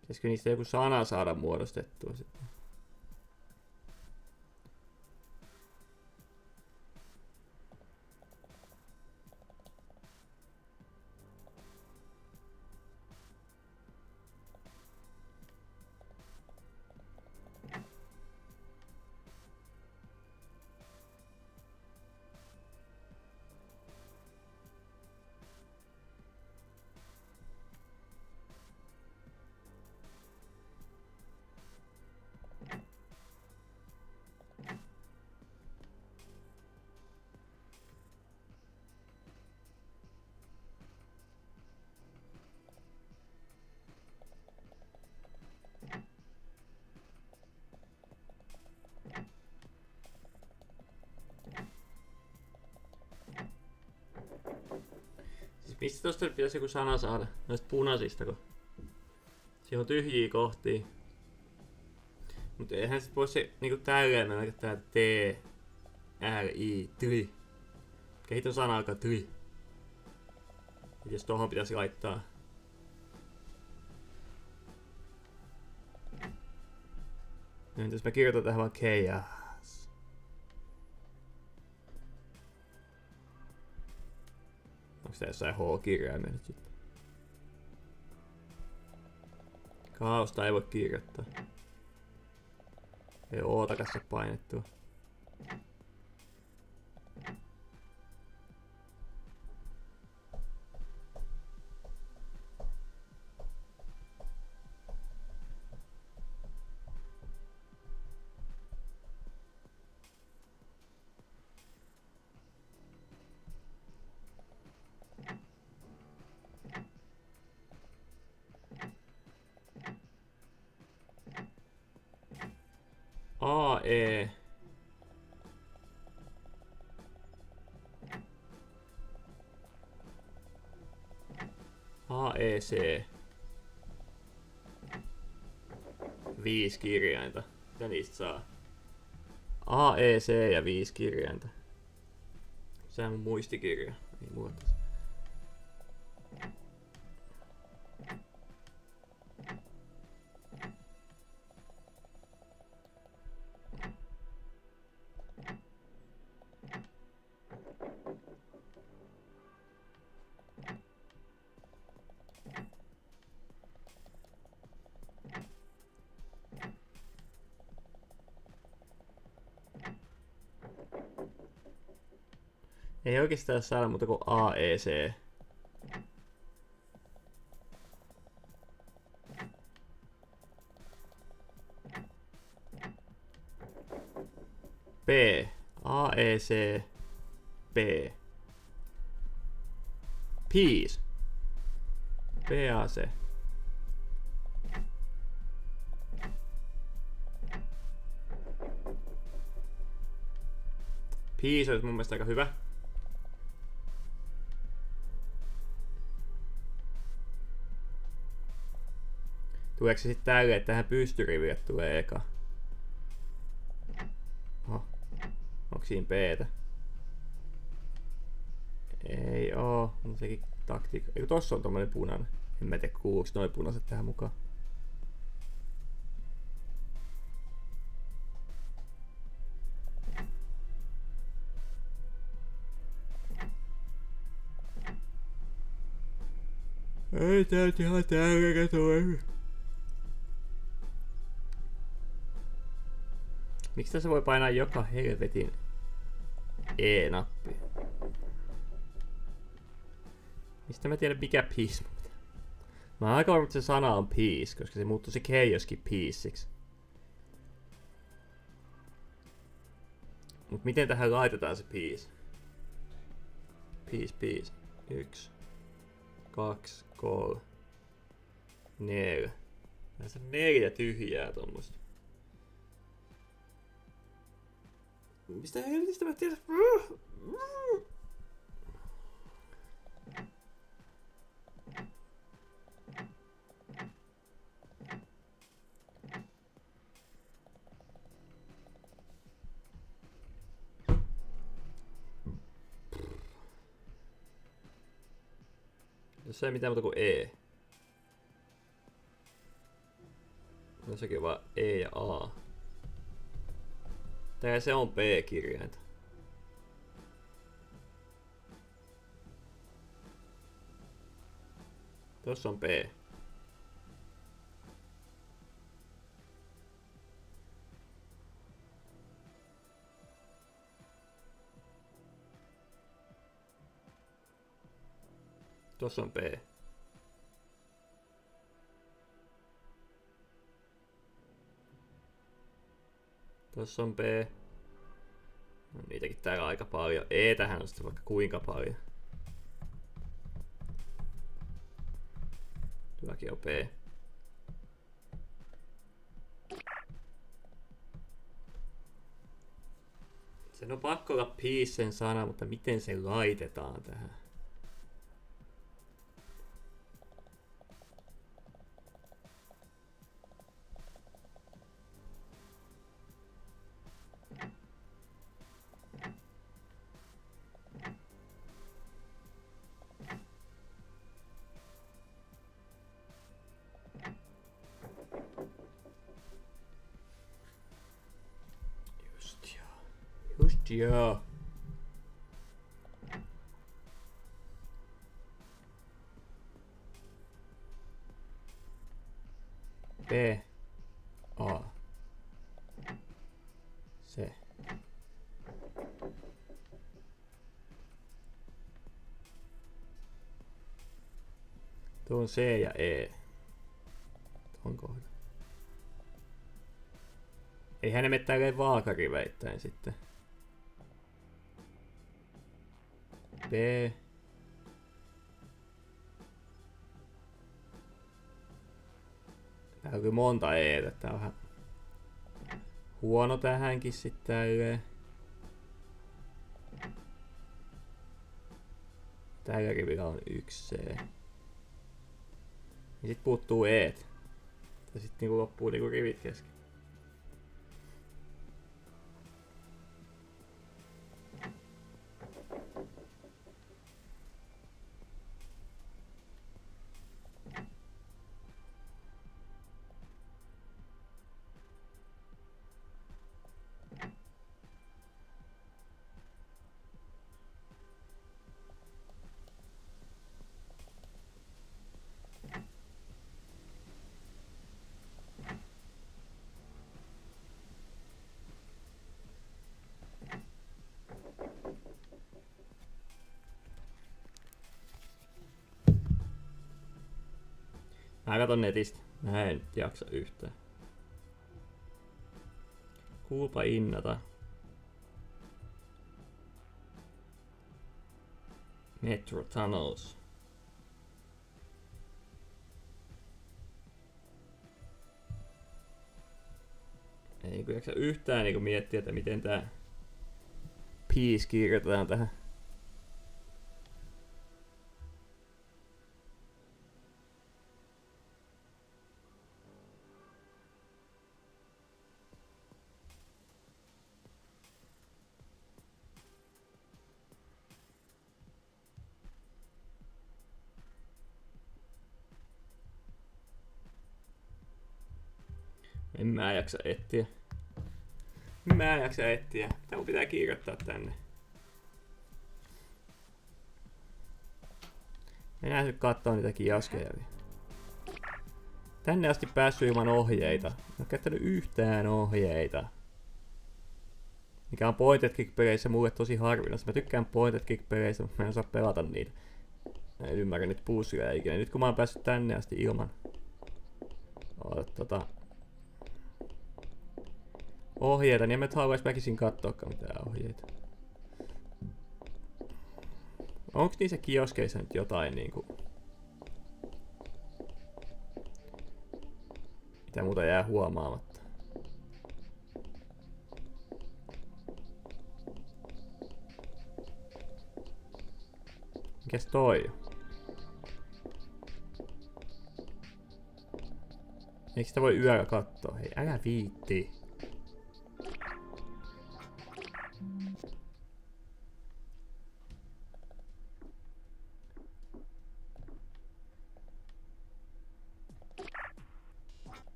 Pitäisikö niistä joku sana saada muodostettua sitten? Mistä tosta pitäisi joku sana saada? Noista punaisista, kun siinä on tyhjiä kohtia. Mut eihän sit voi se niinku tälleen mennä tää T, R, I, tri. Kehitön sana alkaa tri. Et jos tohon pitäisi laittaa. No entäs mä kirjoitan tähän vaan chaos. Onks tää jossain H-kirjaimia nyt sitten? Kaaosta ei voi kirjoittaa. Ei ootakas se painettua. A, E. A, E, C. 5 kirjainta. Mitä niistä saa? A, E, C ja 5 kirjainta. Sehän on mun muistikirja. Ei mulla tässä. Ei oikeastaan saada muuta kuin AEC. P. AEC. P. Peace. PAC. Peace olisi mun mielestä aika hyvä. Tuleeko se sitten tälleen, että tähän pystyriviille tulee eka? Oho. Onko siinä P:tä? Ei oo. On sekin taktiikka. Eikö tossa on tommonen punainen? En mä tiedä kuuluuko noin punaiset tähän mukaan. Ei tää nyt ihan tälleen toimi. Miksi tässä voi painaa joka helvetin E-nappi? Mistä mä tiedän mikä peace? Mä oon aika varma, että se sana on peace, koska se muuttui se chaoskin peaceiksi. Mut miten tähän laitetaan se peace? Peace. 1, 2, 3, 4. Tässä on 4 tyhjää tommoista. Mistä helvetistä mä tiedän? Jos ei mitään muuta kuin E. No sekin on vaan E ja A. Tää se on P-kirjainta. Tossa on P. Tossa on P. Tossa on P. No, niitäkin täällä on aika paljon. E tähän on sitten vaikka kuinka paljon. Tuokin on P. Sen on pakko olla peace sen sana, mutta miten se laitetaan tähän? Joo. B. A. C. Tuo on C ja E. Tuon kohdalla. Eihän ne mene tälleen vaakariväittäin sitten. B. Tää on kyllä monta E:tä. Tää on vähän huono tähänkin sitten tälleen. Tällä rivillä on 1 C. Ja sit puuttuu E:t. Ja sit niinku loppuu niinku rivit kesken. Mä katon netistä. Mä en jaksa yhtään. Culpa Innata. Metro Tunnels. Ei kyllä jaksa yhtään niinku miettiä, että miten tää piece kirjoitetaan tähän. En mä jaksa etsiä. Mitä mun pitää kirjoittaa tänne? Mennään nyt kattoo niitä kioskeja. Tänne asti päässyt ilman ohjeita. Mä oon käyttänyt yhtään ohjeita. Mikä on point and click -peleissä mulle tosi harvinaista. Mä tykkään point and click -peleissä, mutta mä en osaa pelata niitä. Mä en ymmärrä nyt puzzleja ikinä. Nyt kun mä oon päässyt tänne asti ilman ohjeita, niin en mä haluais väkisin katsoakaan mitään ohjeita. Onks niissä kioskeissa nyt jotain niinku... mitä muuta jää huomaamatta? Mikäs toi? Eikö sitä voi yöllä katsoa? Hei, älä viitti.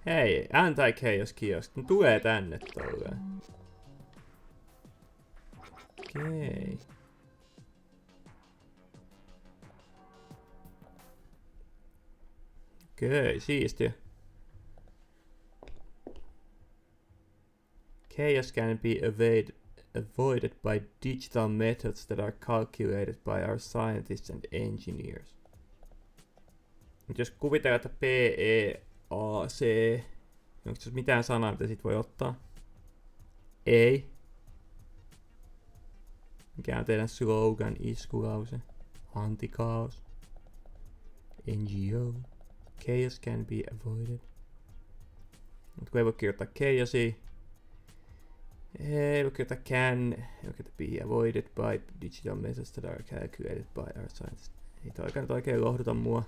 Hei, anti-chaos kiosk. Ne tulee tänne tolleen. Okei. Okei, siistiä. Chaos can be avoided by digital methods that are calculated by our scientists and engineers. Mut jos kuvitellaan, että P, E, A, C, onko tässä mitään sanaa, mitä sit voi ottaa? Ei. Mikä on teidän slogan, iskulause? Antikaos. NGO. Chaos can be avoided. Mut kun ei voi kirjoittaa chaosia. Ei voi kirjoittaa can. Ei voi kirjoittaa be avoided by digital methods that are calculated by our scientists. Ei toi nyt oikein lohduta mua.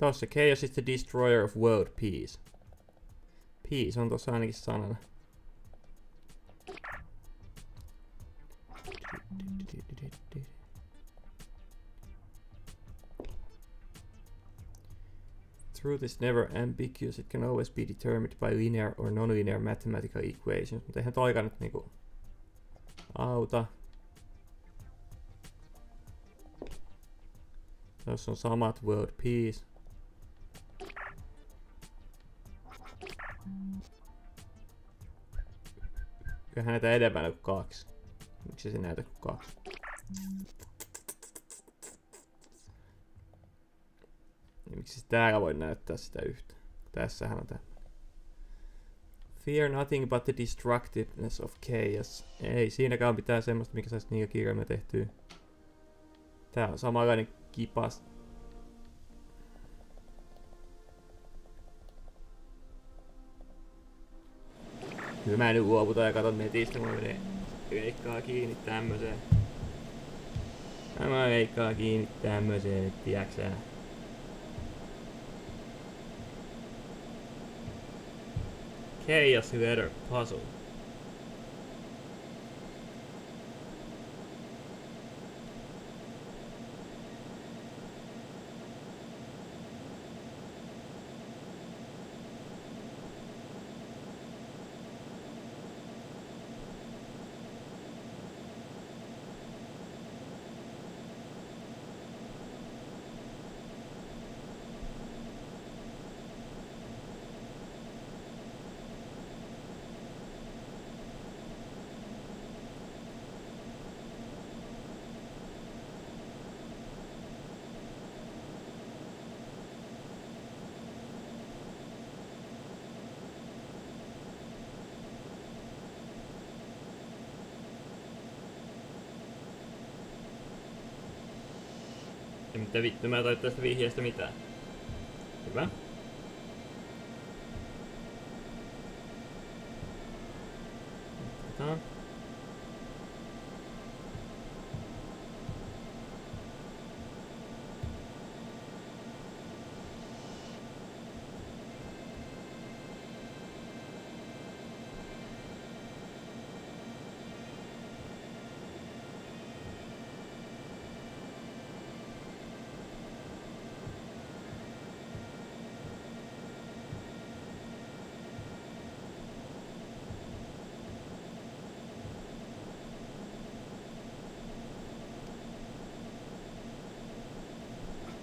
Tossa chaos is the destroyer of world peace. Peace on tossa ainakin sanana. Truth is never ambiguous, it can always be determined by linear or non-linear mathematical equations. Mutta eihän toika nyt niinku auta. Tuossa on samat world peace. Kyllähän näitä edempänä kuin 2. Miksi se näytä kuin 2? Ja miksi täällä voi näyttää sitä yhtä? Tässähän on tämä. Fear nothing but the destructiveness of chaos. Ei siinäkään mitään semmoista, mikä saisi niillä kirjaimia tehtyä. Tää on samanlainen kipas. Kyllä mä nyt luovutan ja katon netistä, kun mä menen leikkaa kiinni tämmöseen. Mä leikkaa kiinni tämmöseen, tiiäksä. Chaos letter puzzle. Ja mitä vittu, mä en tajua tästä vihjeestä mitään. Hyvä. Otetaan.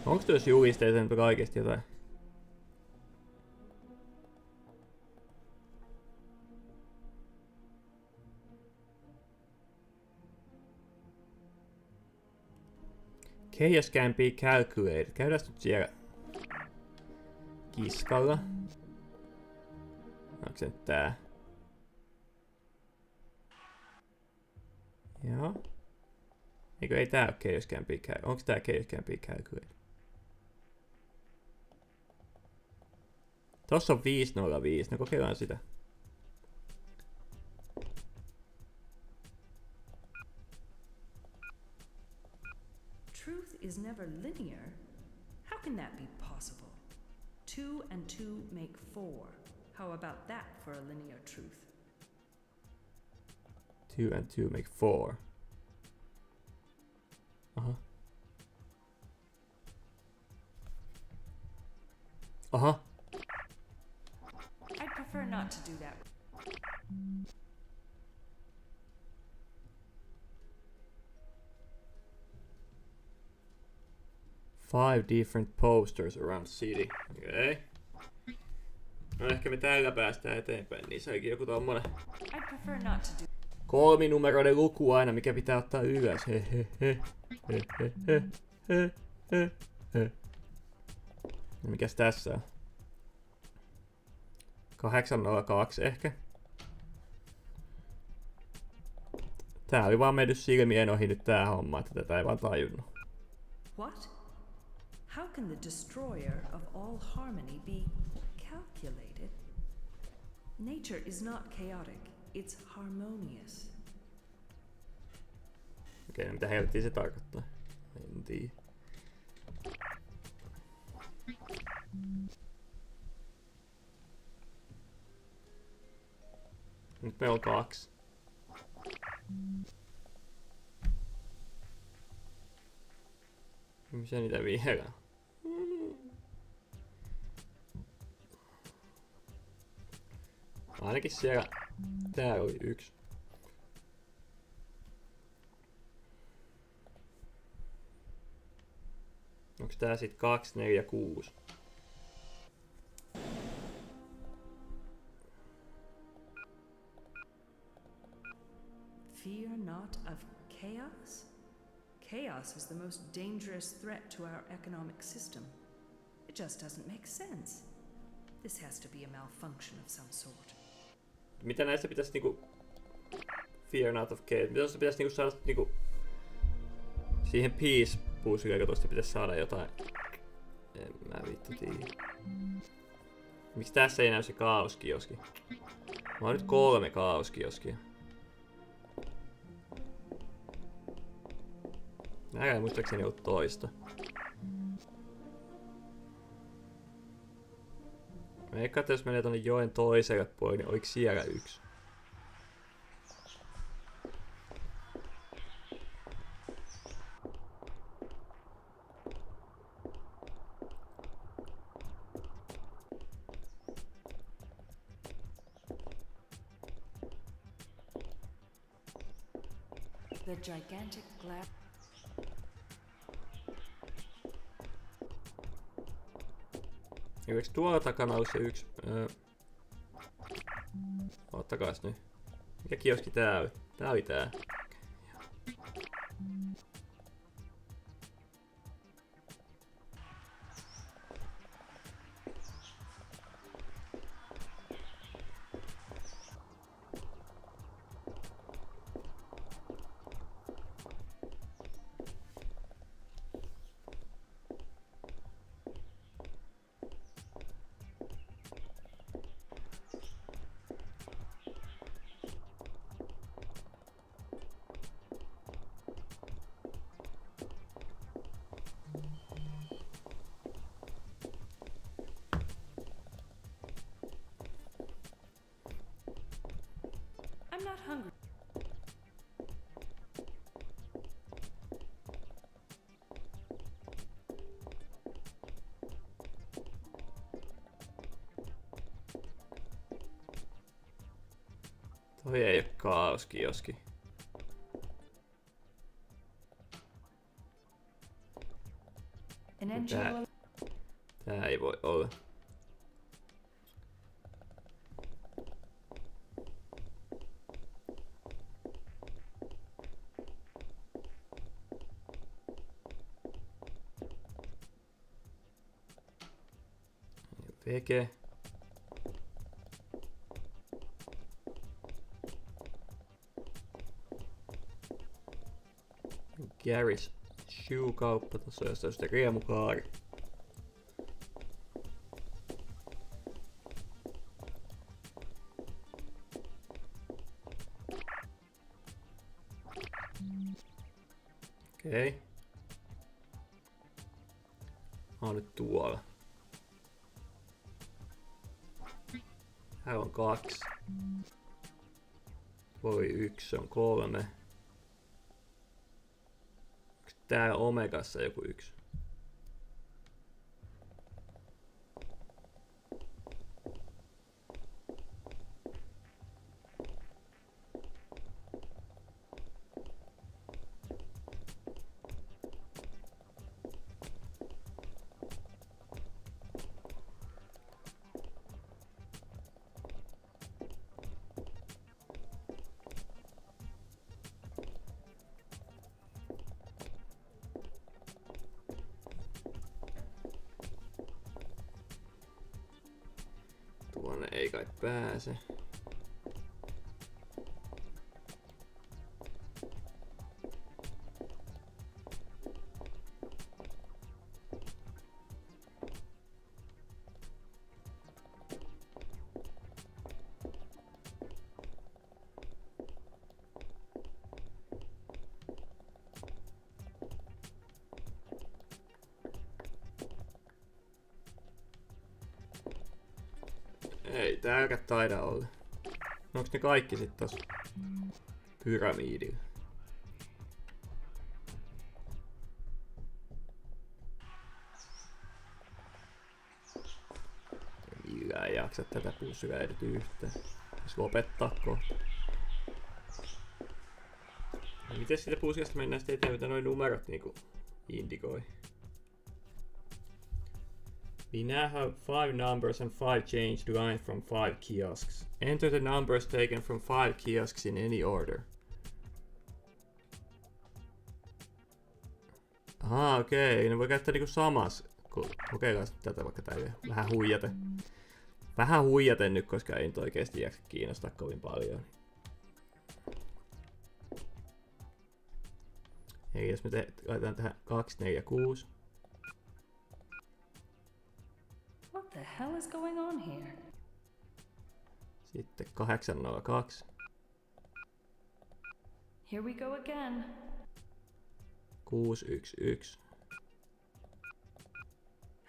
Onks tuossa julisteita nyt kaikesti jotain? Chaos can be calculated. Käydään nyt siellä kiskalla. Onko se nyt tää? Joo. Eikö ei tää oo Chaos can be calculated? Onks tää Chaos can be calculated? Tossa on 505, no kokeillaan sitä. Truth is never linear. How can that be possible? 2 and 2 make 4. How about that for a linear truth? 2 and 2 make 4. Aha. Aha. I'd prefer not to do that. Five different posters around city. Okei. Okay. No ehkä me tällä päästään eteenpäin, niin se onkin joku tommonen I'd prefer not to do. kolminumeroinen luku aina, mikä pitää ottaa ylös. No mikäs tässä on? 802 ehkä. Tää oli vaan mennyt silmien ohi nyt tää homma, että tätä ei vaan tajunnut. What? How can the destroyer of all harmony be calculated? Nature is not chaotic, it's harmonious. Okei, no mitä helvettiä se tarkoittaa? En tiedä. Nyt meillä on 2. Missä niitä vielä on? Ainakin siellä. Täällä oli 1. Onks tää sit 2, 4, 6? Fear not of chaos? Chaos is the most dangerous threat to our economic system. It just doesn't make sense. This has to be a malfunction of some sort. Mitä näistä pitäisi niinku... Fear not of chaos. Mitä tuosta pitäisi niinku saada niinku... Siihen peace puusykäkö tuosta pitäisi saada jotain... En mä vittu tiedä. Miksi tässä ei näy se kaoskioski? Mä oon nyt 3 kaoskioskia. Nää ei muistaakseni ollut toista. Mä eikä jos menee tonne joen toiselle puolelle, niin oliko siellä 1? The gigantic glass. Eikö tuolla takana ollut se 1? Ottakaas nyt. Mikä kioski tää oli? Tää oli tää. I'm not hungry. Toi ei oo kaoskioski. Tää ei voi olla. Veke. Gary's shoe-kauppa tossa on jostain sitten riemukaari. Okei. Okay. Mä oon nyt tuolla. Täällä on 2. Voi 1, se on 3. Onks täällä Omegassa joku 1? Tuonne ei kai pääse. ei tääkään taida olla. Onks ne kaikki sit tossa pyramiidilla? Millään ei jaksa tätä pussyä edes yhtään. Pitäis lopettaa kohta. Miten siitä puskasta mennään sitten eteenpäin, mitä noi numerot niinku indikoi? We now have 5 numbers and 5 change derived from 5 kiosks. Enter the numbers taken from 5 kiosks in any order. Okei, ne voi käyttää niinku samas. Kokeillaan tätä vaikka tälleen. Vähän huijaten nyt, koska ei nyt oikeesti jaksa kiinnostaa kovin paljon. Eli jos me laitetaan tähän 246. What the hell is going on here? Sitten 802. Here we go again. 611.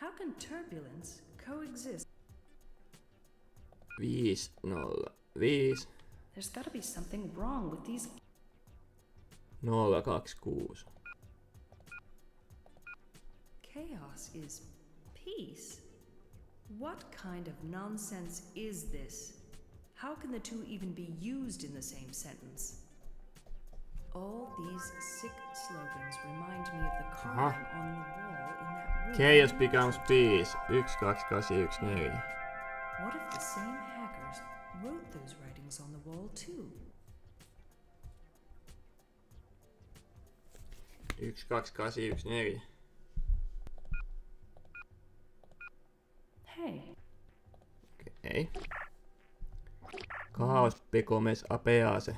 How can turbulence coexist? 505. There's gotta be something wrong with these. 026. Chaos is peace. What kind of nonsense is this? How can the two even be used in the same sentence? All these sick slogans remind me of the carving on the wall in that room. Chaos becomes peace. 12814. What if the same hackers wrote those writings on the wall too? 12814. Hey, Okei. Chaos becomes apease.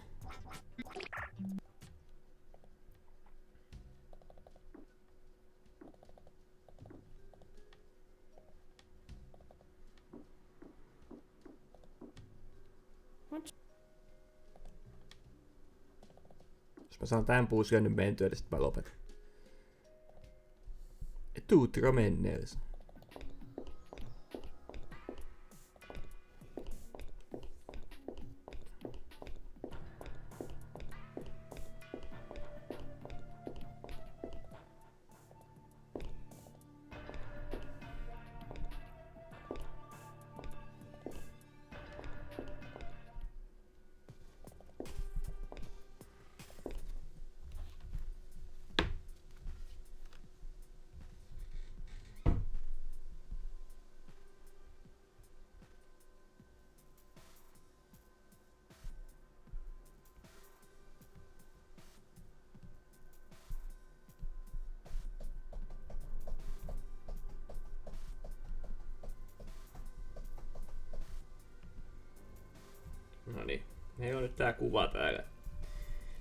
Jos mä saan tän puusia nyt mentyä, niin sit mä lopetan. Tutro menneels. Noniin, meillä on nyt tää kuva täällä.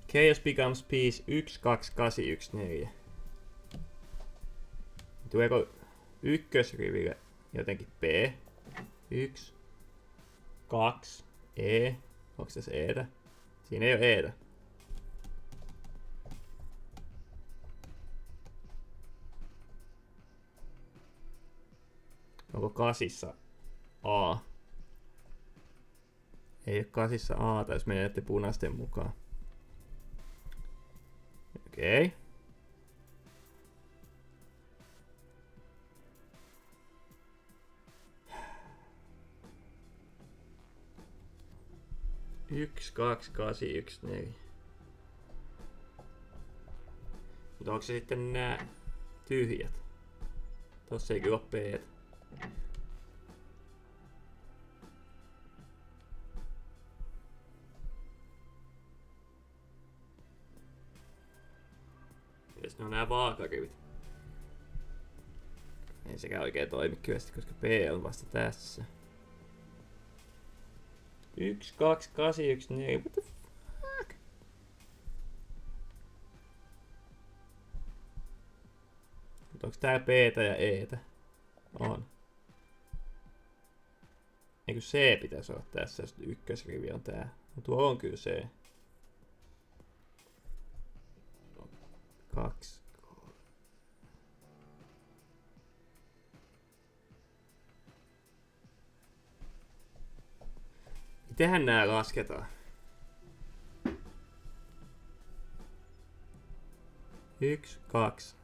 Chaos becomes peace 12814. Tuleeko ykkösriville jotenkin P? 1, 2, E. Onko tässä Etä? Siinä ei ole Etä. Onko kasissa A? Ei ole kasissa A, jos menette punaisten mukaan. Okei. Yksi, 2, 8, 1, 4. Mutta onko se sitten nää tyhjät? Tossa ei kyllä ole P. Ne on nää vaakarivit. Ei sekään oikein toimi kyllä, koska P on vasta tässä. 1, 2, 8, 1, 4. What the fuck? Mutta onks tää P:tä ja Etä? On. Eikö C pitäisi olla tässä, jos ykkösrivi on tää? No tuo on kyllä C. 2. Mitenhän nää lasketaan? 1, 2.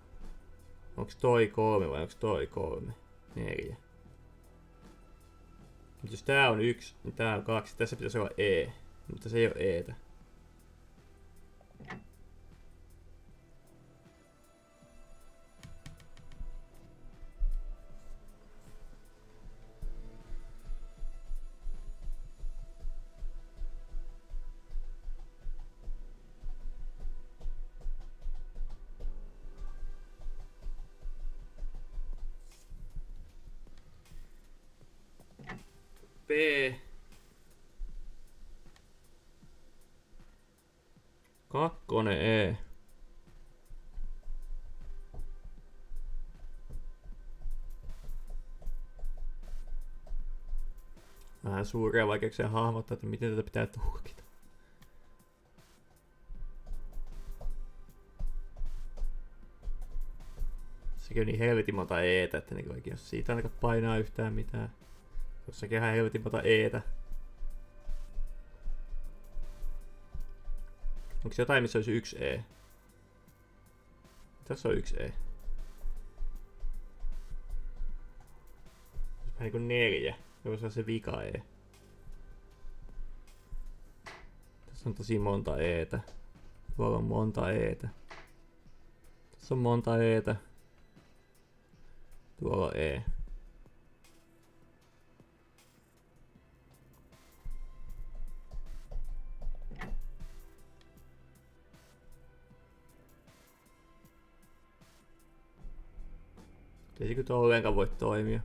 Onks toi 3 vai onks toi 3? 4. Mut jos tää on 1, niin tää on 2. Tässä pitäisi olla E. Mutta se ei oo Etä. P. Kakkonen E. Vähän suuria vaikeuksia hahmottaa, että miten tätä pitää tulkita. Sekin on niin helvetin monta Etä, että niin oikein, jos siitä ainakaan painaa yhtään mitään. Jossakin ihan helvetin monta Etä. Onko jotain, missä olisi 1 E? Tässä on 1 E. Vähän niinku 4. Se voisi olla se vika E. Tässä on tosi monta Etä. Tuolla on monta Etä. Tässä on monta Etä. Tuolla on E. Ei se kyllä ollenkaan voi toimia.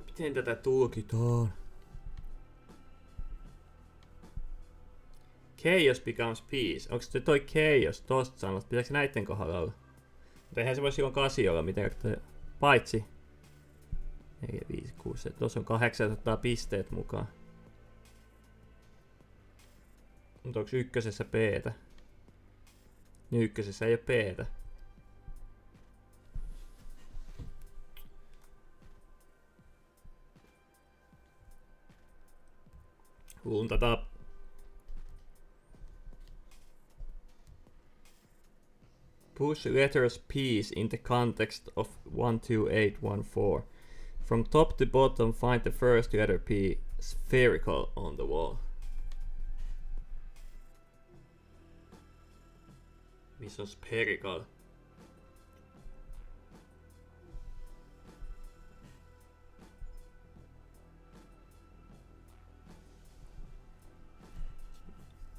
Miten tätä tulkitaan? Chaos becomes peace. Onko se toi chaos tosta sanosta? Pitääkö näitten kohdalla olla? Mutta eihän se voi silloin 8 olla mitenkään. Paitsi 4, 5, 6. Tuossa on 800 pisteet mukaan. Mutta onko ykkösessä P:tä? Niin ykkösessä ei oo P:tä. Luntataan. Push letters peace in the context of 12814. From top to bottom, find the first letter P spherical on the wall. Missä on spherical?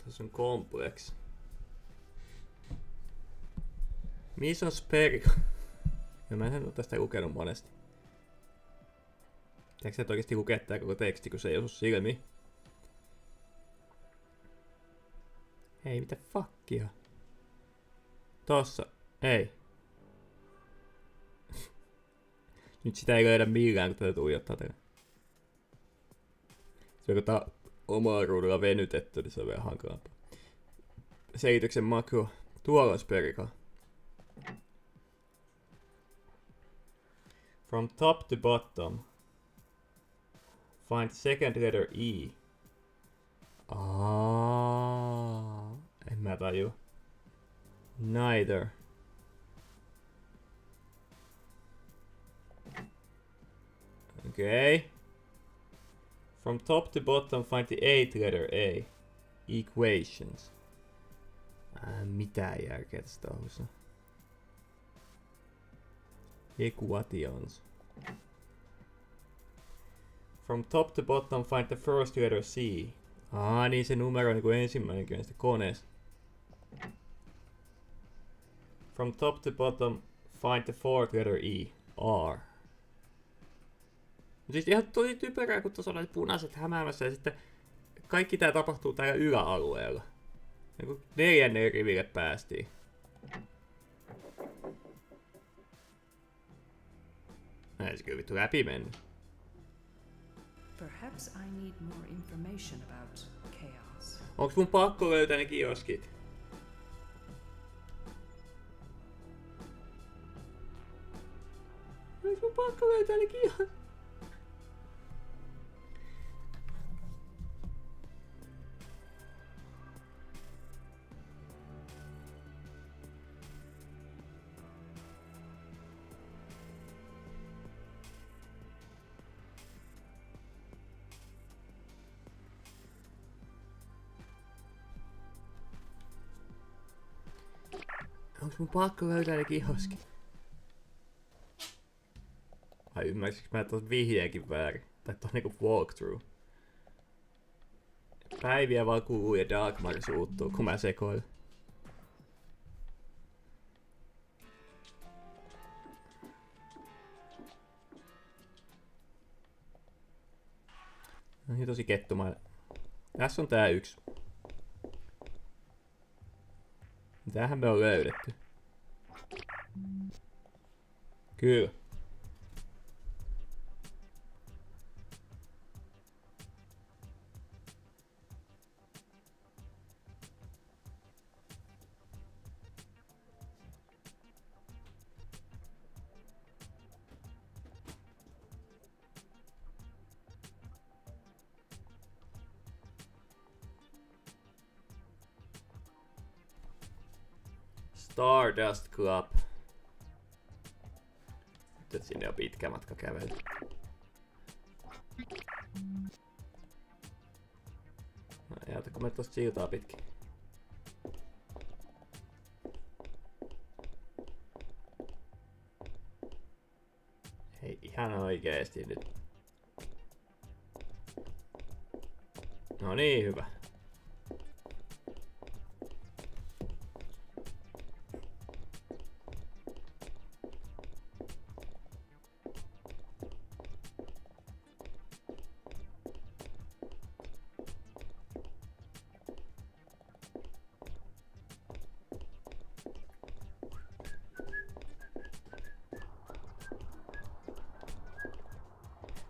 Tässä on complex. Missä on spherical? Ja mä en oo tästä lukenut monesti. Pitääkö sä et oikeesti lukea tää koko teksti, kun se ei osu silmiin? Hei, mitä fuckia? Tossa. Ei. Nyt sitä ei löydä millään, kun tätä tuijottaa tällä. Se on kun omaa ruudulla venytetty, niin se on vielä hankalampaa. Selityksen makro. Tuolla on spherical. From top to bottom. Find second letter E. En mä tajua. Neither. Okay. From top to bottom, find the eighth letter A. Equations. Mitään järkeä tästä touhussa. Equations. From top to bottom, find the first letter C. Niin se numero on niin kuin ensimmäinenkin näistä koneesta. From top to bottom, find the fourth letter E. R. Siis ihan tosi typerää, kun tuossa on näitä punaiset hämäämässä ja sitten kaikki tää tapahtuu täällä yläalueella. Ja kun 4. riville päästiin. Näin se kyllä vittu läpi mennyt. Perhaps I need more information about chaos. Onks mun pakko löytää ne kioskit? Onks mun pakko löytää ne kihat? Onks mun pakko löytää ne kihoskin? Ai ymmärsikö mä tuon vihjeenkin väärin? Tai tuon niinku walkthrough. Päiviä vaan kuluu ja Dagmar suuttuu, kun mä sekoilen. No niin tosi kettumainen. Tässä on tää yksi. Mitähän me on löydetty? Kyllä. Stardust Club. Nyt sinne on pitkä matka kävellä. No jätäkö me tosta siltaa pitkin? Hei ihan oikeesti nyt. No niin hyvä.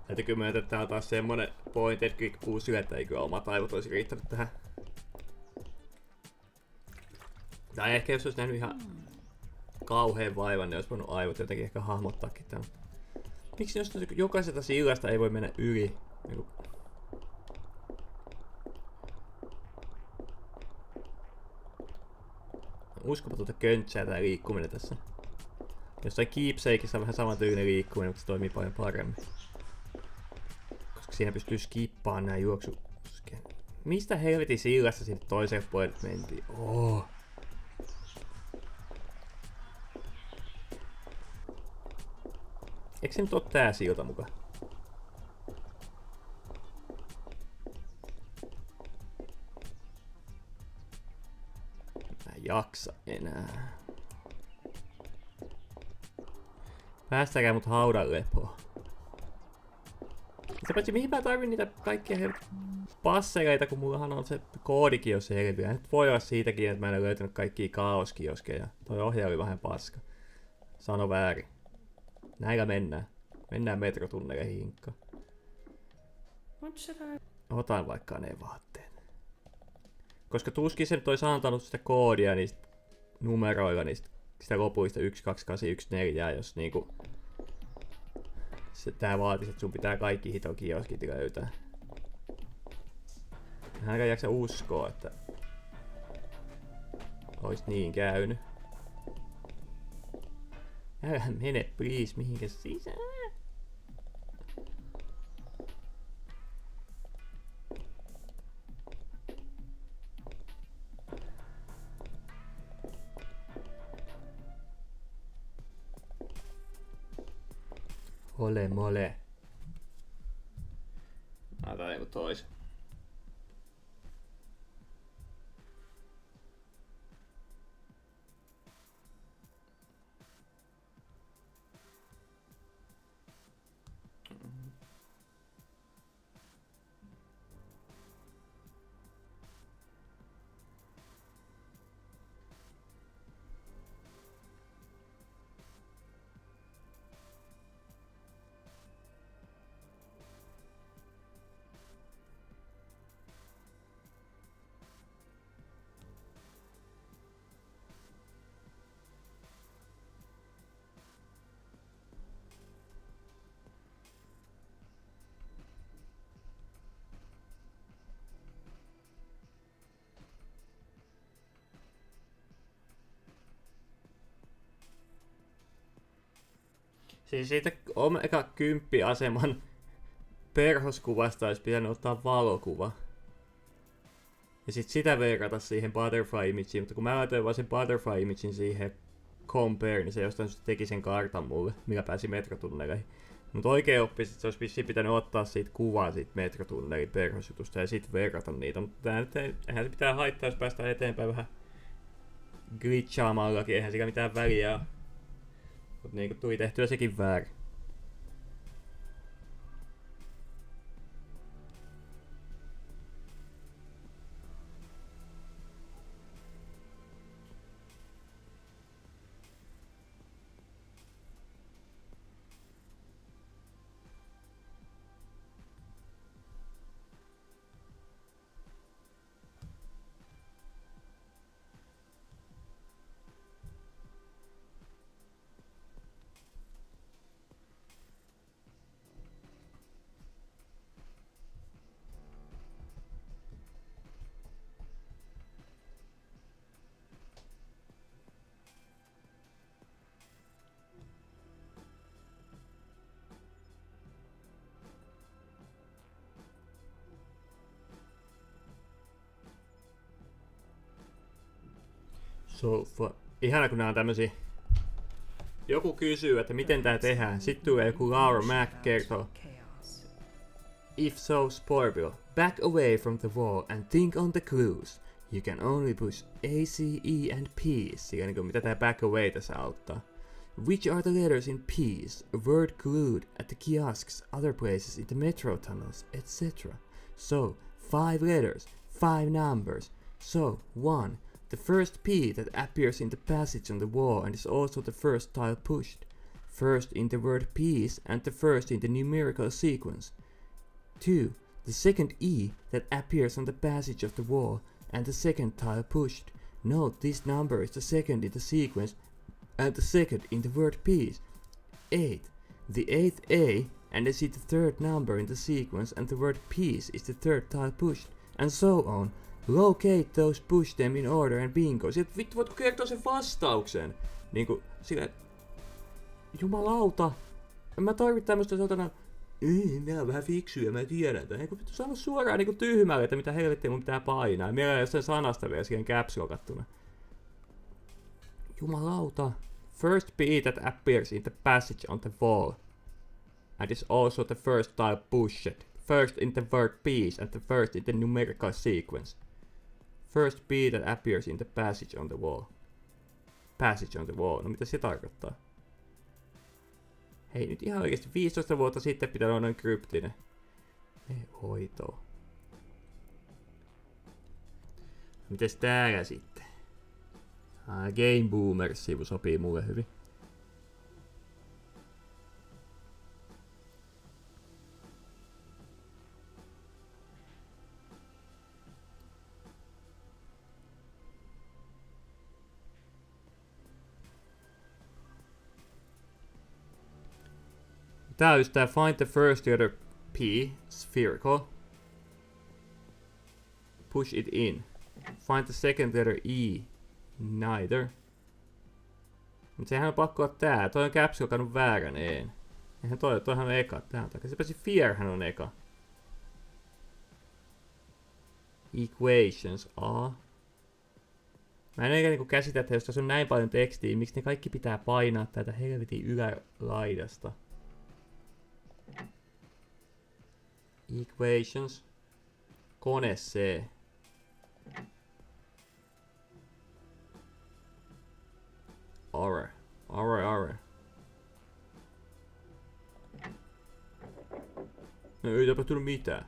Täytyykö myöntää, että tää on taas semmonen point, että puusy, että ei kyllä omat aivot olisi riittänyt tähän. Tai ehkä jos olisi nähnyt ihan kauheen vaivan, niin olisi voinut aivot jotenkin ehkä hahmottaakin tämän. Miksi jokaisesta sillasta ei voi mennä yli? Uskomatonta köntsää tää liikkuminen tässä. Jossain keepsakeissa on vähän samantyylinen liikkuminen, mutta se toimii paljon paremmin. Koska siinä pystyy skippaamaan nää juoksu... Mistä helvetin sillassa sinne toiselle puolelle mentiin? Oh. Eikö se nyt oo tää silta muka? Mä en jaksa enää. Päästäkää mut haudan lepoon. Se paitsi mihin mä tarvin niitä kaikkia passereita, kun mullahan on se koodikin jo selviä. Nyt voi olla siitäkin, että mä en ole löytänyt kaikkia kaoskioskeja. Toi ohjaa oli vähän paska. Sano väärin. Näillä mennään. Mennään metrotunneleihin hinkkaan. Otan vaikka ne vaatteet. Koska tuskin se nyt olisi antanut sitä koodia niistä numeroilla, niistä sitä lopuista 12814, jos niinku... Tää vaatisi, että sun pitää kaikki hiton kioskit löytää. Hänkä jaksa uskoa, että... Ois niin käynyt. Älä mene please mihinkä sisään. Ole mole. Otetaan joku toisen. Siis siitä eka 10 aseman perhoskuvasta olisi pitänyt ottaa valokuva. Ja sit sitä verrata siihen butterfly imageen, mutta kun mä laitoin vaan sen butterfly imagein siihen compare, niin se jostain teki sen kartan mulle, millä pääsi metrotunneleihin. Mutta oikein oppisit, se olisi vissiin pitänyt ottaa siitä kuvaa siitä metrotunnelin perhosjutusta ja sit verrata niitä. Mutta tää nyt eihän se pitää haittaa, jos päästään eteenpäin vähän glitchaamallakin, eihän sillä mitään väliä ole. Mut niinku tuli tehtyä sekin väärin. Ihana kun nää on tämmösiä. Joku kysyy, että miten tää tehdään. Sitten tulee joku Laura Mac kertoo. If so, spoilable. Back away from the wall and think on the clues. You can only push A, C, E and P. Sillä niinku mitä tää back away tässä auttaa. Which are the letters in P's? A word glued at the kiosks, other places in the metro tunnels, etc. So, 5 letters, 5 numbers. So, 1. The first P that appears in the passage on the wall and is also the first tile pushed. First in the word P's and the first in the numerical sequence. 2. The second E that appears on the passage of the wall and the second tile pushed. Note this number is the second in the sequence and the second in the word P's. 8. The 8th A and is the third number in the sequence and the word P's is the third tile pushed. And so on. Locate those, push them in order and bingo. Sitten vittu voitko kertoa sen vastauksen? Niinku sillä jumalauta. En mä tarvitse tämmöstä satana. Nää on vähän fiksuja, mä tiedän. Eikö vittu sano suoraan niinku tyhmälle, että mitä helvettiä mun pitää painaa. Mielellään jossain sanasta vielä siihen caps-lokattuna. Jumalauta. First beat that appears in the passage on the wall. And is also the first tile pushed. First in the word piece and the first in the numerical sequence. First beat that appears in the passage on the wall. Passage on the wall. No mitä se tarkoittaa? Hei nyt ihan oikeesti 15 vuotta sitten pitää olla noin kryptinen. Ei hoitoa. Mites täällä sitten? Game Boomers-sivu sopii mulle hyvin. Tää on just tää find the first letter P, spherical. Push it in. Find the second letter E, neither. Mut sehän on pakko olla tää. Toi on caps on väärän een. Eihän toihan on eka. Tää on takaisin. Sepä fearhän on eka. Equations, A. Mä en eikä niinku käsitä, että jos tässä on näin paljon tekstiä, miksi ne kaikki pitää painaa täältä helvetin ylälaidasta. Equations. Kone C. Arre. No ei tapahtunut mitään.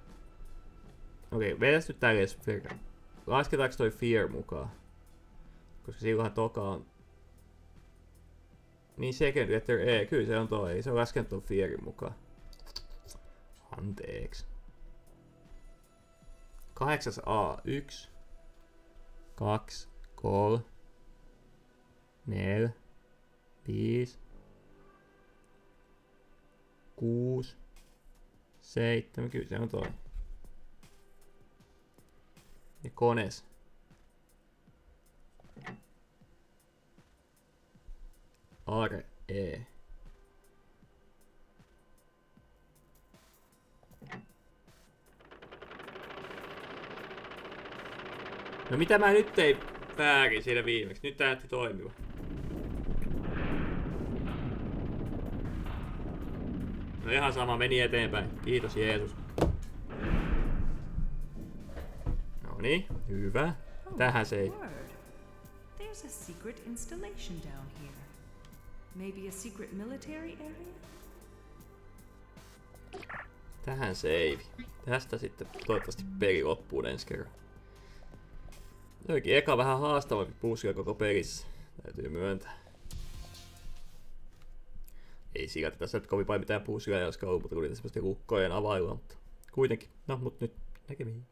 Okei, vedäs nyt tää edes fear. Lasketaanko toi fear mukaan? Koska silloinhan toka on... Niin second letter E, kyllä se on toi. Se on laskenut ton fearin mukaan. Anteeksi. 8A. 1, 2, 3, 4, 5, 6, 7, kyllä se on toi. Ja kones. Are, E. No mitä mä nyt tein väärin siinä viimeksi? Nyt tää näytti toimiva. No ihan sama, meni eteenpäin. Kiitos Jeesus. Noniin, hyvä. Tähän se ei. There's a secret installation down here. Maybe a secret military area? Tähän save. Tästä sitten toivottavasti peli loppuun ensi kerran. Joikin eka vähän haastavampi puskila koko pelissä. Täytyy myöntää. Ei sillä, että tässä nyt kovin paljon mitään puskila, jos kauan, mutta tuli semmoista lukkojen availua, mutta kuitenkin. No, mut nyt näkemiin.